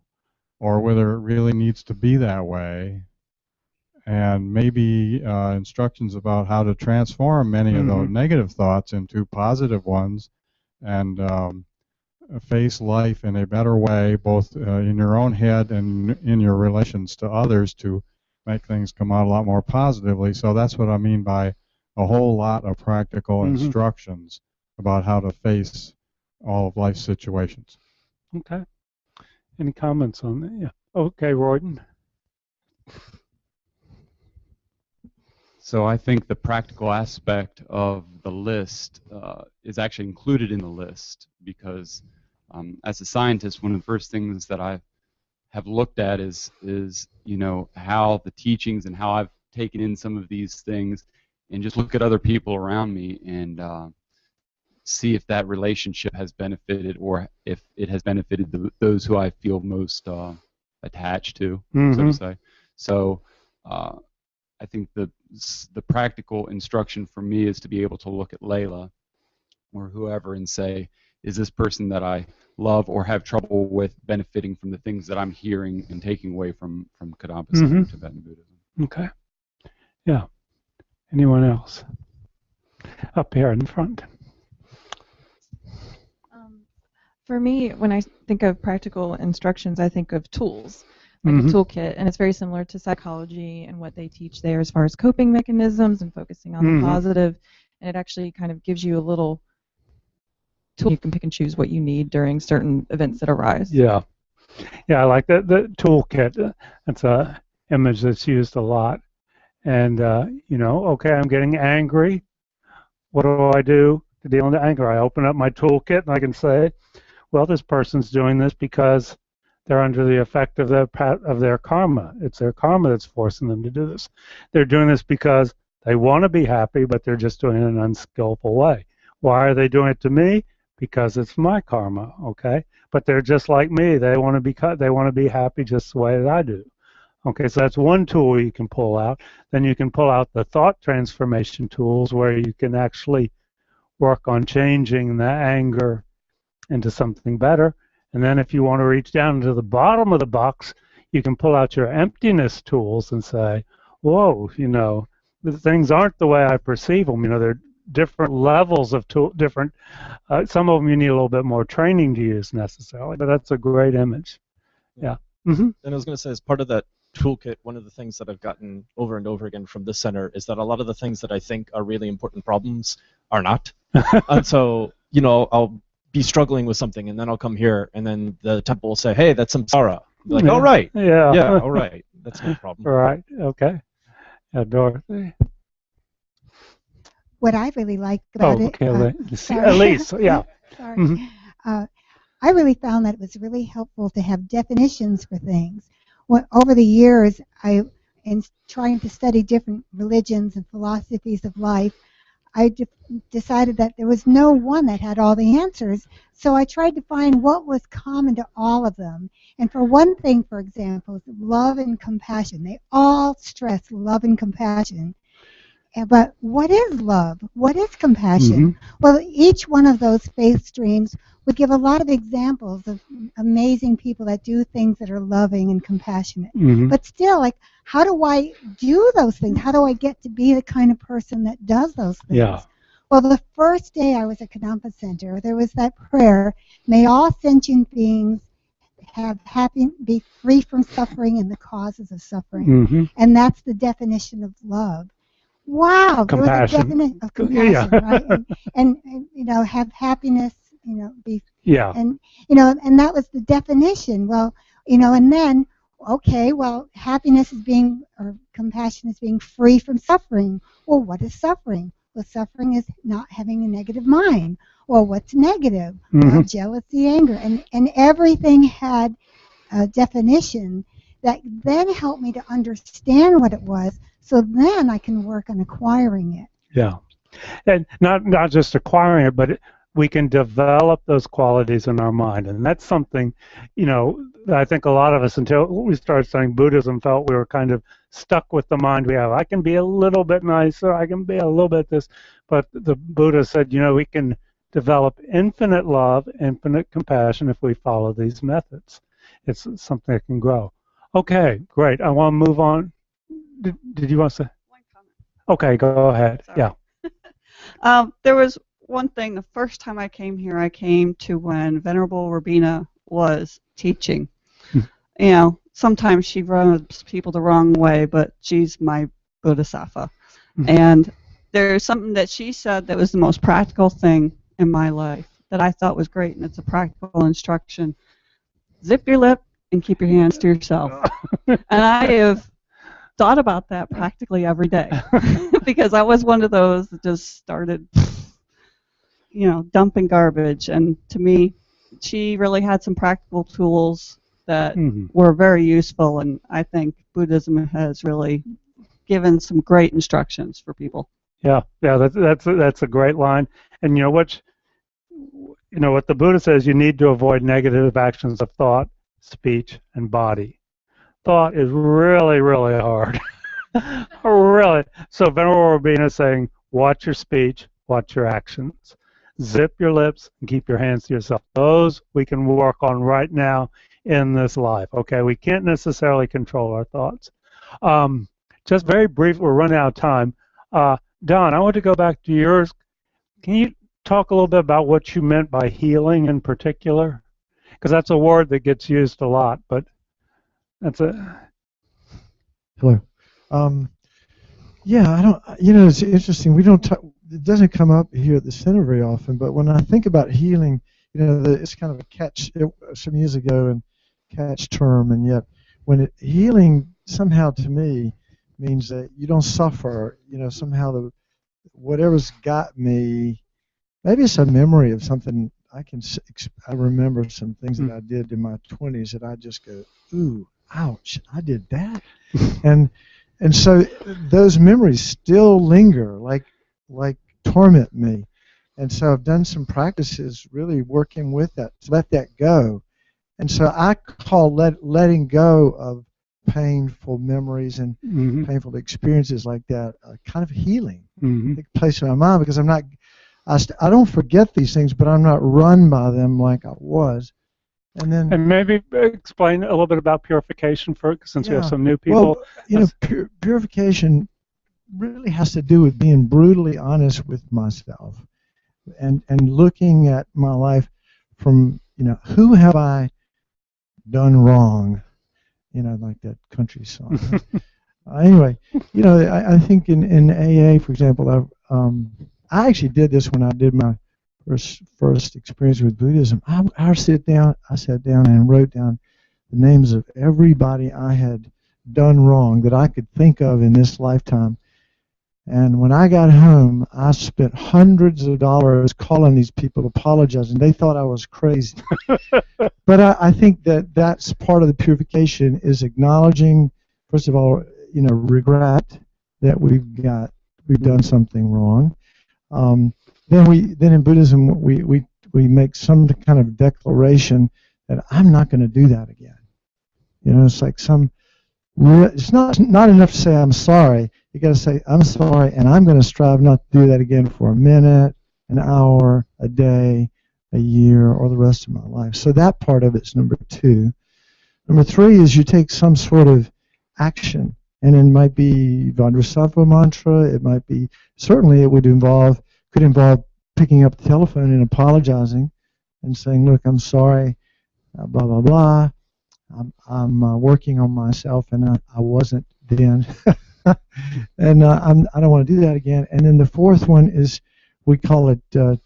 or whether it really needs to be that way, and maybe instructions about how to transform many of those negative thoughts into positive ones and face life in a better way, both in your own head and in your relations to others, to make things come out a lot more positively. So that's what I mean by a whole lot of practical instructions about how to face all of life's situations. Okay. Any comments on that? Yeah. Okay, Royden. So I think the practical aspect of the list is actually included in the list because as a scientist, one of the first things that I have looked at is how the teachings and how I've taken in some of these things and just look at other people around me and see if that relationship has benefited or if it has benefited those who I feel most attached to, so to say. So I think the practical instruction for me is to be able to look at Layla or whoever and say, is this person that I love or have trouble with benefiting from the things that I'm hearing and taking away from Kadampa Center Tibetan Buddhism? Okay. Yeah. Anyone else? Up here in front. For me, when I think of practical instructions, I think of tools, like Mhm. a toolkit, and it's very similar to psychology and what they teach there as far as coping mechanisms and focusing on Mhm. the positive. And it actually kind of gives you a little tool you can pick and choose what you need during certain events that arise. Yeah. Yeah, I like that. The toolkit. That's a image that's used a lot. And okay, I'm getting angry. What do I do to deal with the anger? I open up my toolkit and I can say, well, this person's doing this because they're under the effect of their karma. It's their karma that's forcing them to do this. They're doing this because they want to be happy, but they're just doing it in an unskillful way. Why are they doing it to me? Because it's my karma, okay? But they're just like me. They want to be happy just the way that I do. Okay, so that's one tool you can pull out. Then you can pull out the thought transformation tools where you can actually work on changing the anger into something better. And then if you want to reach down to the bottom of the box, you can pull out your emptiness tools and say, whoa, the things aren't the way I perceive them. They're different levels of different, some of them you need a little bit more training to use necessarily, but that's a great image. Yeah. Mm-hmm. And I was going to say, as part of that toolkit, one of the things that I've gotten over and over again from this center is that a lot of the things that I think are really important problems are not. And so, I'll be struggling with something, and then I'll come here, and then the temple will say, hey, that's samsara. I'll be like, all right. Yeah. Yeah, all right. That's no problem. All right. Okay. Yeah, Dorothy. What I really like about it. Okay. Sorry. Elise, yeah. Sorry. Mm-hmm. I really found that it was really helpful to have definitions for things. Over the years, in trying to study different religions and philosophies of life, I decided that there was no one that had all the answers. So I tried to find what was common to all of them. And for one thing, for example, love and compassion. They all stress love and compassion. But what is love? What is compassion? Mm-hmm. Well, each one of those faith streams would give a lot of examples of amazing people that do things that are loving and compassionate. Mm-hmm. But still, how do I do those things? How do I get to be the kind of person that does those things? Yeah. Well, the first day I was at Kadampa Center, there was that prayer, may all sentient beings be free from suffering and the causes of suffering. Mm-hmm. And that's the definition of love. Wow, there was a definition of compassion, Yeah. right? And have happiness, be. Yeah. And and that was the definition. Well, and then happiness is or compassion is being free from suffering. Well, what is suffering? Well, suffering is not having a negative mind. Well, what's negative? Mm-hmm. Well, jealousy, anger, and everything had a definition that then helped me to understand what it was. So then I can work on acquiring it. Yeah, and not just acquiring it, but we can develop those qualities in our mind, and that's something, I think a lot of us, until we started studying Buddhism, felt we were kind of stuck with the mind we have. I can be a little bit nicer, I can be a little bit this, but the Buddha said, we can develop infinite love, infinite compassion if we follow these methods. It's something that can grow. Okay, great. I want to move on. Did you want to say? One comment. Okay, go ahead. Sorry. Yeah. There was one thing. The first time I came here, I came to when Venerable Robina was teaching. Sometimes she rubs people the wrong way, but she's my Bodhisattva. And there's something that she said that was the most practical thing in my life that I thought was great, and it's a practical instruction. Zip your lip and keep your hands to yourself. And I have thought about that practically every day because I was one of those that just started, dumping garbage. And to me, she really had some practical tools that were very useful, and I think Buddhism has really given some great instructions for people. Yeah, that's a great line. And what the Buddha says, you need to avoid negative actions of thought, speech, and body. Thought is really, really hard. Really. So Venerable Robina is saying, watch your speech, watch your actions. Zip your lips and keep your hands to yourself. Those we can work on right now in this life. Okay, we can't necessarily control our thoughts. Just very brief, we're running out of time. Don, I want to go back to yours. Can you talk a little bit about what you meant by healing in particular? Because that's a word that gets used a lot, but that's a... Hello. Yeah, I don't. You know, it's interesting. We don't talk. It doesn't come up here at the center very often. But when I think about healing, you know, it's kind of a catch some years ago and catch term, and yet healing somehow to me means that you don't suffer. You know, somehow whatever's got me. Maybe it's a memory of something. I remember some things that I did in my 20s that I just go, ooh, ouch, I did that, and so those memories still linger, like torment me, and so I've done some practices really working with that to let that go, and so I call letting go of painful memories and painful experiences like that kind of healing. Take place in my mind because I don't forget these things, but I'm not run by them like I was. And maybe explain a little bit about purification first, since we have some new people. Well, you know, purification really has to do with being brutally honest with myself, and looking at my life from, you know, who have I done wrong? You know, like that country song. Anyway, you know, I think in AA, for example, I actually did this when I did my first experience with Buddhism. I sat down and wrote down the names of everybody I had done wrong that I could think of in this lifetime. And when I got home, I spent hundreds of dollars calling these people apologizing. They thought I was crazy. But I think that's part of the purification, is acknowledging, first of all, you know, regret that we've done something wrong. Then in Buddhism we make some kind of declaration that I'm not going to do that again. You know, it's like it's not enough to say I'm sorry. You got to say I'm sorry, and I'm going to strive not to do that again for a minute, an hour, a day, a year, or the rest of my life. So that part of it's number 2. Number 3 is you take some sort of action, and it might be Vajrasattva mantra. It might be, certainly it could involve picking up the telephone and apologizing and saying, look, I'm sorry, blah, blah, blah. I'm working on myself, and I wasn't then. And I don't want to do that again. And then the 4th one is, we call it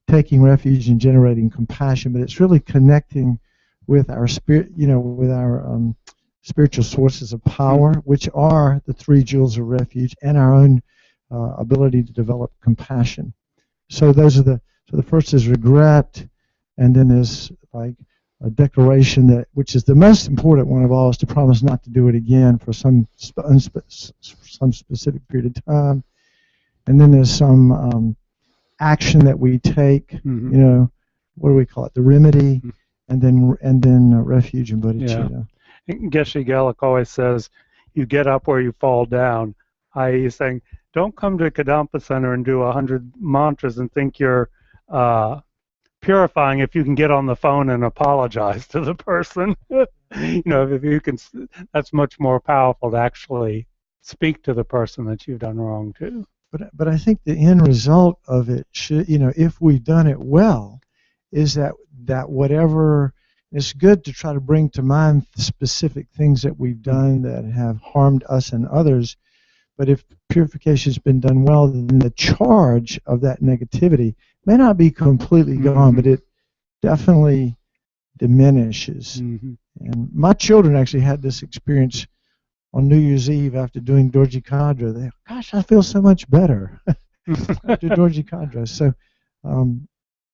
taking refuge and generating compassion, but it's really connecting with our spirit, you know, with our spiritual sources of power, which are the 3 jewels of refuge, and our own ability to develop compassion. So those are the first is regret, and then there's like a declaration which is the most important one of all, is to promise not to do it again for some specific period of time. And then there's some action that we take, you know, what do we call it, the remedy, and then refuge and bodhicitta. Yeah. Geshe Geluk always says, you get up where you fall down, i.e. saying, don't come to Kadampa Center and do 100 mantras and think you're purifying if you can get on the phone and apologize to the person. You know, if you can, that's much more powerful to actually speak to the person that you've done wrong to. But I think the end result of it should, you know, if we've done it well, is that whatever, it's good to try to bring to mind specific things that we've done that have harmed us and others. But if purification has been done well, then the charge of that negativity may not be completely gone, but it definitely diminishes. And my children actually had this experience on New Year's Eve after doing Dorji Kadra. They, gosh, I feel so much better after Dorji Kadra. So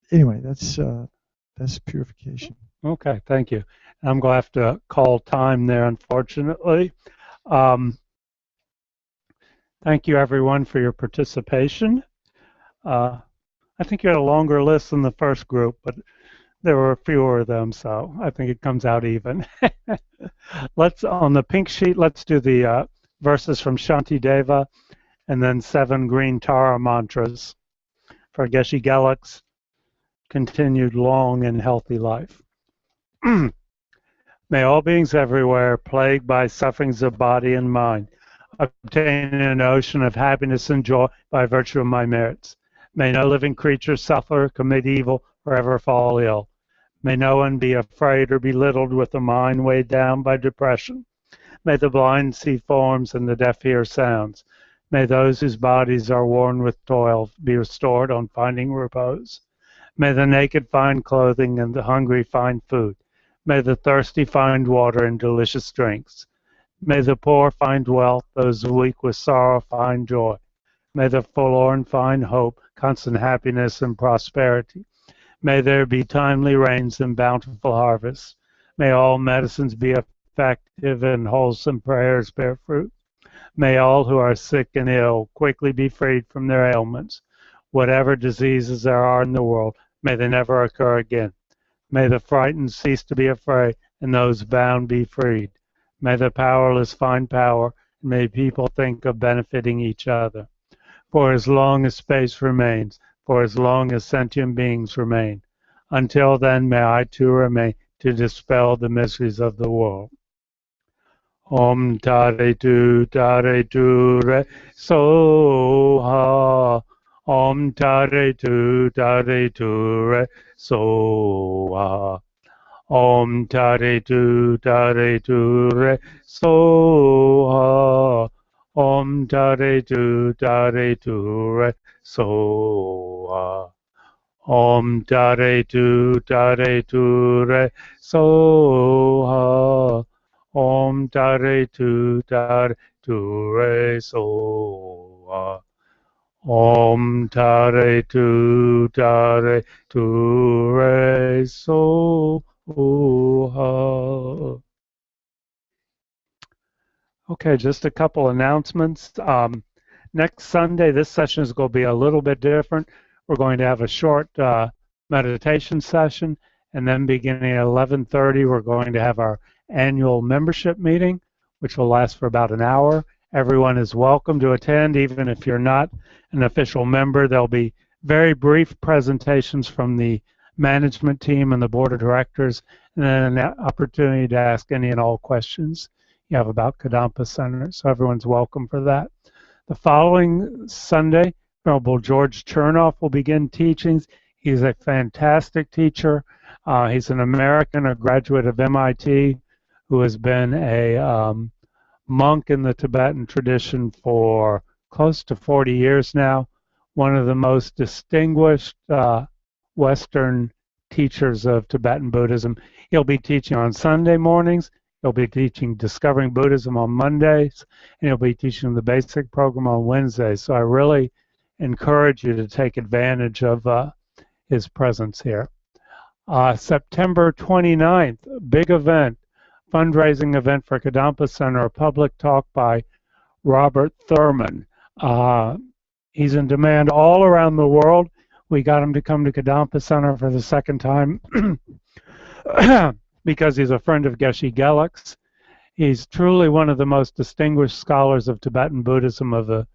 anyway, that's purification. Okay, thank you. I'm going to have to call time there, unfortunately. Thank you, everyone, for your participation. I think you had a longer list than the first group, but there were fewer of them, so I think it comes out even. On the pink sheet, let's do the verses from Shantideva, and then 7 green Tara mantras for Geshe Geluk's continued long and healthy life. May all beings everywhere, plagued by sufferings of body and mind, obtain an ocean of happiness and joy by virtue of my merits. May no living creature suffer, commit evil, or ever fall ill. May no one be afraid or belittled with a mind weighed down by depression. May the blind see forms and the deaf hear sounds. May those whose bodies are worn with toil be restored on finding repose. May the naked find clothing and the hungry find food. May the thirsty find water and delicious drinks. May the poor find wealth, those weak with sorrow find joy. May the forlorn find hope, constant happiness, and prosperity. May there be timely rains and bountiful harvests. May all medicines be effective and wholesome prayers bear fruit. May all who are sick and ill quickly be freed from their ailments. Whatever diseases there are in the world, may they never occur again. May the frightened cease to be afraid, and those bound be freed. May the powerless find power, and may people think of benefiting each other. For as long as space remains, for as long as sentient beings remain, until then may I too remain to dispel the miseries of the world. Om Tare Tu Re Soha. Om Tare Tu Re Soha. Om Tare Tu Re Soha. Om Tare Tu Re Soha. Om Tare Tu Re Soha. Om Tare Tu Re Soha. Om Tare Tu Re Soha. Okay, just a couple announcements. Next Sunday, this session is going to be a little bit different. We're going to have a short meditation session, and then beginning at 11:30, we're going to have our annual membership meeting, which will last for about an hour. Everyone is welcome to attend, even if you're not an official member. There'll be very brief presentations from the management team and the board of directors, and then an opportunity to ask any and all questions you have about Kadampa Center. So everyone's welcome for that. The following Sunday, Venerable George Chernoff will begin teachings. He's a fantastic teacher. He's an American, a graduate of MIT, who has been a monk in the Tibetan tradition for close to 40 years now. One of the most distinguished Western teachers of Tibetan Buddhism. He'll be teaching on Sunday mornings. He'll be teaching Discovering Buddhism on Mondays, and he'll be teaching the basic program on Wednesdays. So I really encourage you to take advantage of his presence here. September 29th, big event, fundraising event for Kadampa Center, a public talk by Robert Thurman. He's in demand all around the world. We got him to come to Kadampa Center for the second time because he's a friend of Geshe Gelug's. He's truly one of the most distinguished scholars of Tibetan Buddhism of the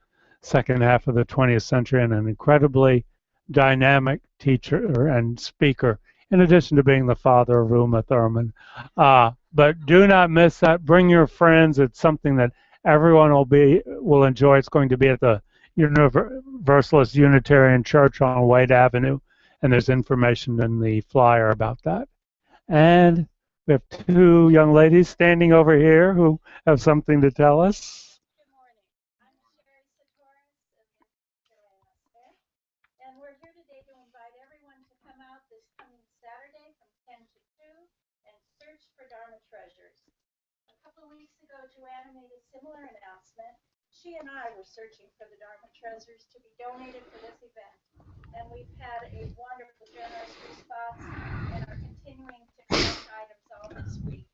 second half of the 20th century, and an incredibly dynamic teacher and speaker, in addition to being the father of Uma Thurman. But do not miss that. Bring your friends. It's something that everyone will enjoy. It's going to be at the Universalist Unitarian Church on Wade Avenue, and there's information in the flyer about that. And we have two young ladies standing over here who have something to tell us. Joanna made a similar announcement. She and I were searching for the Dharma treasures to be donated for this event, and we've had a wonderful, generous response and are continuing to collect items all this week.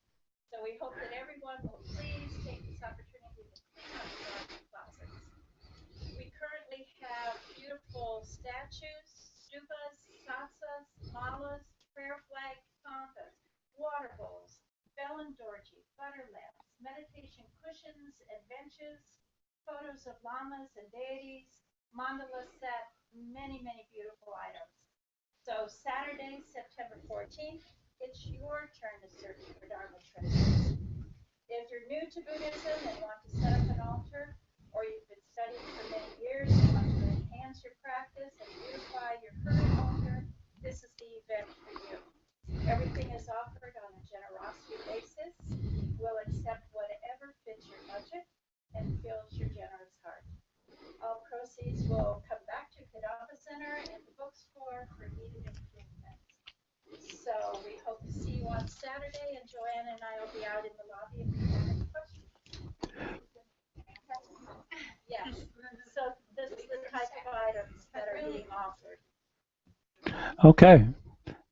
So we hope that everyone will please take this opportunity to clean up the Dharma closets. We currently have beautiful statues, stupas, satsas, malas, prayer flag kampas, water bowls, bell and dorji, butter lamps, meditation cushions and benches, photos of lamas and deities, mandala set, many, many beautiful items. So Saturday, September 14th, it's your turn to search for Dharma treasures. If you're new to Buddhism and want to set up an altar, or you've been studying for many years and want to enhance enhance your practice and beautify your current altar, this is the event for you. Everything is offered on a generosity basis. We'll accept whatever fits your budget and fills your generous heart. All proceeds will come back to Kadamba Center and the bookstore for needed improvements. So we hope to see you on Saturday, and Joanne and I will be out in the lobby if you have any questions. Yes. So this is the type of items that are being offered. Okay.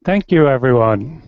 Thank you, everyone.